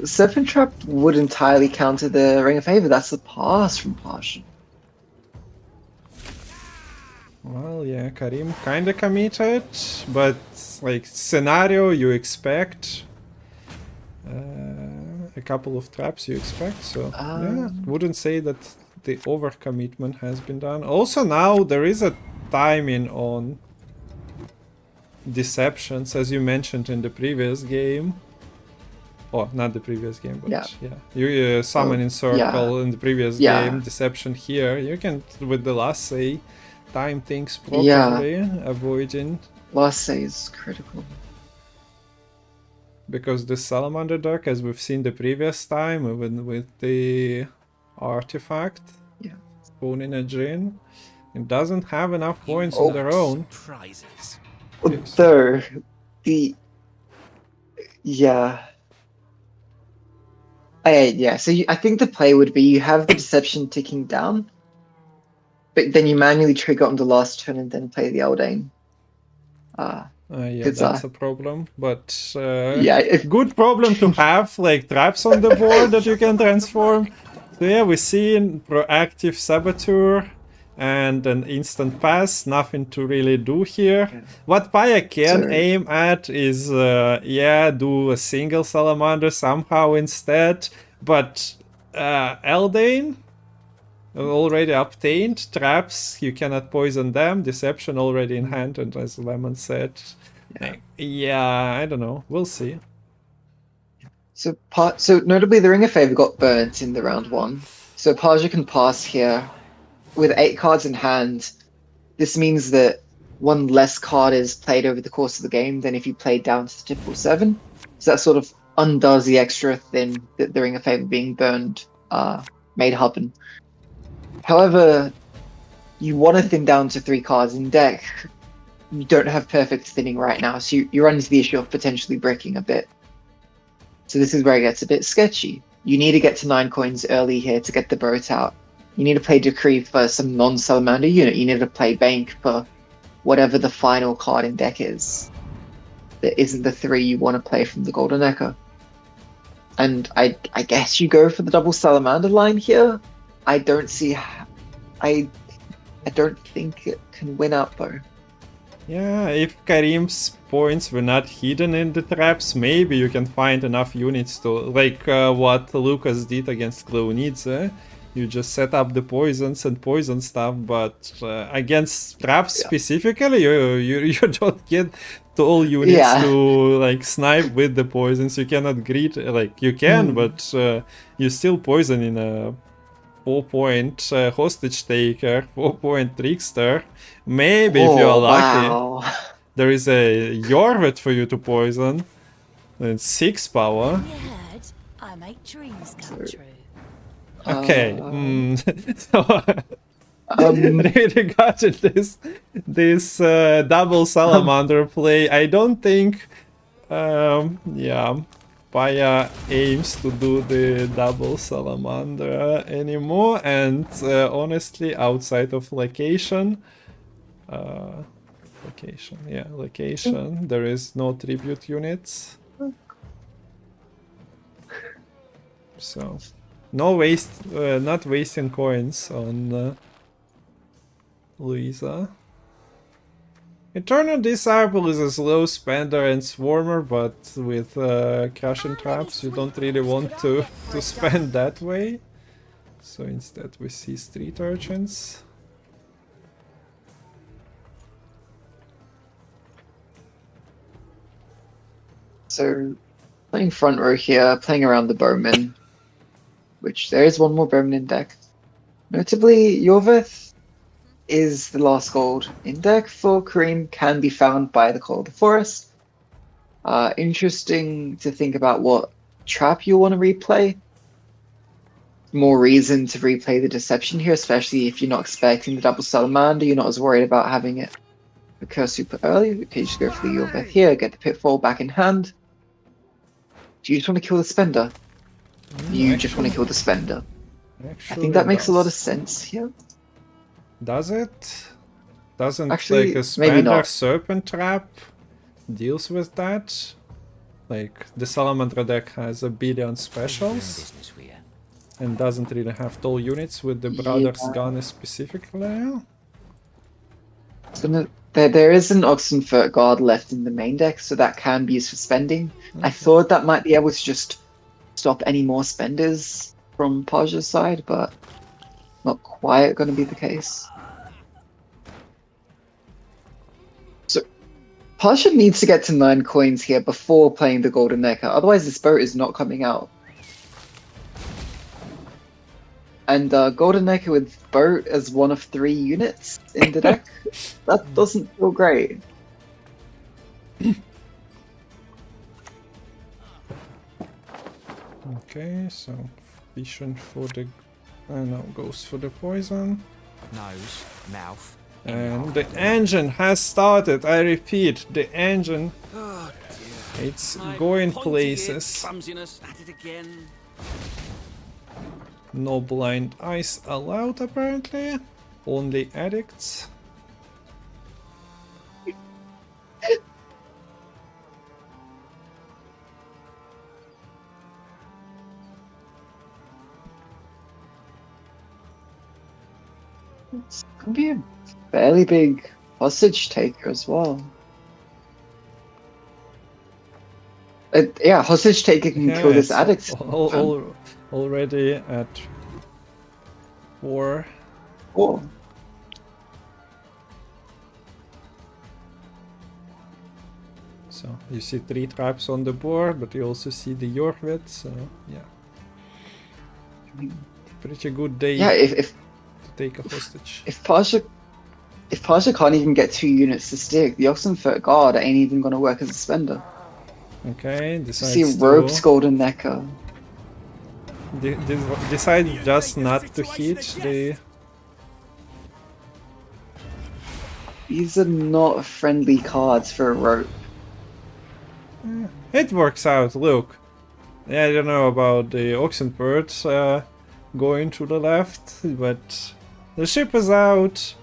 Serpent Trap would entirely counter the Ring of Favor. That's the pass from Pasha. Well, yeah, Kareem kinda committed, but like scenario you expect. A couple of traps you expect, so yeah, wouldn't say that the overcommitment has been done. Also now there is a timing on deceptions, as you mentioned in the previous game. Oh, not the previous game, but Yeah. You summon in circle in the previous Yeah. game, deception here. You can, with the last say, time things properly, avoiding. Last say is critical. Because the Salamander deck, as we've seen the previous time, even with the artifact, spawning a Jinn, it doesn't have enough points on their own. Surprises. Although, so I think the play would be you have the Deception ticking down, but then you manually trigger on the last turn and then play the Eldane. Yeah, that's a problem, but if- good problem to have, like traps on the board that you can transform. So yeah, we see proactive Saboteur and an instant pass, nothing to really do here. What Paya can aim at is, do a single Salamander somehow instead, but Eldane already obtained, traps, you cannot poison them, deception already in hand, and as Lemon said, I don't know, we'll see. So notably the Ring of Favor got burnt in the round 1. So Paja can pass here with 8 cards in hand. This means that one less card is played over the course of the game than if you played down to the typical 7. So that sort of undoes the extra thing that the Ring of Favor being burned made happen. However, you want to thin down to 3 cards in deck. You don't have perfect thinning right now, so you run into the issue of potentially bricking a bit. So this is where it gets a bit sketchy. You need to get to 9 coins early here to get the boat out. You need to play Decree for some non-Salamander unit. You need to play Bank for whatever the final card in deck is. That isn't the 3 you want to play from the Golden Echo. And I guess you go for the double Salamander line here. I don't see... I don't think it can win out though. Yeah, if Kareem's points were not hidden in the traps, maybe you can find enough units to, like what Lucas did against Clownidze. You just set up the poisons and poison stuff, but against traps specifically, you don't get to all units to like snipe with the poisons. You cannot greet, like you can, but you still poison in a 4-point hostage taker, 4-point trickster. Maybe if you're lucky, there is a Yorvet for you to poison. And 6 power. Heard I make dreams come true. Okay. So regarding this double salamander play, I don't think Paya aims to do the double salamander anymore, and honestly, outside of location, there is no tribute units, so no waste, not wasting coins on Louisa. Eternal Disciple is a slow spender and swarmer, but with crushing traps you don't really want to spend that way. So instead we see Street Urchins. So playing front row here, playing around the Bowman, which there is one more Bowman in deck. Notably, Yorveth, is the last gold in deck for Kareem can be found by the Call of the Forest. Interesting to think about what trap you want to replay. More reason to replay the Deception here, especially if you're not expecting the double Salamander. You're not as worried about having it occur super early. You can just go for the Yulbeth here, get the Pitfall back in hand. Do you just want to kill the Spender? You just want to kill the Spender. I think that makes a lot of sense here. Does it? Doesn't Actually, like a maybe Spender not. Serpent Trap deals with that? Like the Salamander deck has a billion specials Business we are. and doesn't really have tall units with the Brothers Gun specifically. There is an Oxenfurt Guard left in the main deck, so that can be used for spending. I thought that might be able to just stop any more spenders from Paja's side, but not quite going to be the case. So Paja needs to get to 9 coins here before playing the Golden Necker, otherwise this boat is not coming out. And Golden Necker with boat as one of 3 units in the deck, that doesn't feel great. Okay, so Vision for the... no, goes for the poison. Nose, mouth. And the engine has started, I repeat, the engine. Oh dear. It's going Pointy-eared places. Clumsiness at it again. No blind eyes allowed apparently. Only addicts. It's gonna be a fairly big hostage taker as well. Yeah, hostage taker can kill this it's addict. already at 4. Oh, So you see 3 traps on the board, but you also see the Yorvit, so yeah. Pretty good day yeah. If to take a hostage. if Paja can't even get 2 units to stick, the Oxenfurt Guard ain't even gonna work as a spender. Okay, See decides Rope's to... Golden Necker. Decide just not to hit the... These are not friendly cards for a Rope. It works out, look. Yeah, I don't know about the Oxenfurt going to the left, but the ship is out,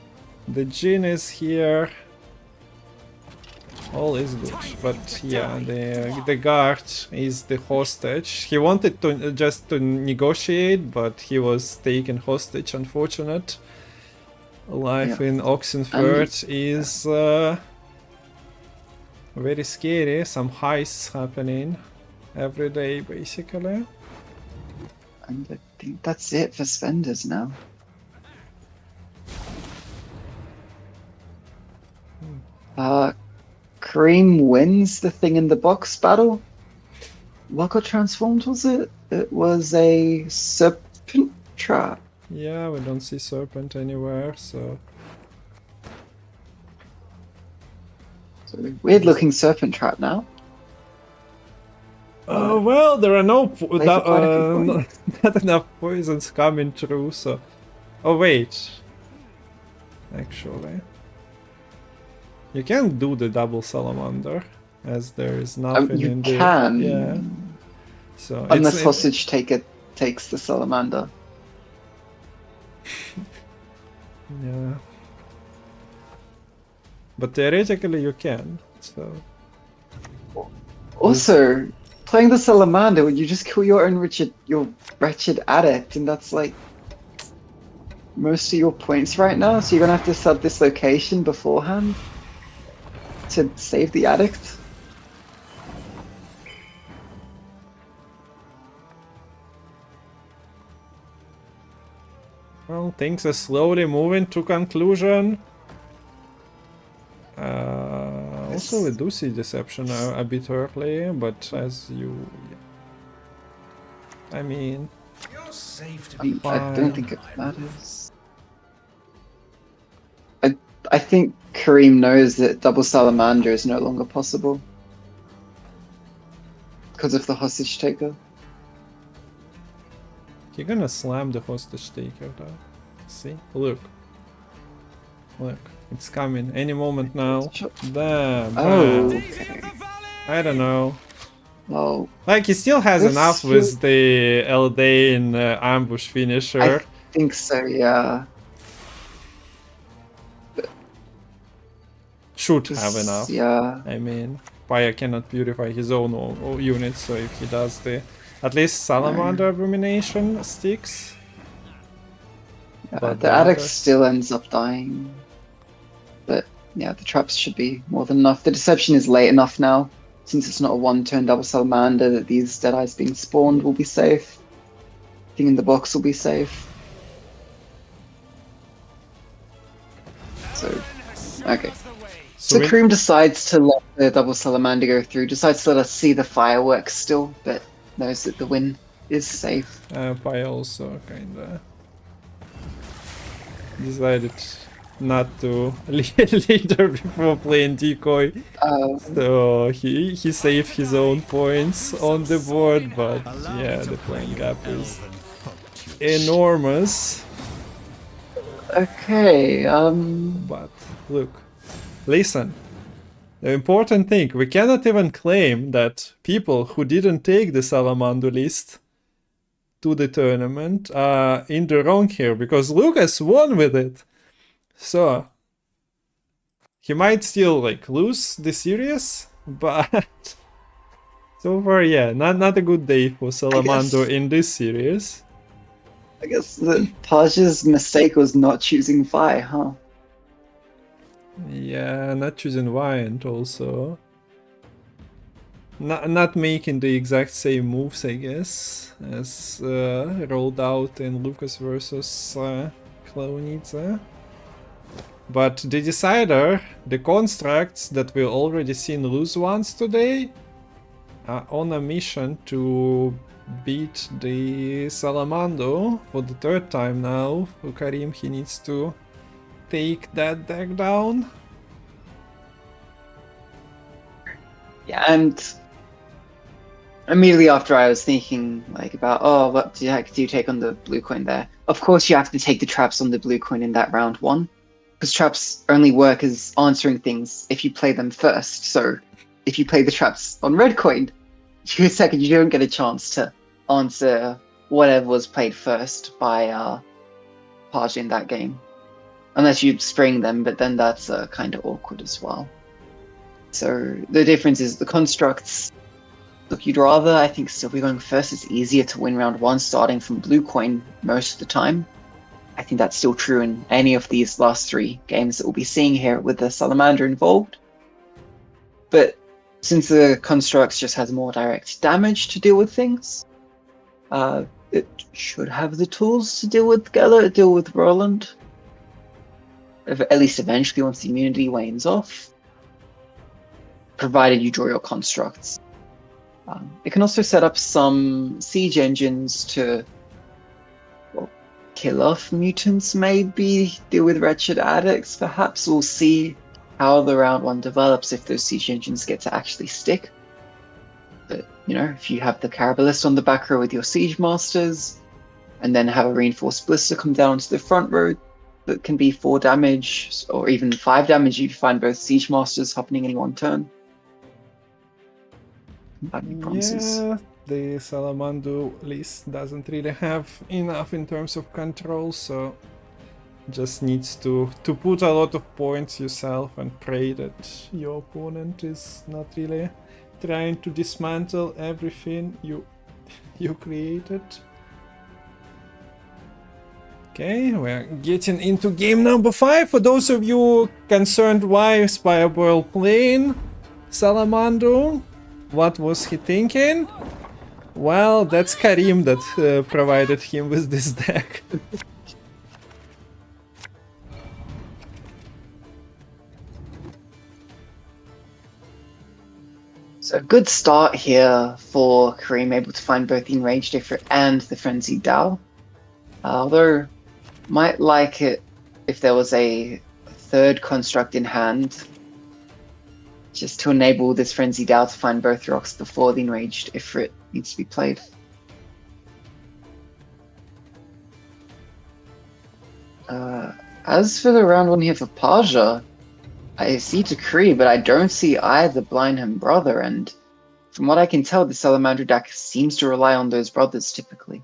the Jinn is here, all is good. But yeah, the guard is the hostage. He wanted to just to negotiate, but he was taken hostage, unfortunate. Life in Oxenfurt is very scary, some heists happening every day basically. And I think that's it for spenders now. Kareem wins the thing in the box battle. What got transformed, was it? It was a serpent trap. Yeah, we don't see Serpent anywhere, so... So weird looking serpent trap now. Well, there are no Play for quite a few points. not enough poisons coming through, so... Oh wait... Actually... You can do the double Salamander, as there is nothing You in the... can. Yeah. So Unless hostage taker takes the Salamander. Yeah. But theoretically you can, so... Also, playing the Salamander, you just kill your own wretched addict, and that's like most of your points right now. So you're gonna have to sub this location beforehand to save the addict. Well, things are slowly moving to conclusion. Also, we do see Deception a bit early, but as you... I mean... You're safe to be I don't think it matters. I think Kareem knows that double Salamander is no longer possible because of the hostage taker. You're gonna slam the hostage taker though. See? Look. Look. It's coming any moment now. Damn. Oh. Man. I don't know. Well, Like, he still has this enough with the Eldain ambush finisher. I think so, yeah. Should have enough. Yeah. I mean, Paya cannot purify his own units, so if he does the... At least Salamander Abomination sticks. But The addict others- still ends up dying. But yeah, the traps should be more than enough. The deception is late enough now. Since it's not a one-turn double Salamander, that these Deadeyes being spawned will be safe. Thing in the box will be safe. So, okay. So we- Kareem decides to let the double Salamander go through, decides to let us see the fireworks still, but knows that the win is safe. Paya also kinda decided not to lead her before playing decoy. So he saved his own points on the board, but yeah, the point gap is enormous. Okay, But look, listen. The important thing, we cannot even claim that people who didn't take the Salamander list to the tournament are in the wrong here, because Lucas won with it. So he might still like lose the series, but so far, yeah, not a good day for Salamander in this series. I guess that Paj's mistake was not choosing Vi, huh? Yeah, not choosing Wyant also. Not making the exact same moves, I guess, as rolled out in Lucas versus Clownitza. But the decider, the constructs that we've already seen lose once today, are on a mission to beat the Salamander for the third time now. For Kareem, he needs to take that deck down. Yeah, and immediately after I was thinking like about, oh, what the heck do you take on the blue coin there? Of course you have to take the traps on the blue coin in that round one. Because traps only work as answering things if you play them first. So if you play the traps on red coin, you don't get a chance to answer whatever was played first by Paj in that game. Unless you spring them, but then that's kind of awkward as well. So the difference is the constructs. Look, you'd rather, I think, still be going first. It's easier to win round one starting from blue coin most of the time. I think that's still true in any of these last three games that we'll be seeing here with the Salamander involved. But since the constructs just has more direct damage to deal with things, it should have the tools to deal with Geller, deal with Roland. At least eventually once the immunity wanes off. Provided you draw your constructs. It can also set up some siege engines to kill off mutants, maybe deal with wretched addicts. Perhaps we'll see how the round one develops if those siege engines get to actually stick. But you know, if you have the Carabalist on the back row with your siege masters, and then have a reinforced blister come down to the front row that can be 4 damage or even 5 damage if you find both siege masters happening in one turn. That'd be promises. Yeah, the Salamander list doesn't really have enough in terms of control, so just needs to put a lot of points yourself and pray that your opponent is not really trying to dismantle everything you created. Okay, we're getting into game number 5. For those of you concerned why is Pajabol playing Salamander, what was he thinking? Well, that's Kareem that provided him with this deck. So a good start here for Kareem, able to find both the Enraged Ifrit and the Frenzied Dao. Although, might like it if there was a third construct in hand, just to enable this Frenzied Owl to find both rocks before the enraged Ifrit needs to be played. As for the round 1 here for Paja, I see Decree, but I don't see either Blindham Brother, and from what I can tell, the Salamander deck seems to rely on those brothers typically.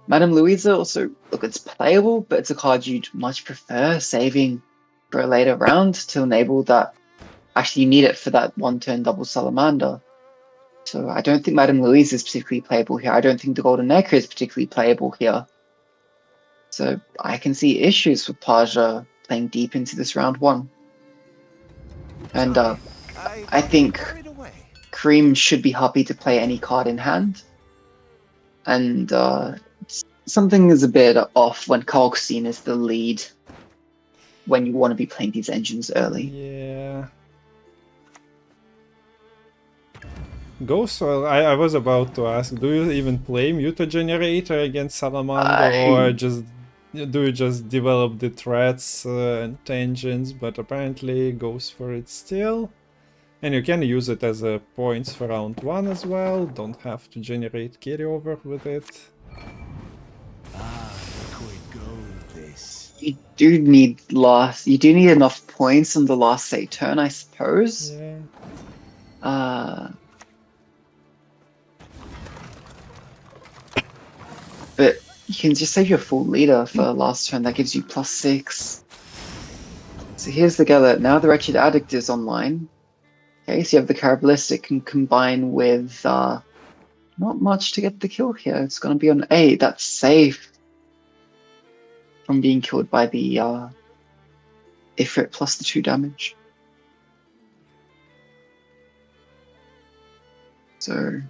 Madame Louisa also, look, it's playable, but it's a card you'd much prefer saving for a later round to enable that. Actually, you need it for that 1-turn double Salamander. So I don't think Madame Louisa is particularly playable here. I don't think the Golden Necro is particularly playable here. So I can see issues with Paja playing deep into this round 1. And I think Kareem should be happy to play any card in hand. And something is a bit off when Kalkstein is the lead when you want to be playing these engines early. Yeah. Ghost, well, I was about to ask, do you even play Mutagenerator against Salamander, or do you just develop the threats and engines, but apparently goes for it still? And you can use it as a points for round 1 as well, don't have to generate carryover with it. You do need enough points on the last, say, turn, I suppose. Yeah. But you can just save your full leader for last turn, that gives you +6. So here's the Gellert. Now the Wretched Addict is online. Okay, so you have the Caraballistic can combine with not much to get the kill here. It's going to be on 8. That's safe from being killed by the Ifrit plus the 2 damage. So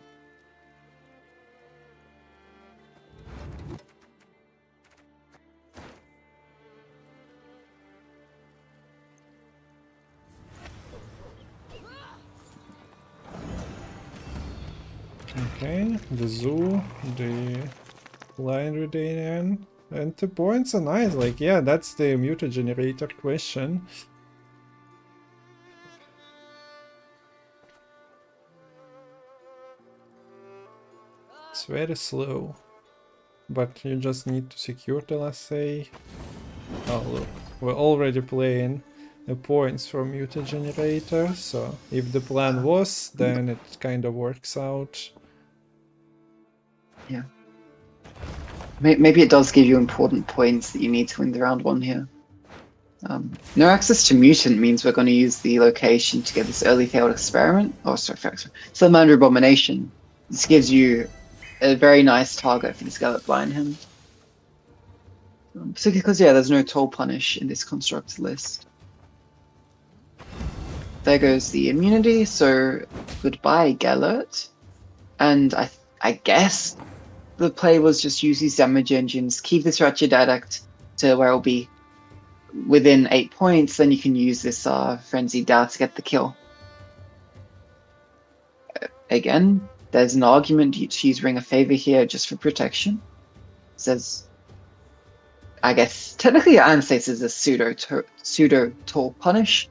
Okay, the Zoo, the Lion Redanian, and the points are nice. Like, yeah, that's the Mutagenerator question. It's very slow, but you just need to secure the last say. Oh look, we're already playing the points for Mutagenerator, so if the plan was, then it kind of works out. yeah. Maybe it does give you important points that you need to win the round 1 here. No access to Mutant means we're going to use the location to get this early failed experiment. Oh, sorry, Salamander Abomination. This gives you a very nice target for the Scarlet Blindhand. Particularly because, yeah, there's no Toll Punish in this construct list. There goes the immunity, so goodbye, Gellert. And I guess the play was just use these damage engines, keep this Wretched Addict to where it'll be within 8 points, then you can use this Frenzied Owl to get the kill. Again, there's an argument to use Ring of Favor here just for protection. It says, I guess, technically Anastasis is a pseudo Toll Punish.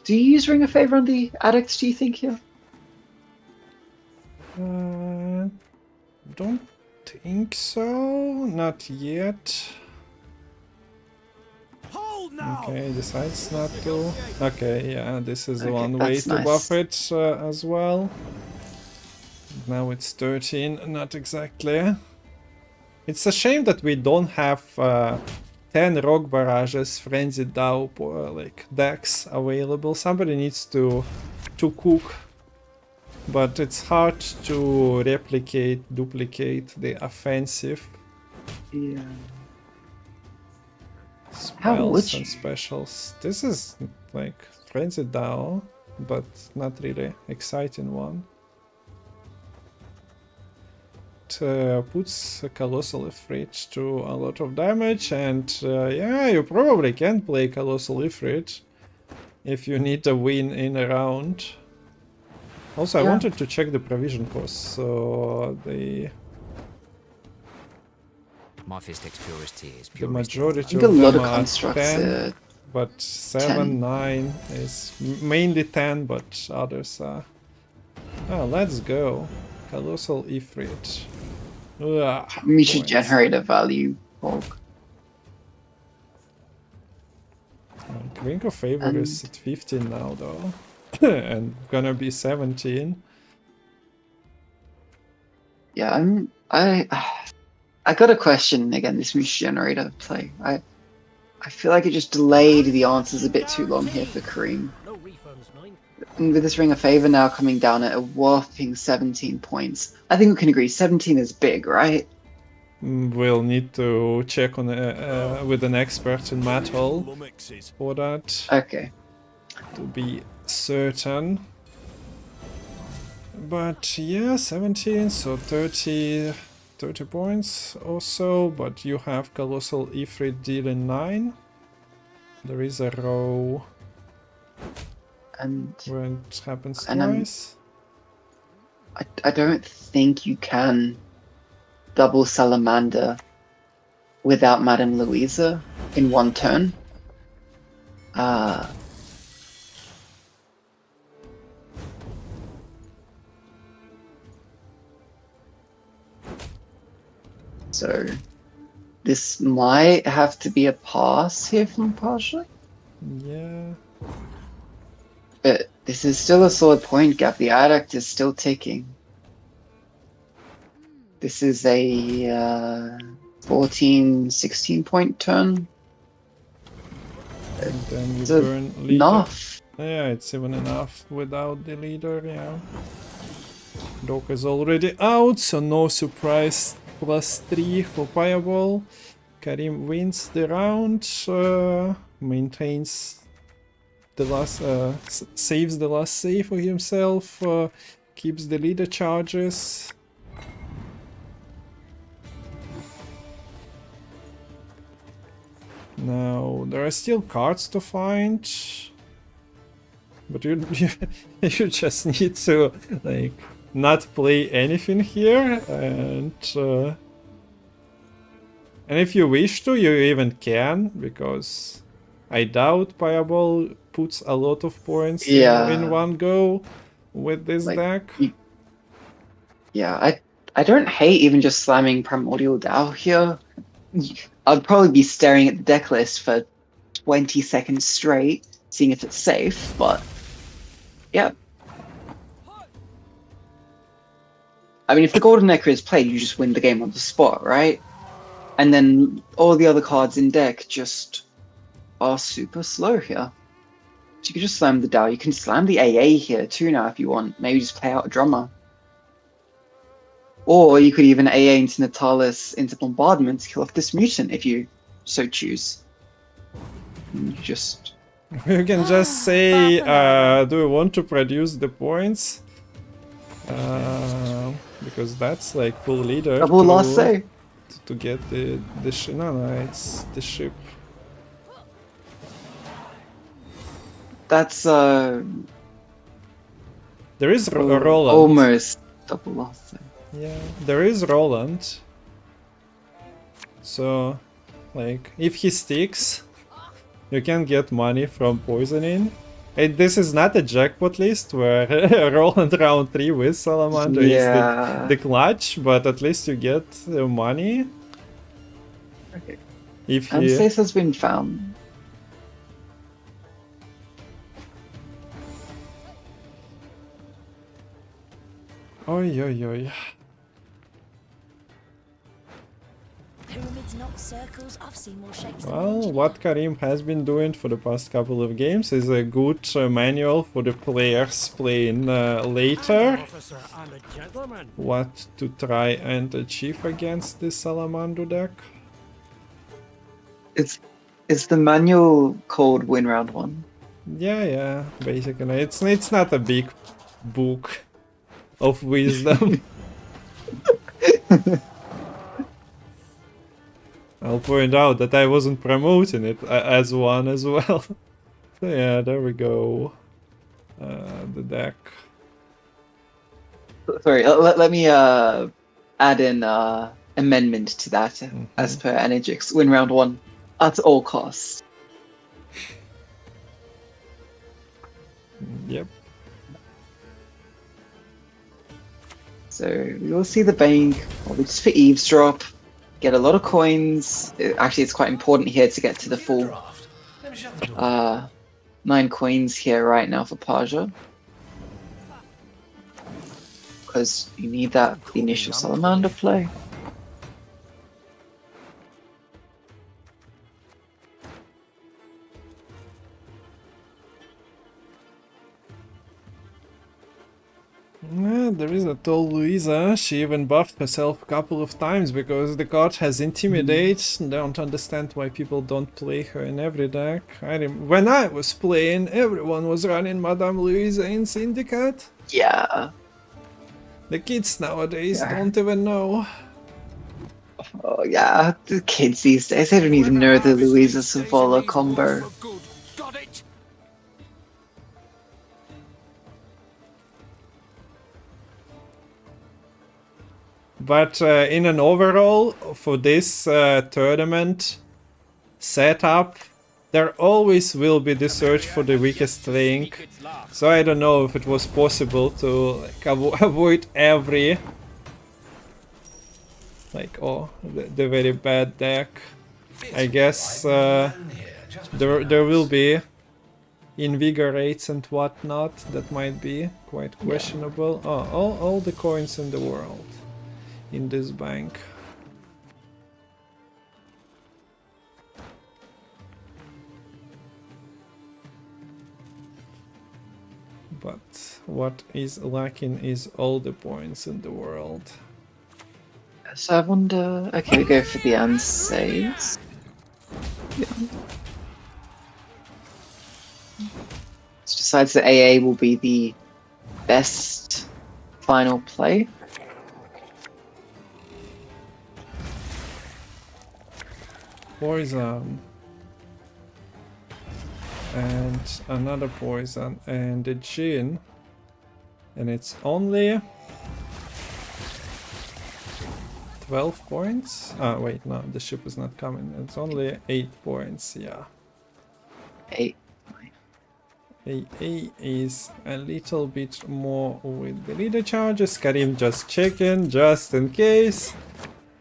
Do you use Ring of Favor on the Addicts, do you think, here? Don't think so. Not yet. Okay, decides not to. Okay, yeah, this is one way to buff it as well. Now it's 13, not exactly. It's a shame that we don't have 10 Rock Barrages, Frenzied Owl, like decks available. Somebody needs to cook. But it's hard to duplicate the offensive. Yeah. Spells and specials. This is like Frenzied Owl, but not really exciting one. It puts a Colossal Ifrit to a lot of damage, and yeah, you probably can play Colossal Ifrit if you need a win in a round. Also, I wanted to check the provision costs, so the My Fistech's purest tea is The purest. majority I think of a lot them of are constructs 10, but 7, 10. 9 is mainly 10, but others are... Oh, let's go. Colossal Ifrit. Ugh, Mutual points. generator value. Org. Drink of Favor And is at 15 now, though. And gonna be 17. yeah, I got a question again. This mutual generator play. I feel like it just delayed the answers a bit too long here for Kareem. No refunds, mind. And with this Ring of Favor now coming down at a whopping 17 points, I think we can agree 17 is big, right? We'll need to check on with an expert in Matol for that Okay. to be certain. But yeah, 17, so 30 points or so, but you have Colossal Ifrit dealing 9. There is a row And where it happens And, twice. I don't think you can double Salamander without Madame Louisa in one turn. So this might have to be a pass here from Pasha. Yeah. But this is still a solid point gap. The adduct is still ticking. This is a 14, 16 point turn. And then you It's burn leader. enough. Yeah, it's even enough without the leader, yeah. Dog is already out, so no surprise. +3 for Pajabol. Kareem wins the round, maintains the last, saves the last save for himself, keeps the leader charges. Now, there are still cards to find, but you just need to, like, not play anything here, and if you wish to, you even can, because I doubt Pajabol puts a lot of points in one go with this deck. Yeah, I don't hate even just slamming Primordial Dow here. I'd probably be staring at the deck list for 20 seconds straight, seeing if it's safe, but yeah. I mean, if the Golden Necker is played, you just win the game on the spot, right? And then all the other cards in deck just are super slow here. So you can just slam the Dow. You can slam the AA here too now if you want. Maybe just play out a drummer. Or you could even AA into Natalis into Bombardment to kill off this mutant if you so choose. And you just... You can just say, do you want to produce the points? Because that's like full leader Double last say. To get the ship. No, it's the ship. That's There is Roland. Almost double last say. Yeah, there is Roland. So, like, if he sticks, you can get money from poisoning. And this is not a jackpot list where Roland round 3 with Salamander is the clutch, but at least you get money. Okay. If And he... Stace has been found. Oi, oi, oi. Pyramids, not circles. I've seen more shapes than Well, engineer. what Kareem has been doing for the past couple of games is a good manual for the players playing later. Officer and a gentleman. What to try and achieve against this Salamander deck. Is the manual called Win Round 1? Yeah, basically. It's not a big book of wisdom. I'll point out that I wasn't promoting it as one as well. So yeah, there we go. The deck. Sorry, let me add in an amendment to that, as per Energix. Win round 1 at all costs. Yep. So we will see the bank, probably just for eavesdrop, get a lot of coins. Actually, it's quite important here to get to the full Draft. Let me shut the door. 9 coins here right now for Paja. Because you need that for the initial Salamander play. Yeah, there is a tall Louisa. She even buffed herself a couple of times because the card has Intimidate. Don't understand why people don't play her in every deck. When I was playing, everyone was running Madame Louisa in Syndicate. Yeah. The kids nowadays Yeah. don't even know. Oh yeah, the kids these days, they don't even know the Louisa Savola combo. For good. Got it. But in an overall, for this tournament setup, there always will be the search for the weakest link. So I don't know if it was possible to like avoid every the very bad deck. I guess there will be invigorates and whatnot that might be quite questionable. Oh, all the coins in the world in this bank. But what is lacking is all the points in the world. So I wonder. Okay, we go for the unsaves. Yeah. This decides that AA will be the best final play. Poison. And another poison and a gin. And it's only 12 points? Ah, wait, no, the ship is not coming. It's only 8 points, yeah. 8. AA is a little bit more with the leader charges. Kareem just checking, just in case.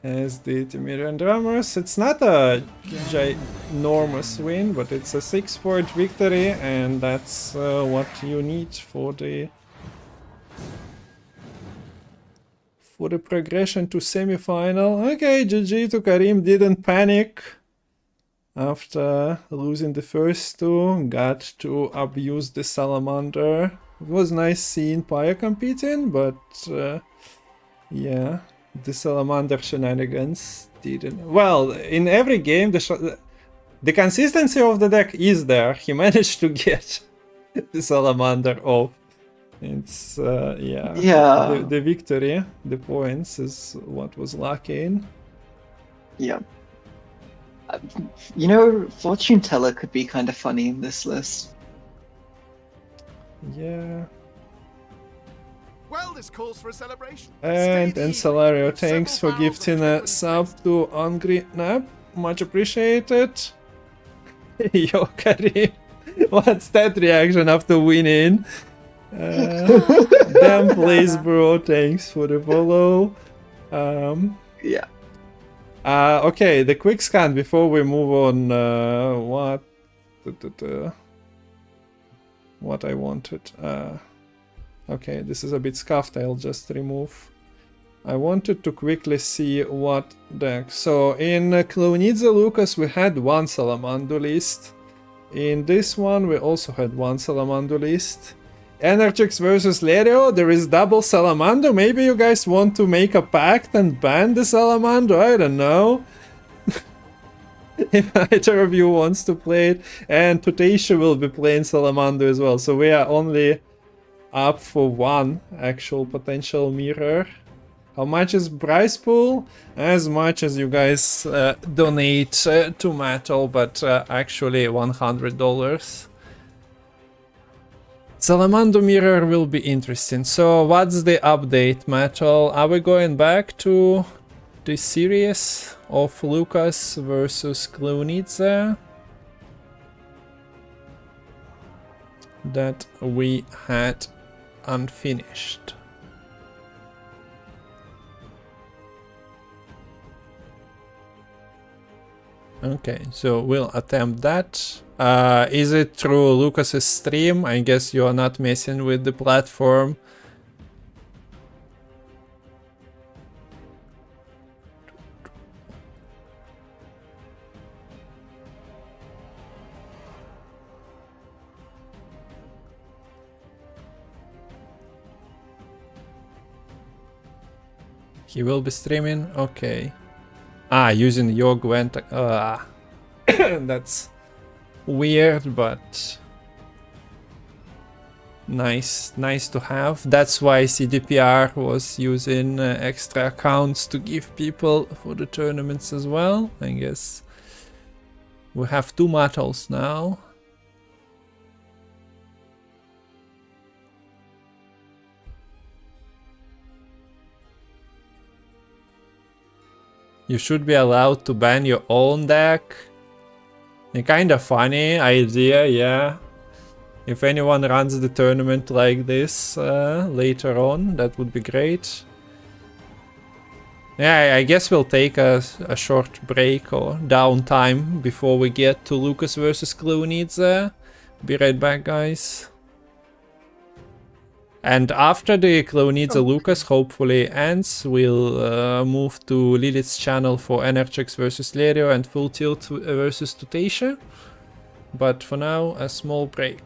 As the Timirian Drummers. It's not a ginormous win, but it's a 6-point victory, and that's what you need for the progression to semi-final. Okay, GG to Kareem, didn't panic after losing the first 2, got to abuse the Salamander. It was nice seeing Paya competing, but yeah, the Salamander shenanigans didn't. Well, in every game, the consistency of the deck is there. He managed to get the Salamander off. It's yeah. The victory, the points is what was lacking. Yeah. You know, Fortune Teller could be kind of funny in this list. Yeah. Well, this calls for a celebration. And Lerio, thanks for gifting a sub to Angry Nap. Much appreciated. Yo, Kareem, what's that reaction after winning? Damn place, bro. Thanks for the follow. Yeah. Okay, the quick scan before we move on. What I wanted. Okay, this is a bit scuffed. I'll just remove. I wanted to quickly see what deck. So in Clownidze Lucas we had one Salamander list. In this one we also had one Salamander list. Energix versus Lerio, there is double Salamander. Maybe you guys want to make a pact and ban the Salamander? I don't know. If either of you wants to play it. And Tuteisha will be playing Salamander as well. So we are only up for one actual potential mirror. How much is prize pool? As much as you guys donate to Matol, but actually $100. Salamander mirror will be interesting. So what's the update, Matol? Are we going back to this series of Lucas versus Klunidze that we had unfinished. Okay, so we'll attempt that. Is it through Lucas's stream? I guess you're not messing with the platform. He will be streaming? Okay. Using your Gwent. That's weird, but nice to have. That's why CDPR was using extra accounts to give people for the tournaments as well. I guess we have 2 Matols now. You should be allowed to ban your own deck. A kinda funny idea, yeah. If anyone runs the tournament like this later on, that would be great. Yeah, I guess we'll take a short break or downtime before we get to Lucas versus Klunidze. Be right back, guys. And after the Klunidze Lucas hopefully ends, we'll move to Lilith's channel for Energex versus Lerio and Full Tilt versus Tutatia. But for now, a small break.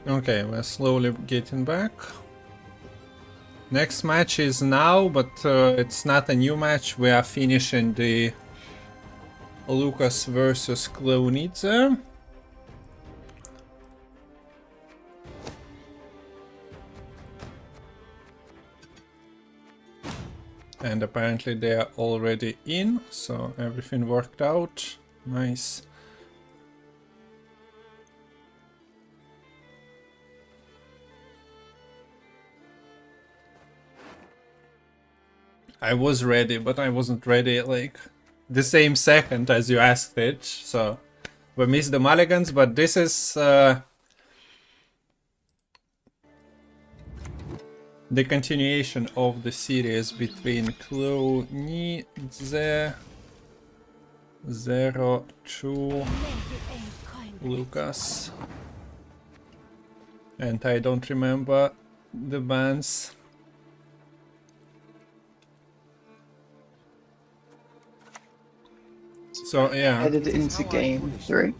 Okay, we're slowly getting back. Next match is now, but it's not a new match. We are finishing the Lucas versus Clownidze. And apparently they are already in, so everything worked out. Nice. I was ready, but I wasn't ready like the same second as you asked it, so we missed the mulligans, but this is the continuation of the series between Clownidze 02 Lucas, and I don't remember the bands. So yeah, Headed into game 3.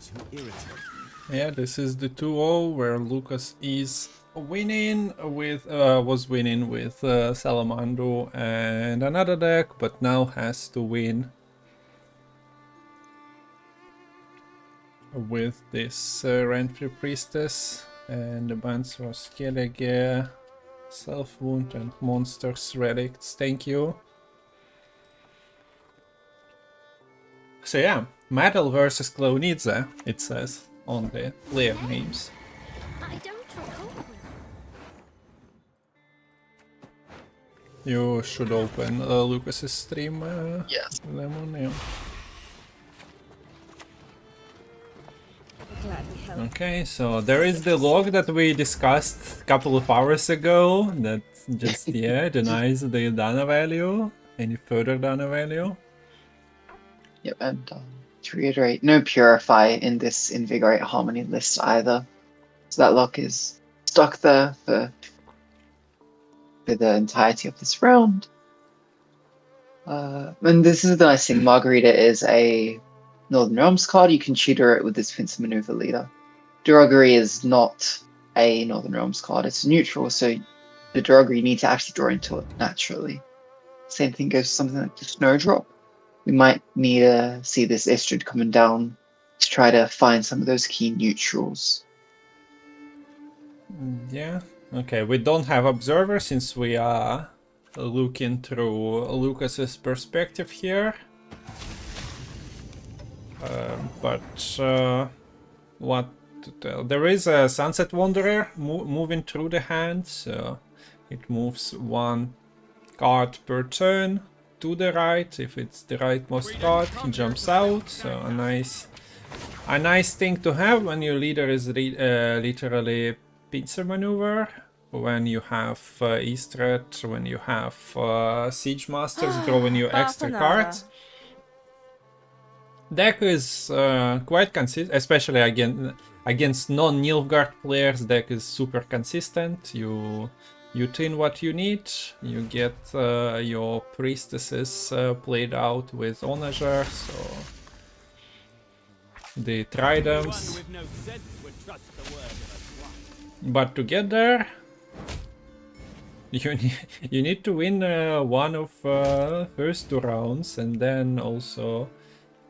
yeah, this is the 2-0 where Lucas is winning with was winning with Salamander and another deck, but now has to win with this Rent-Free Priestess, and the bands were Skellige, Self-Wound and Monsters Relicts. Thank you. So yeah, Matol versus Clownidze, it says on the player names. I don't recall. You should open Lucas's stream, Yes. Lemon, yeah. Okay, so there is the log that we discussed a couple of hours ago that just, yeah, denies the Dana value, any further Dana value. Yep, and to reiterate, no Purify in this Invigorate Harmony list either. So that lock is stuck there for the entirety of this round. And this is the nice thing, Margarita is a Northern Realms card. You can tutor it with this Pincer Maneuver Leader. Deroggery is not a Northern Realms card, it's neutral, so the Deroggery you need to actually draw into it naturally. Same thing goes for something like the Snowdrop. We might need to see this Istrid coming down to try to find some of those key neutrals. Yeah, okay, we don't have Observer since we are looking through Lucas's perspective here. But what to tell? There is a Sunset Wanderer moving through the hand, so it moves one card per turn to the right. If it's the rightmost card, he jumps out. So a nice thing to have when your leader is literally pincer maneuver. When you have Istrid, when you have Siege Masters drawing you extra cards. Deck is quite consistent, especially against non-Nilfgaard players. Deck is super consistent. You tin what you need. You get your priestesses played out with Onager, so the Tridems. But to get there, you need to win one of first 2 rounds, and then also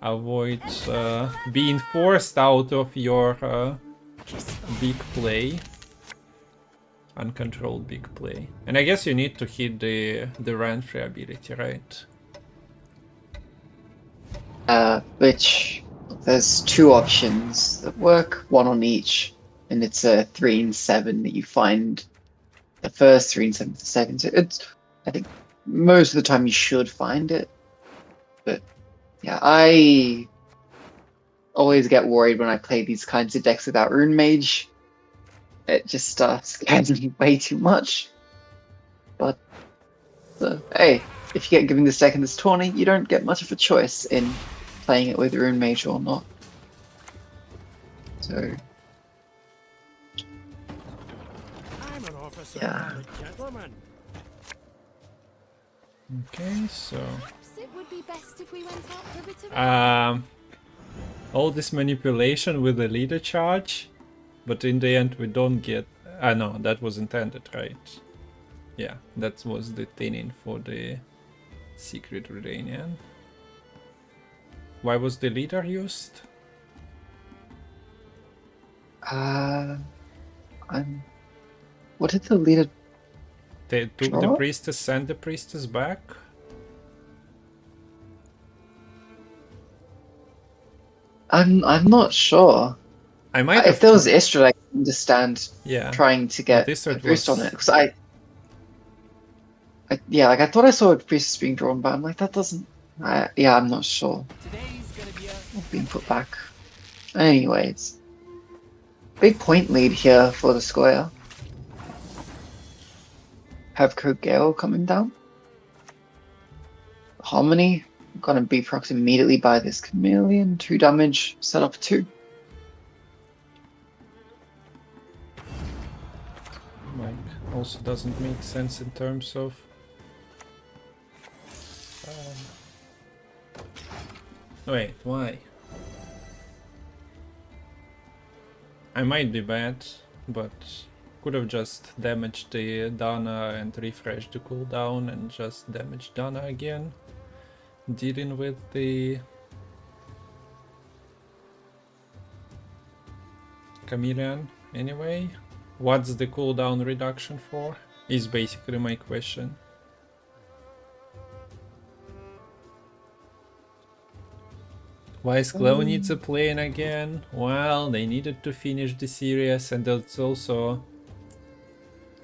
avoid being forced out of your big play, uncontrolled big play. And I guess you need to hit the Rent-Free ability, right? Which there's 2 options that work, 1 on each, and it's a 3 and 7 that you find the first, 3 and 7 the second. So I think most of the time you should find it, but yeah, I always get worried when I play these kinds of decks without Rune Mage. It just scares me way too much. But hey, if you get given this deck in this tourney, you don't get much of a choice in playing it with Rune Mage or not. So I'm an officer yeah. and a gentleman. Okay, so Perhaps it would be best if we went out for a bit of all this manipulation with the leader charge. But in the end we don't get... no, that was intended, right? Yeah, that was the thinning for the secret Redanian. Why was the leader used? What did the leader They took the draw? priestess, sent the priestess back? I'm not sure. I might have... If there was Istrid, I can understand trying to get a Istrid boost on was... it. Because I thought I saw a priestess being drawn, but I'm like, that doesn't... I'm not sure. Being put back. Anyways. Big point lead here for the Scoia. Have Gale coming down. Harmony gonna be procced immediately by this Chameleon. 2 damage, set up 2. Like, also doesn't make sense in terms of... wait, why? I might be bad, but could have just damaged the Dana and refreshed the cooldown and just damaged Dana again. Dealing with the Chameleon anyway. What's the cooldown reduction for? Is basically my question. Why is Clownitsa playing again? Well, they needed to finish the series, and it's also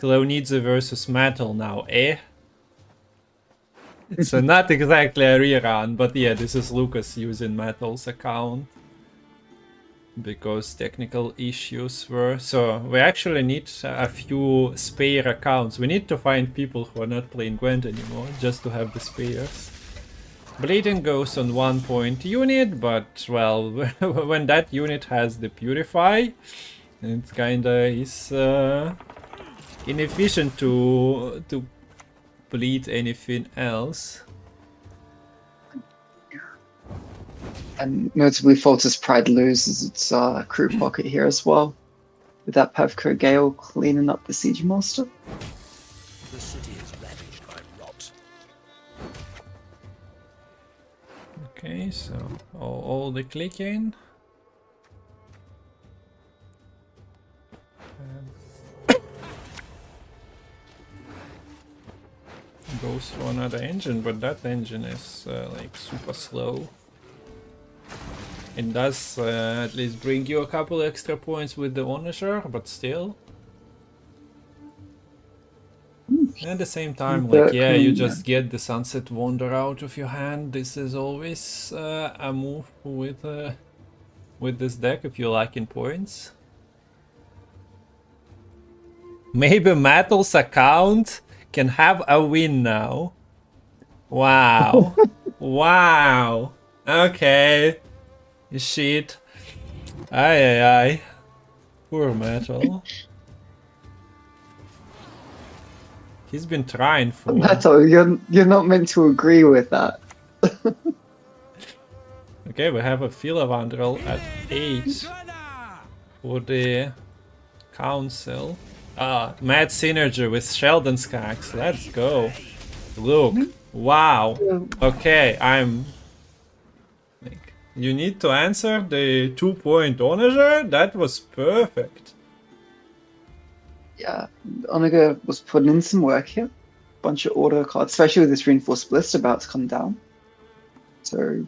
Clownitsa versus Matol now, eh? So not exactly a rerun, but yeah, this is Lucas using Matol's account. Because technical issues were... So we actually need a few spare accounts. We need to find people who are not playing Gwent anymore, just to have the spares. Bleeding goes on 1 point unit, but well, when that unit has the Purify, it kinda is inefficient to bleed anything else. And notably, Falter's Pride loses its crew pocket here as well. With that Pavko Gale cleaning up the Siege Master. The city is ravaged by rot. Okay, so all the clicking. Goes for another engine, but that engine is like super slow. It does at least bring you a couple extra points with the Onisher, but still. At the same time, like, yeah, you just get the Sunset Wander out of your hand. This is always a move with this deck if you like in points. Maybe Matol's account can have a win now. Wow. Wow. Okay. Shit. Aye. Poor Matol. He's been trying for... Matol, you're not meant to agree with that. Okay, we have a Philavandrel at 8 for the council. Mad synergy with Sheldon Skax. Let's go. Look. Wow. Okay, I'm... You need to answer the 2-point Onager? That was perfect. Yeah, Onager was putting in some work here. Bunch of order cards, especially with this Reinforced Bliss about to come down. So,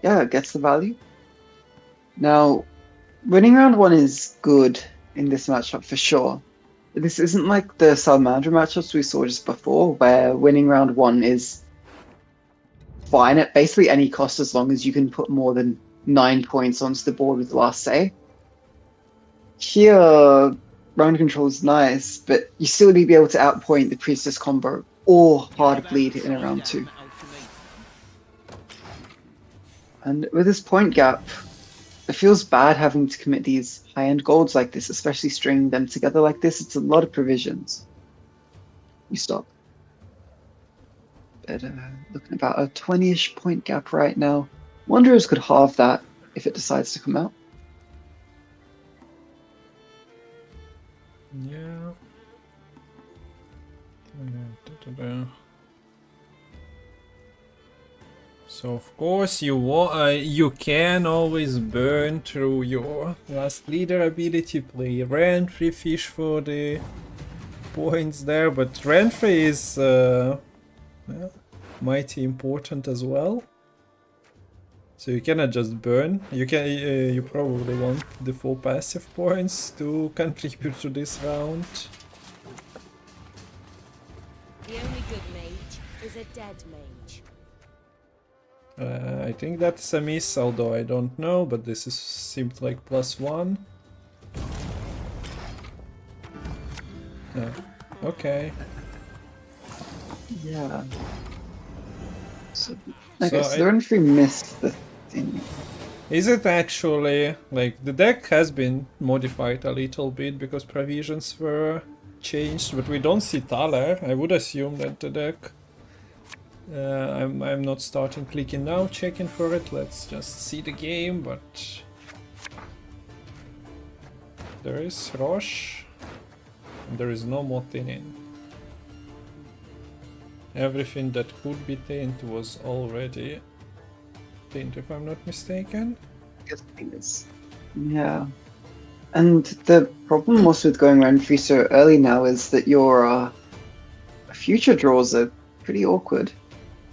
yeah, it gets the value. Now, winning round 1 is good in this matchup for sure. This isn't like the Salamander matchups we saw just before, where winning round 1 is fine at basically any cost as long as you can put more than 9 points onto the board with the last say. Here, round control is nice, but you still need to be able to outpoint the Priestess combo or hard bleed in round 2. And with this point gap, it feels bad having to commit these high-end golds like this, especially stringing them together like this. It's a lot of provisions. You stop. But looking about a 20-ish point gap right now. Wanderers could halve that if it decides to come out. Yeah. So of course you can always burn through your last leader ability, play Rentry, fish for the points there, but Rentry is yeah, mighty important as well. So you cannot just burn. You can. You probably want the full passive points to contribute to this round. The only good mage is a dead mage. I think that's a miss, although I don't know. But this is seemed like +1. Okay. Yeah. So I So guess the Renfrew missed the thing. Is it actually like the deck has been modified a little bit because provisions were changed, but we don't see Thaler. I would assume that the deck. I'm not starting clicking now, checking for it. Let's just see the game, but there is Roche, and there is no more thinning. Everything that could be tint was already tint, if I'm not mistaken. Yeah. And the problem also with going Renfrew so early now is that your future draws are pretty awkward.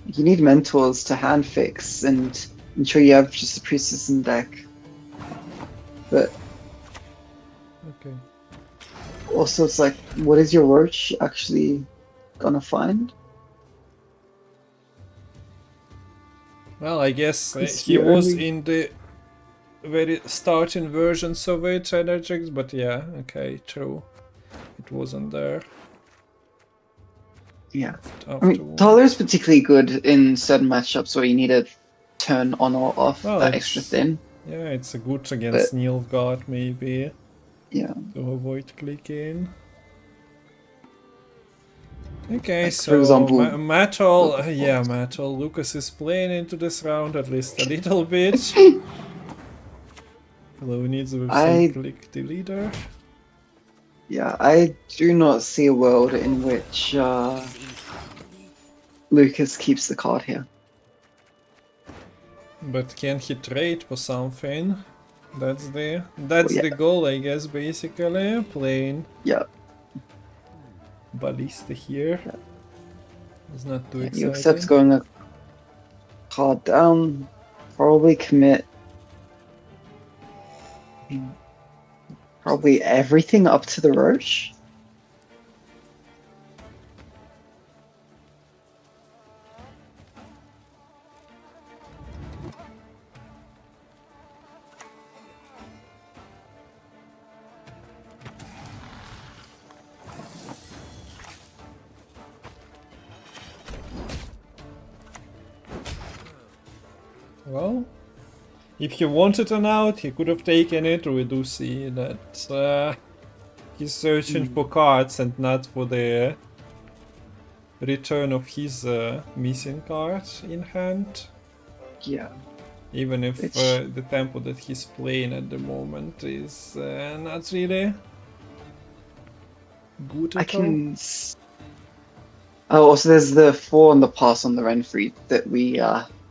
You need mentors to hand fix and ensure you have just a priestess in deck. But Okay. also it's like, what is your Roach actually gonna find? Well, I guess It's he was early. in the very starting versions of it, Energix, but yeah, okay, true. It wasn't there. Yeah. I mean, Afterwards. Thaler is particularly good in certain matchups where you need to turn on or off Well, that extra thin. Yeah, it's a good against Nilfgaard, maybe, Yeah. to avoid clicking. Okay, Like, so for example, Matol, yeah, Matol. Lucas is playing into this round at least a little bit. Hello, needs to click the leader. Yeah, I do not see a world in which Lucas keeps the card here. But can he trade for something? That's the goal, I guess, basically. Playing Ballista here. It's not too exciting. You accept going a card down, probably commit probably everything up to the Roche. Well, if he wanted an out, he could have taken it. We do see that he's searching for cards and not for the return of his missing card in hand. Yeah. Even if the tempo that he's playing at the moment is not really good at all. Oh, also there's the 4 on the pass on the Renfrew that we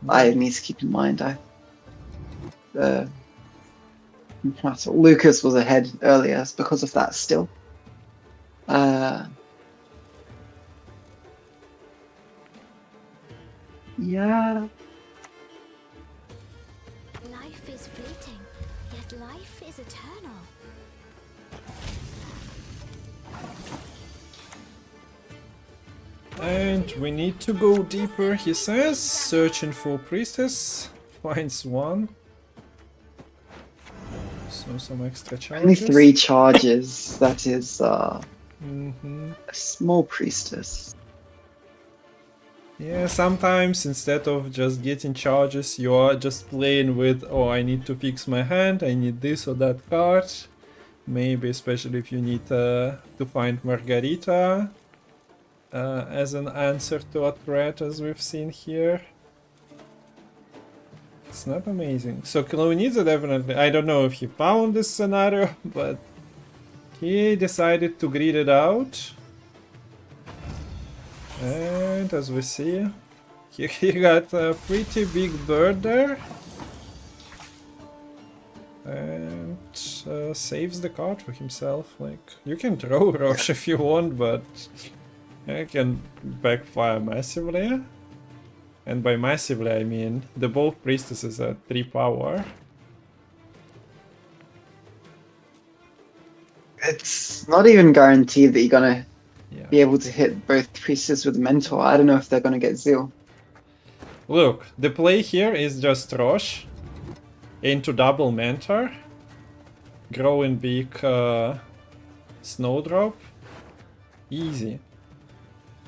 I need to keep in mind. Lucas was ahead earlier because of that still. Yeah. Life is fleeting, yet life is eternal. And we need to go deeper, he says. Searching for priestess. Finds one. So some extra charges. Only 3 charges. That is a small priestess. Yeah, sometimes instead of just getting charges, you are just playing with, oh, I need to fix my hand, I need this or that card. Maybe especially if you need to find Margarita as an answer to a threat, as we've seen here. It's not amazing. So Klonidze definitely, I don't know if he found this scenario, but He decided to greed it out. And as we see, he got a pretty big bird there. And saves the card for himself. Like, you can throw Roche if you want, but it can backfire massively. And by massively I mean the both priestesses are 3 power. It's not even guaranteed that you're gonna Yeah. be able to hit both priestesses with Mentor. I don't know if they're gonna get Zeal. Look, the play here is just Roche into double Mentor, growing big Snowdrop. Easy.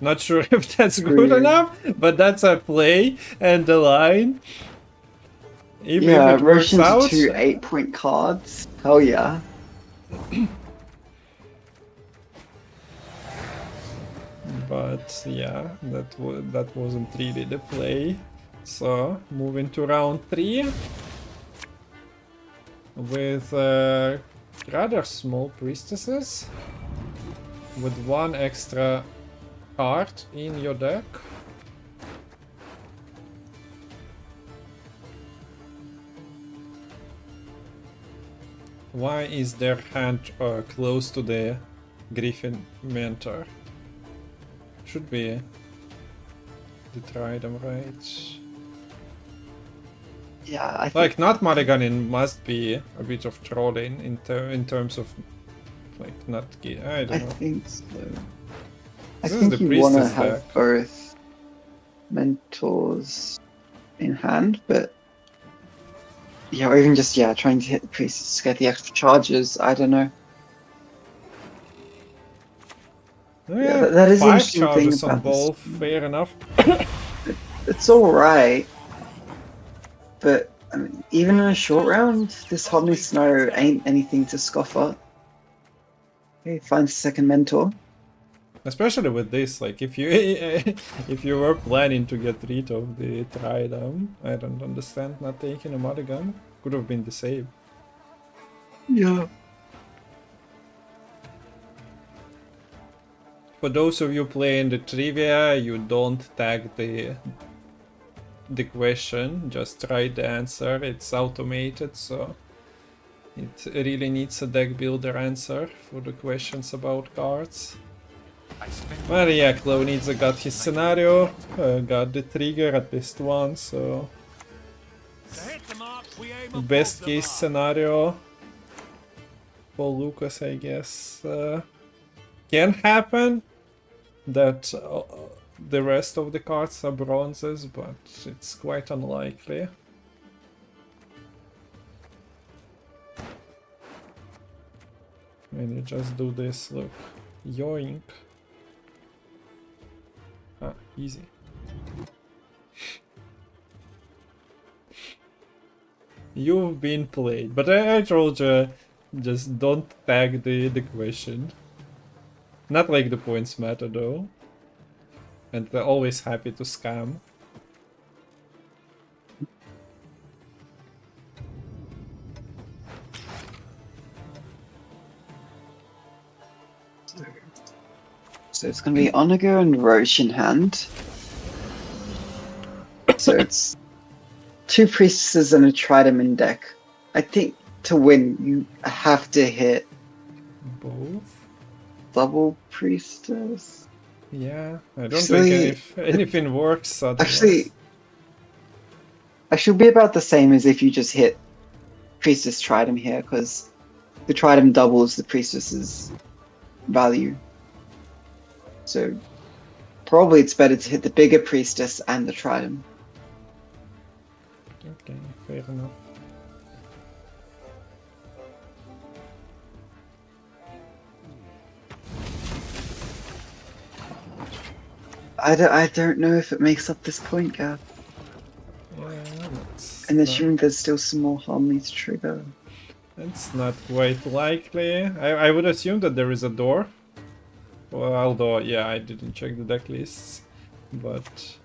Not sure if that's good enough, but that's a play and the line. If Yeah, it works Roshan's out. 2 8-point cards. Hell yeah. But yeah, that wasn't really the play. So moving to round 3 with rather small priestesses with 1 extra card in your deck. Why is their hand close to the Griffin Mentor? Should be the Trident, right? Yeah, I think Like, not Mulliganing must be a bit of trolling in terms of, like, not... I don't I know. think so. I This is think the you want to priestess have deck. both Mentors in hand, but yeah, or even just trying to hit the priestess to get the extra charges. I don't know. Yeah, that is the 5 interesting thing charges on about this. both, fair enough. It's all right, but I mean, even in a short round, this Homely Snow ain't anything to scoff at. Okay, finds a second Mentor. Especially with this, like, if you if you were planning to get rid of the Trident, I don't understand not taking a Mulligan. Could have been the save. Yeah. For those of you playing the trivia, you don't tag the question, just write the answer. It's automated, so it really needs a deck builder answer for the questions about cards. Well, yeah, Clownitza got his scenario, got the trigger, at least one, so best case scenario for Lucas, I guess, can happen that the rest of the cards are bronzes, but it's quite unlikely. When you just do this, look, yoink. Ah, easy. You've been played, but I told you, just don't tag the question. Not like the points matter though. And they're always happy to scam. So it's going to be Onager and Roche in hand. So it's 2 priestesses and a Trident in deck. I think to win, you have to hit Both? double priestess. Yeah, I don't Actually, think if anything works otherwise. Actually, be about the same as if you just hit priestess Trident here, because the Trident doubles the priestess's value. So probably it's better to hit the bigger priestess and the Trident. Okay, fair enough. I don't know if it makes up this point gap. Yeah, that's And assuming there's still some more harmony to trigger. It's not quite likely. I would assume that there is a door. Well, although, yeah, I didn't check the deck lists, but...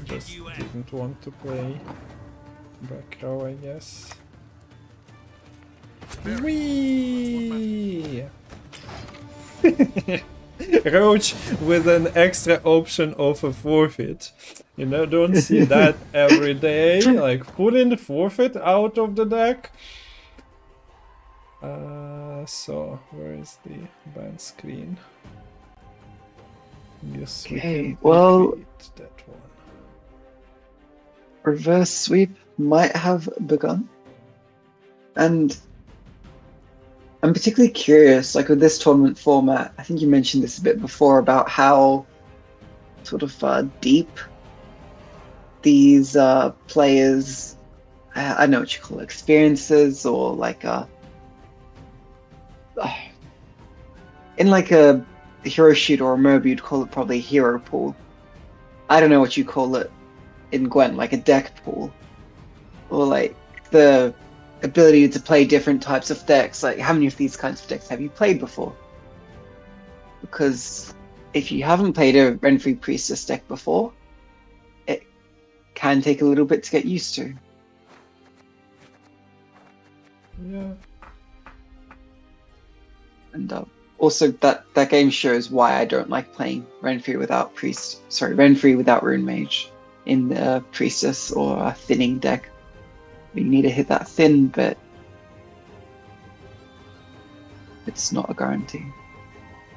Okay, just didn't want to play back row, I guess. Whee! Roach with an extra option of a forfeit. You know, don't see that every day. Like, pulling the forfeit out of the deck. So, where is the ban screen? Yes, we Okay, can well- recreate that one. Reverse sweep might have begun. And I'm particularly curious, like with this tournament format, I think you mentioned this a bit before about how sort of deep these players, I don't know what you call it, experiences, or like in like a hero shoot or a MOBA, you'd call it probably a hero pool. I don't know what you call it in Gwent, like a deck pool, or like the ability to play different types of decks. Like, how many of these kinds of decks have you played before? Because if you haven't played a Renfrey Priestess deck before, it can take a little bit to get used to. Yeah. And also, that game shows why I don't like playing Renfrey without Renfrey without Rune Mage in the Priestess or a thinning deck. You need to hit that thin, but it's not a guarantee.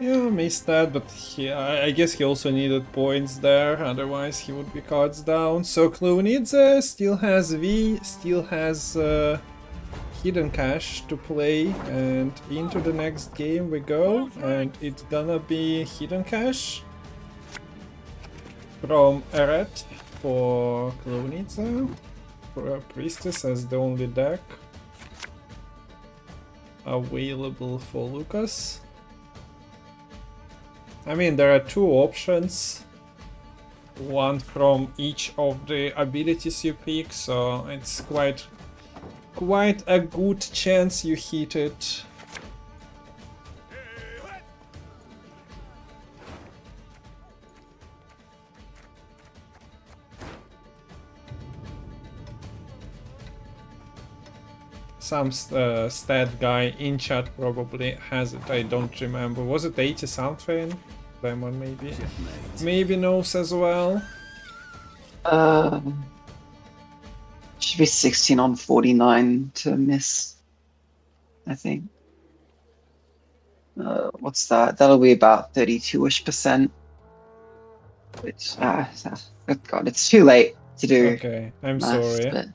Yeah, missed that, but I guess he also needed points there, otherwise he would be cards down. So Klunidze still has V, still has Hidden Cache to play, and into the next game we go, and it's gonna be Hidden Cache from Eret for Klunidze. Priestess as the only deck available for Lucas. I mean, there are two options, one from each of the abilities you pick, so it's quite a good chance you hit it. Some stat guy in chat probably has it, I don't remember. Was it 80 something? Lemon maybe? Maybe knows as well. Should be 16 on 49 to miss, I think. What's that? That'll be about 32-ish%. Which, oh God, it's too late to do. Okay, I'm maths, sorry. but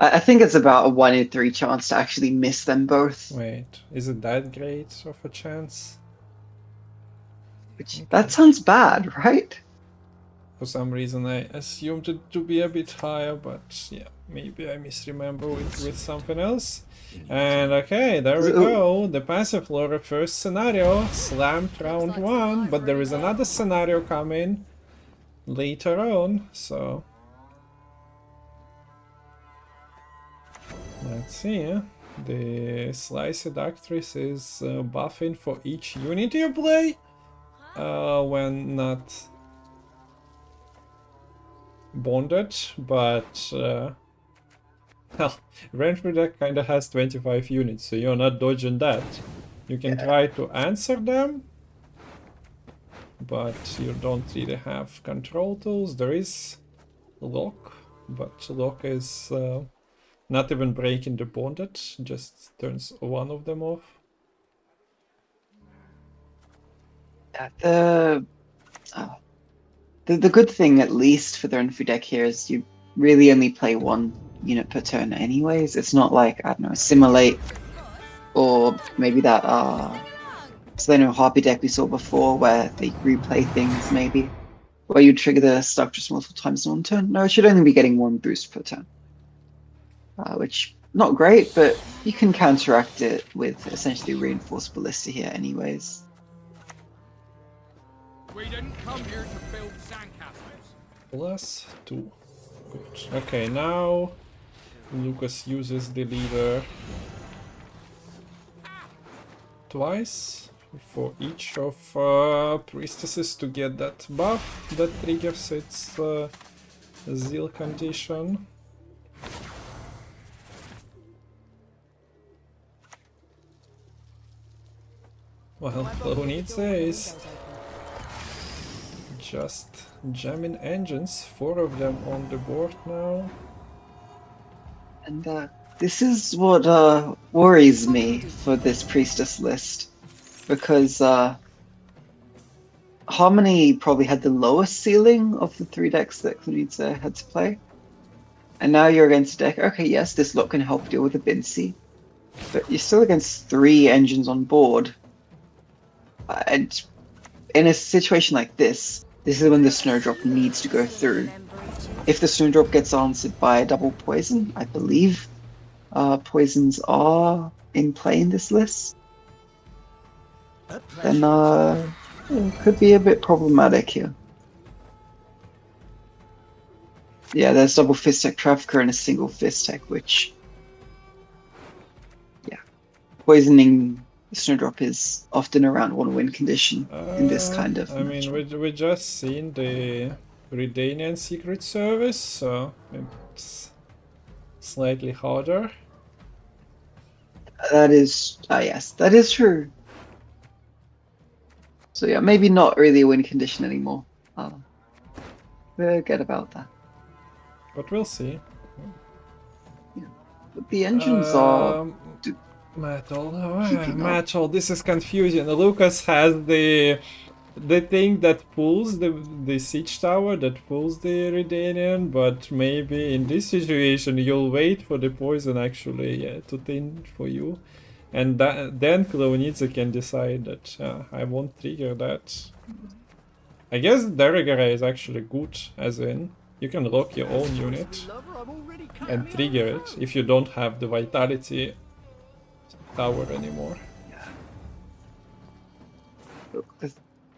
I think it's about a 1 in 3 chance to actually miss them both. Wait, is it that great of a chance? Which, that sounds bad, right? For some reason I assumed it to be a bit higher, but yeah, maybe I misremember with something else. And okay, there we go. The passive lore first scenario slammed round 1, but there is another scenario coming later on, so let's see. The Sliced Actress is buffing for each unit you play when not bonded, but well, Renfrew deck kinda has 25 units, so you're not dodging that. You can try to answer them, but you don't really have control tools. There is lock, but lock is not even breaking the bonded, just turns one of them off. The good thing, at least for the Renfrew deck here, is you really only play 1 unit per turn anyways. It's not like, I don't know, Simulate, or maybe that Seleno Harpy deck we saw before, where they replay things maybe, where you trigger the stuff just multiple times in 1 turn. No, it should only be getting 1 boost per turn. Which, not great, but you can counteract it with essentially Reinforced Ballista here anyways. We didn't come here to build sandcastles. +2. Good. Okay, now Lucas uses the leader twice for each of priestesses to get that buff that triggers its Zeal condition. Well, Plahunidze is just jamming engines, 4 of them on the board now. And this is what worries me for this priestess list, because Harmony probably had the lowest ceiling of the 3 decks that Knudse had to play. And now you're against a deck, okay, yes, this lot can help deal with the Bincy, but you're still against 3 engines on board. And in a situation like this is when the Snowdrop needs to go through. If the Snowdrop gets answered by a double poison, I believe poisons are in play in this list, then it could be a bit problematic here. Yeah, there's double Fist Tech Trafficker and a single Fist Tech, which, yeah, poisoning the Snowdrop is often around 1 win condition in this kind of I mean, we just seen the Redanian Secret Service, so it's slightly harder. That is, yes, that is true. So yeah, maybe not really a win condition anymore. Forget about that. But we'll see. Yeah. But the engines are... Matol, Keeping up. Matol, this is confusing. Lucas has the thing that pulls the siege tower, that pulls the Redanian, but maybe in this situation you'll wait for the poison actually to thin for you. And then Klonitsa can decide that I won't trigger that. I guess Derriger is actually good, as in you can lock your own unit and trigger it if you don't have the Vitality tower anymore. Look, the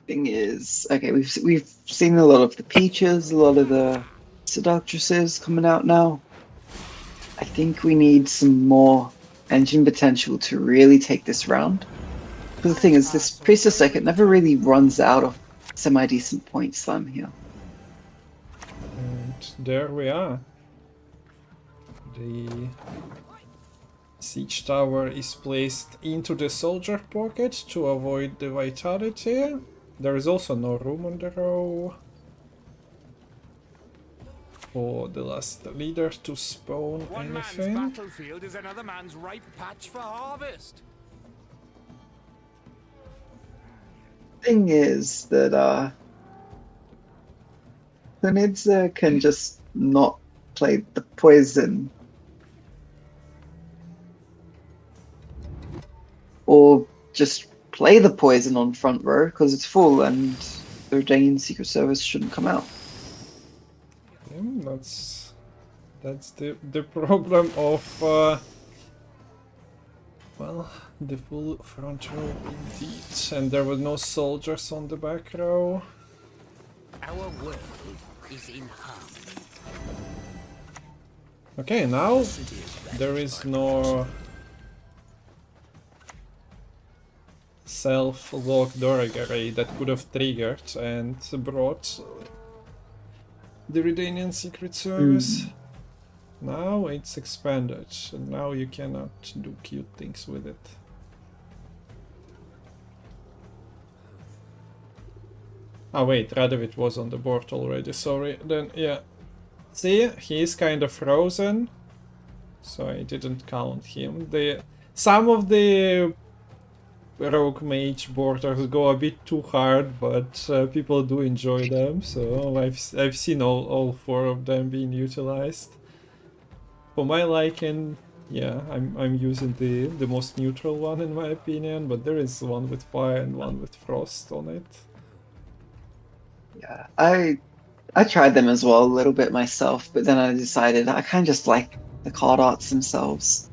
thing is, okay, we've seen a lot of the Peaches, a lot of the Seductresses coming out now. I think we need some more engine potential to really take this round. Because the thing is, this Priestess deck, it never really runs out of semi-decent point slam here. And there we are. The siege tower is placed into the soldier pocket to avoid the vitality. There is also no room on the row for the last leader to spawn One anything. man's battlefield is another man's ripe patch for harvest. Thing is that Knudse can just not play the poison, or just play the poison on front row because it's full and the Redanian Secret Service shouldn't come out. Yeah, that's the problem of well, the full front row indeed, and there were no soldiers on the back row. Our world is in harmony. Okay, now there is no self-locked Doragare that could have triggered and brought the Redanian Secret Service. Now it's expanded, and now you cannot do cute things with it. Ah wait, Radovid was on the board already, sorry. Then, yeah. See, he is kind of frozen, so I didn't count him. Some of the Rogue Mage borders go a bit too hard, but people do enjoy them, so I've seen all 4 of them being utilized. For my liking, yeah, I'm using the most neutral one in my opinion, but there is one with fire and one with frost on it. Yeah, I tried them as well a little bit myself, but then I decided I kind of just like the card arts themselves,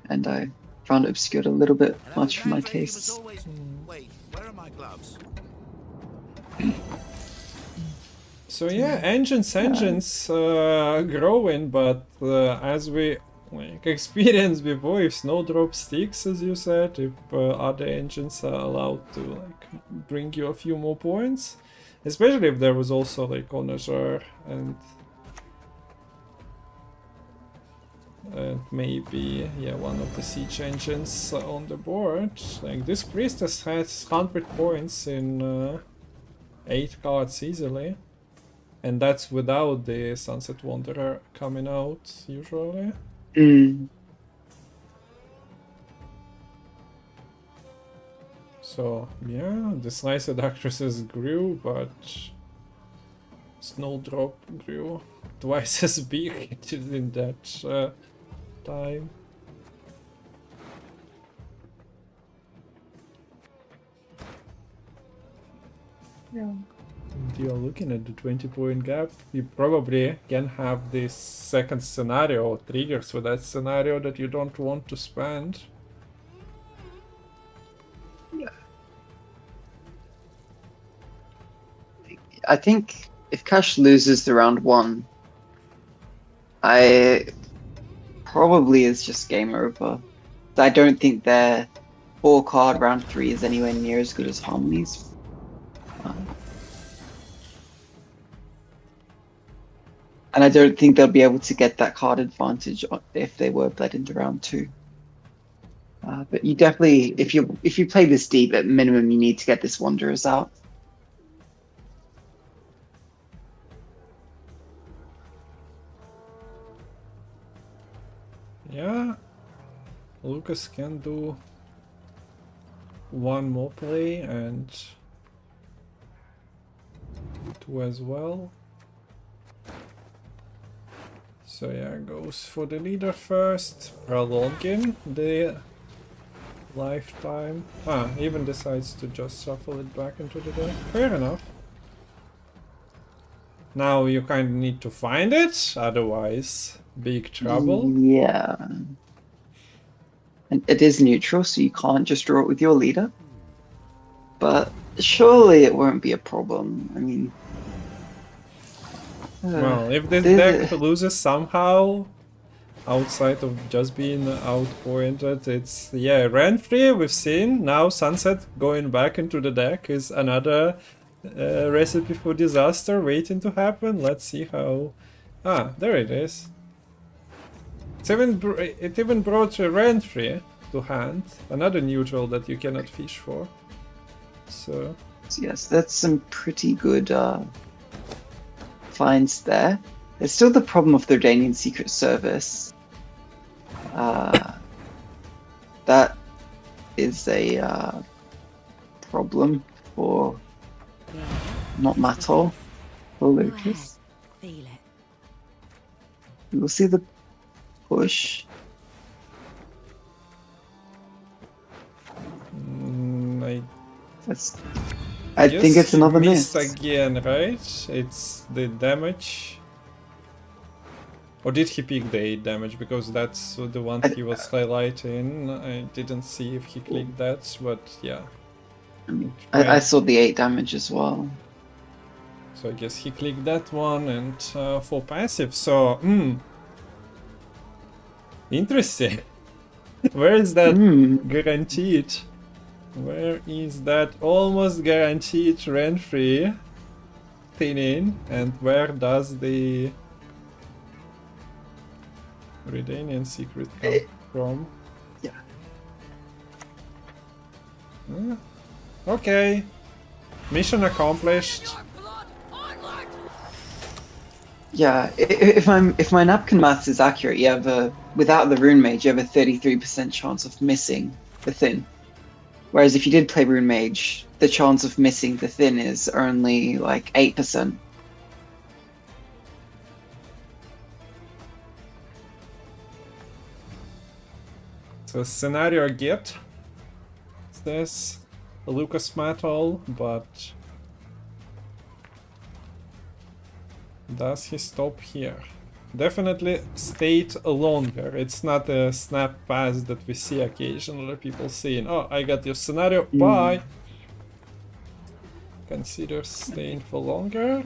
and I found it obscured a little bit much for my tastes. Wait, where are my gloves? So yeah, engines growing, but as we experienced before, if Snowdrop sticks, as you said, if other engines are allowed to like bring you a few more points, especially if there was also like Onager and And maybe, yeah, one of the siege engines on the board. Like, this priestess has 100 points in 8 cards easily. And that's without the Sunset Wanderer coming out, usually. Mm. So, yeah, the Sliced Actresses grew, but Snowdrop grew twice as big in that time. Yeah. And you're looking at the 20-point gap. You probably can have this second scenario or triggers for that scenario that you don't want to spend. I think if Cash loses the round 1, I probably is just game over. I don't think their 4-card round 3 is anywhere near as good as Harmony's. And I don't think they'll be able to get that card advantage if they were bled into round 2. But you definitely, if you play this deep, at minimum you need to get this Wanderers out. Yeah, Lucas can do one more play and 2 as well. So yeah, goes for the leader first, prolonging the lifetime. Even decides to just shuffle it back into the deck. Fair enough. Now you kind of need to find it, otherwise big trouble. Yeah. And it is neutral, so you can't just draw it with your leader. But surely it won't be a problem. I mean... Well, if this deck loses somehow, outside of just being outpointed, it's, yeah, Renfrey we've seen. Now Sunset going back into the deck is another recipe for disaster waiting to happen. Let's see how... there it is. It even brought Renfrey to hand, another neutral that you cannot fish for. So yes, that's some pretty good finds there. There's still the problem of the Danian Secret Service. That is a problem for not Matol, for Lucas. Feel it. We'll see the push. I think it's another miss. Again, right? It's the damage. Or did he pick the 8 damage? Because that's the one he was highlighting. I didn't see if he clicked that, but yeah. I saw the 8 damage as well. So I guess he clicked that one, and for passive, so interesting. Where is that guaranteed? Where is that almost guaranteed Renfrey thinning, and where does the Redanian secret come from? Yeah. Okay. Mission accomplished. Yeah, if my napkin maths is accurate, you have without the Rune Mage, you have a 33% chance of missing the Thin. Whereas if you did play Rune Mage, the chance of missing the Thin is only like 8%. So scenario get says Lucas Matol, but does he stop here? Definitely stayed longer. It's not a snap pass that we see occasionally, people saying, oh, I got your scenario, bye! Consider staying for longer.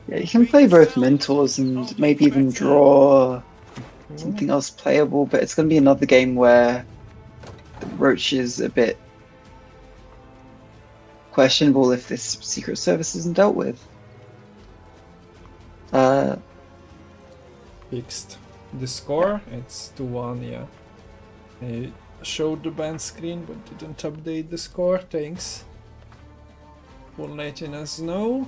Yeah, you can play both Mentors and maybe even draw something else playable, but it's going to be another game where the Roach is a bit questionable if this Secret Service isn't dealt with. fixed the score. It's 2-1, yeah. I showed the band screen but didn't update the score. Thanks for letting us know.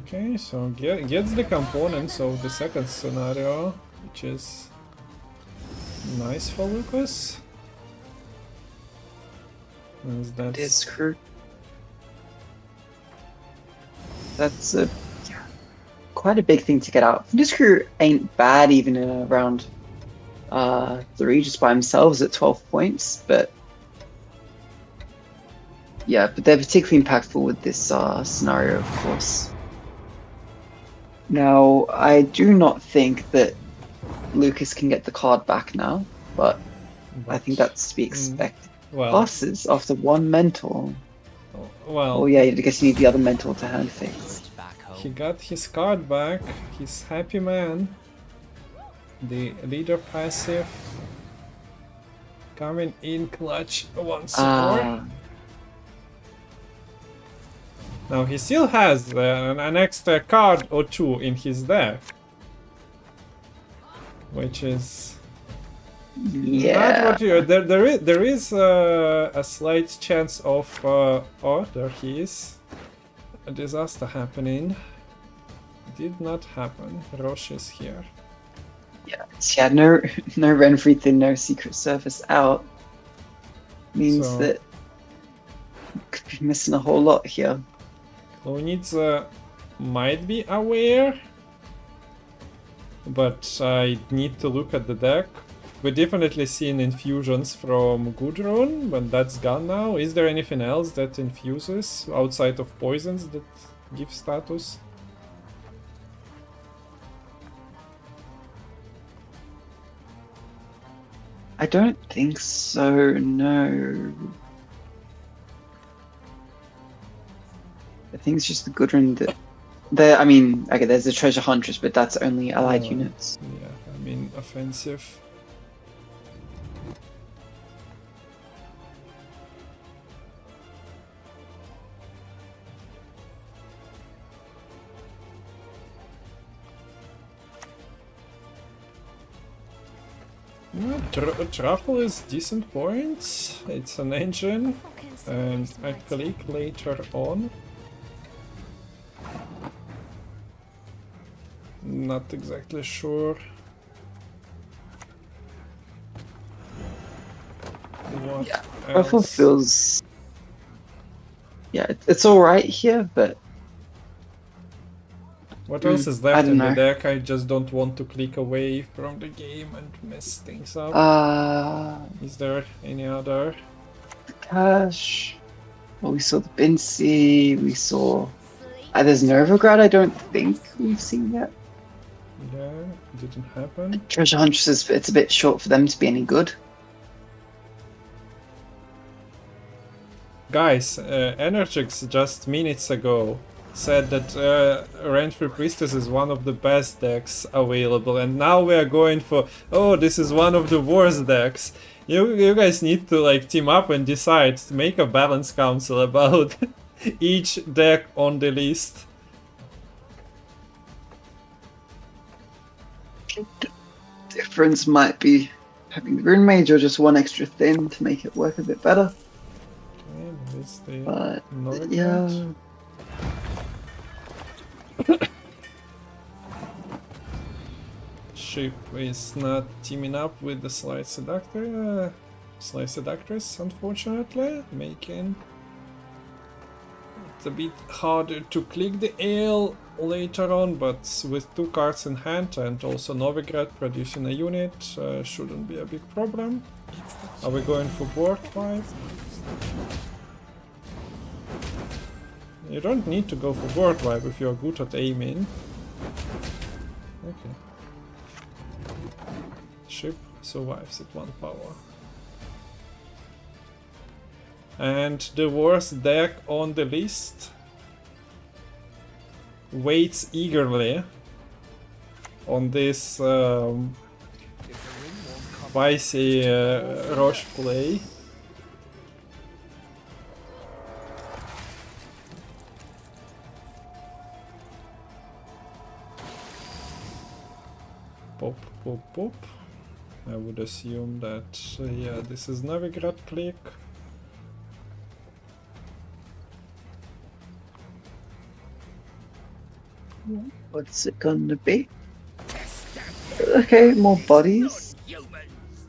Okay, so gets the components of the second scenario, which is nice for Lucas. As that's This crew. That's quite a big thing to get out. This crew ain't bad even in a round 3 just by themselves at 12 points, but yeah, but they're particularly impactful with this scenario, of course. Now, I do not think that Lucas can get the card back now, but I think that's to be expected. well, Passes after one mental. well, Oh yeah, I guess you need the other mental to hand phase. Back home. he got his card back. He's happy man. The leader passive coming in clutch once more. Now he still has an extra card or two in his deck, which is Yeah. not what you. There is a slight chance of oh, there he is. A disaster happening. Did not happen. Roche is here. Yeah, no Renfrey thing, no Secret Service out. Means So- that could be missing a whole lot here. Klonitsa might be aware, but I need to look at the deck. We're definitely seeing infusions from Gudrun, but that's gone now. Is there anything else that infuses outside of poisons that give status? I don't think so, no. I think it's just the Gudrun that... I mean, okay, there's the Treasure Huntress, but that's only allied units. Yeah, I mean offensive. Truffle is decent points. It's an engine, and I click later on. Not exactly sure what Ruffle else. feels... Yeah, it's alright here, but... What else is I left don't in the know. deck? I just don't want to click away from the game and mess things up. Is there any other? Cash... Well, we saw the Bincy, we saw... there's Novograd I don't think we've seen yet. Yeah, didn't happen. Treasure Huntress, it's a bit short for them to be any good. Guys, Energix just minutes ago said that Renfrew Priestess is one of the best decks available, and now we are going for, oh, this is one of the worst decks. You guys need to like team up and decide to make a balance council about each deck on the list. Difference might be having the Rune Mage or just one extra thin to make it work a bit better. Okay, there is the But Novigrad. yeah, Ship is not teaming up with the Slight Seductor, Slight Seductress, unfortunately, making it a bit harder to click the ale later on, but with 2 cards in hand and also Novigrad producing a unit, shouldn't be a big problem. Are we going for board wipe? You don't need to go for board wipe if you're good at aiming. Okay. Ship survives at 1 power. And the worst deck on the list waits eagerly on this spicy Roche play. Pop, pop, pop. I would assume that, yeah, this is Novigrad click. What's it gonna be? Okay, more bodies.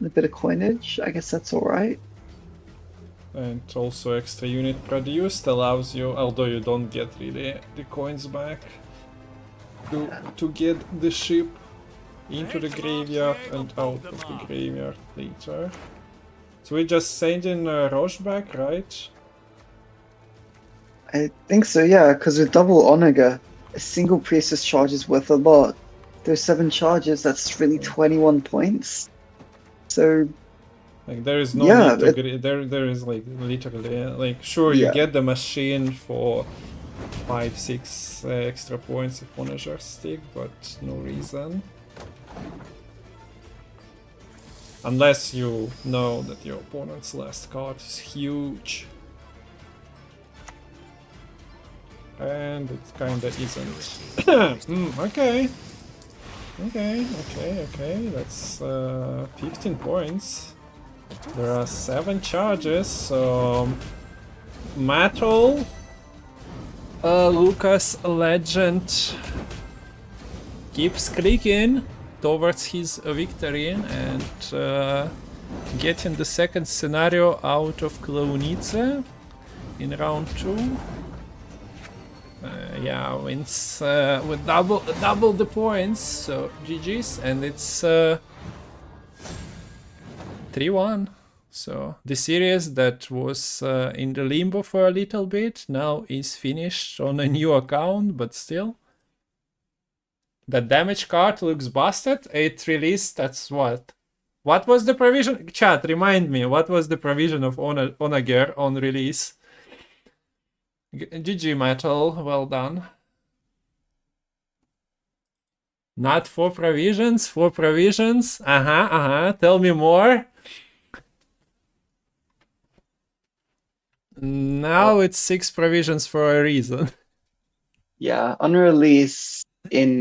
A bit of coinage. I guess that's alright. And also extra unit produced allows you, although you don't get really the coins back, to get the ship into the graveyard and out of the graveyard later. So we just send in Roche back, right? I think so, yeah, because with double Onaga, a single priestess charge is worth a lot. There's 7 charges, that's really 21 points. So Like there is no yeah, need to there is like literally like sure you Yeah. get the machine for 5-6 extra points if Onager stick, but no reason. Unless you know that your opponent's last card is huge. And it kinda isn't. Okay. Okay, that's 15 points. There are 7 charges, so Matol, Lucas Legend keeps clicking towards his victory and getting the second scenario out of Klaunice in round 2. Yeah, wins with double the points, so GG's, and it's 3-1. So the series that was in the limbo for a little bit now is finished on a new account, but still. The damage card looks busted. It released, that's what? What was the provision? Chat, remind me, what was the provision of Onager on release? GG Matol, well done. Not 4 provisions, 4 provisions. Tell me more. Now it's 6 provisions for a reason. Yeah, on release in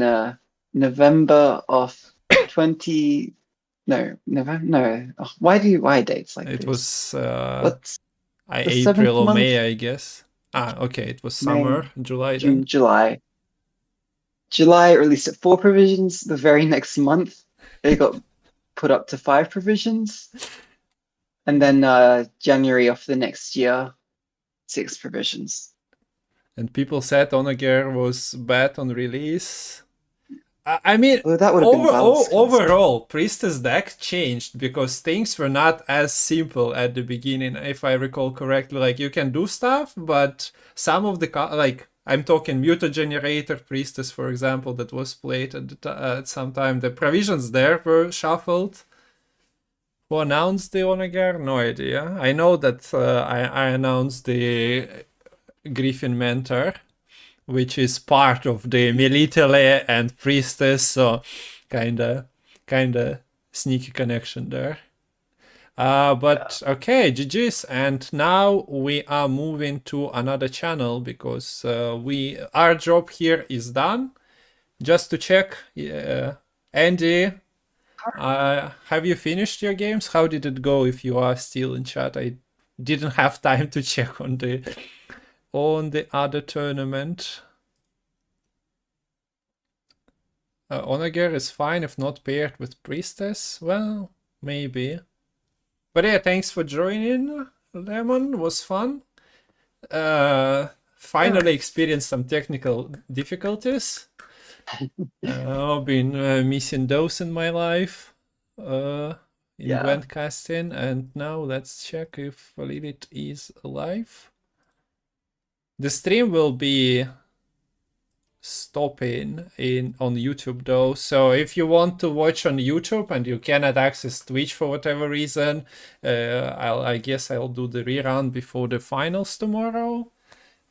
November of 20. No, November. No. Oh, why dates like It this? was What's the April 7th or month? May, I guess. Okay, it was May, summer, July June, then. July. July released at 4 provisions. The very next month, it got put up to 5 provisions, and then January of the next year, 6 provisions. And people said Onager was bad on release. I mean, Well, that would have been Val's class. overall, Priestess deck changed because things were not as simple at the beginning, if I recall correctly. Like, you can do stuff, but some of the, like, I'm talking Mutagenerator Priestess, for example, that was played at some time. The provisions there were shuffled. Who announced the Onager? No idea. I know that I announced the Griffin Mentor, which is part of the Militale and Priestess, so kinda sneaky connection there. But okay, GG's, and now we are moving to another channel because our job here is done. Just to check, Andy, have you finished your games? How did it go? If you are still in chat, I didn't have time to check on the other tournament. Onager is fine if not paired with Priestess. Well, maybe. But yeah, thanks for joining, Lemon. Was fun. Finally experienced some technical difficulties. I've been missing those in my life. In Gwent casting, and now let's check if Lilith is alive. The stream will be stopping on YouTube though, so if you want to watch on YouTube and you cannot access Twitch for whatever reason, I guess I'll do the rerun before the finals tomorrow.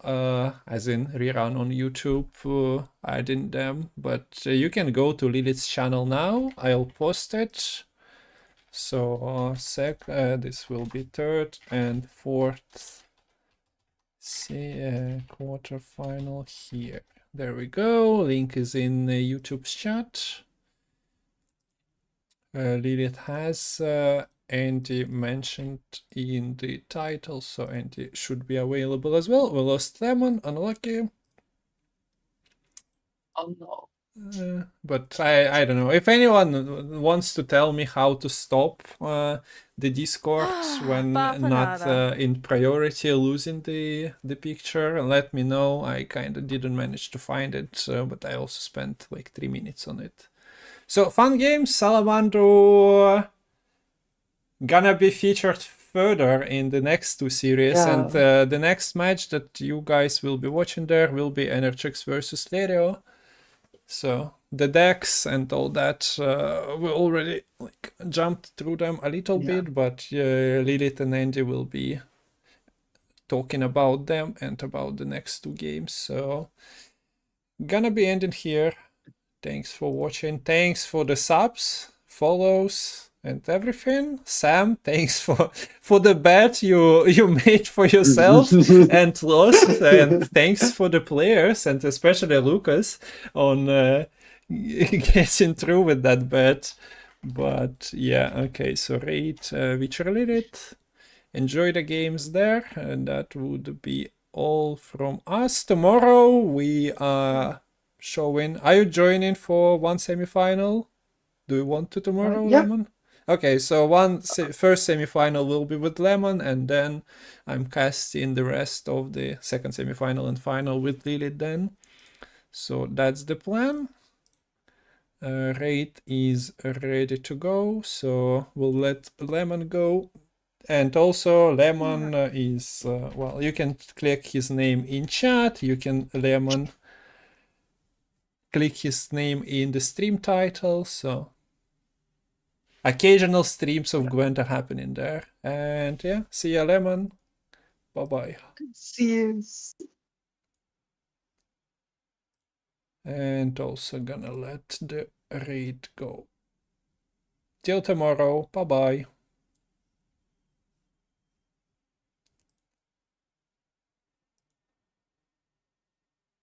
As in rerun on YouTube, adding them, but you can go to Lilith's channel now. I'll post it. So this will be third and fourth. See, quarterfinal here. There we go. Link is in YouTube's chat. Lilith has Andy mentioned in the title, so Andy should be available as well. We lost Lemon, unlucky. Oh no. But I don't know if anyone wants to tell me how to stop the Discord when not in priority losing the picture. Let me know. I kind of didn't manage to find it, but I also spent like 3 minutes on it. So fun games. Salamander gonna be featured further in the next 2 series, and the next match that you guys will be watching there will be Energex versus Lerio. So the decks and all that, we already like jumped through them a little bit, but Lilith and Andy will be talking about them and about the next 2 games. So gonna be ending here. Thanks for watching. Thanks for the subs, follows, and everything. Sam, thanks for the bet you made for yourself and lost. And thanks for the players, and especially Lucas on getting through with that bet. But yeah, okay, so rate Witcher Lilith. Enjoy the games there, and that would be all from us. Tomorrow we are showing. Are you joining for one semi-final? Do you want to tomorrow, Lemon? Okay, so first semi-final will be with Lemon, and then I'm casting the rest of the second semi-final and final with Lilith then. So that's the plan. Raid is ready to go, so we'll let Lemon go. And also Lemon is, well, you can click his name in chat, you can Lemon click his name in the stream title, so occasional streams of Gwent are happening there. And yeah, see ya, Lemon. Bye-bye. See you. And also gonna let the raid go. Till tomorrow. Bye-bye.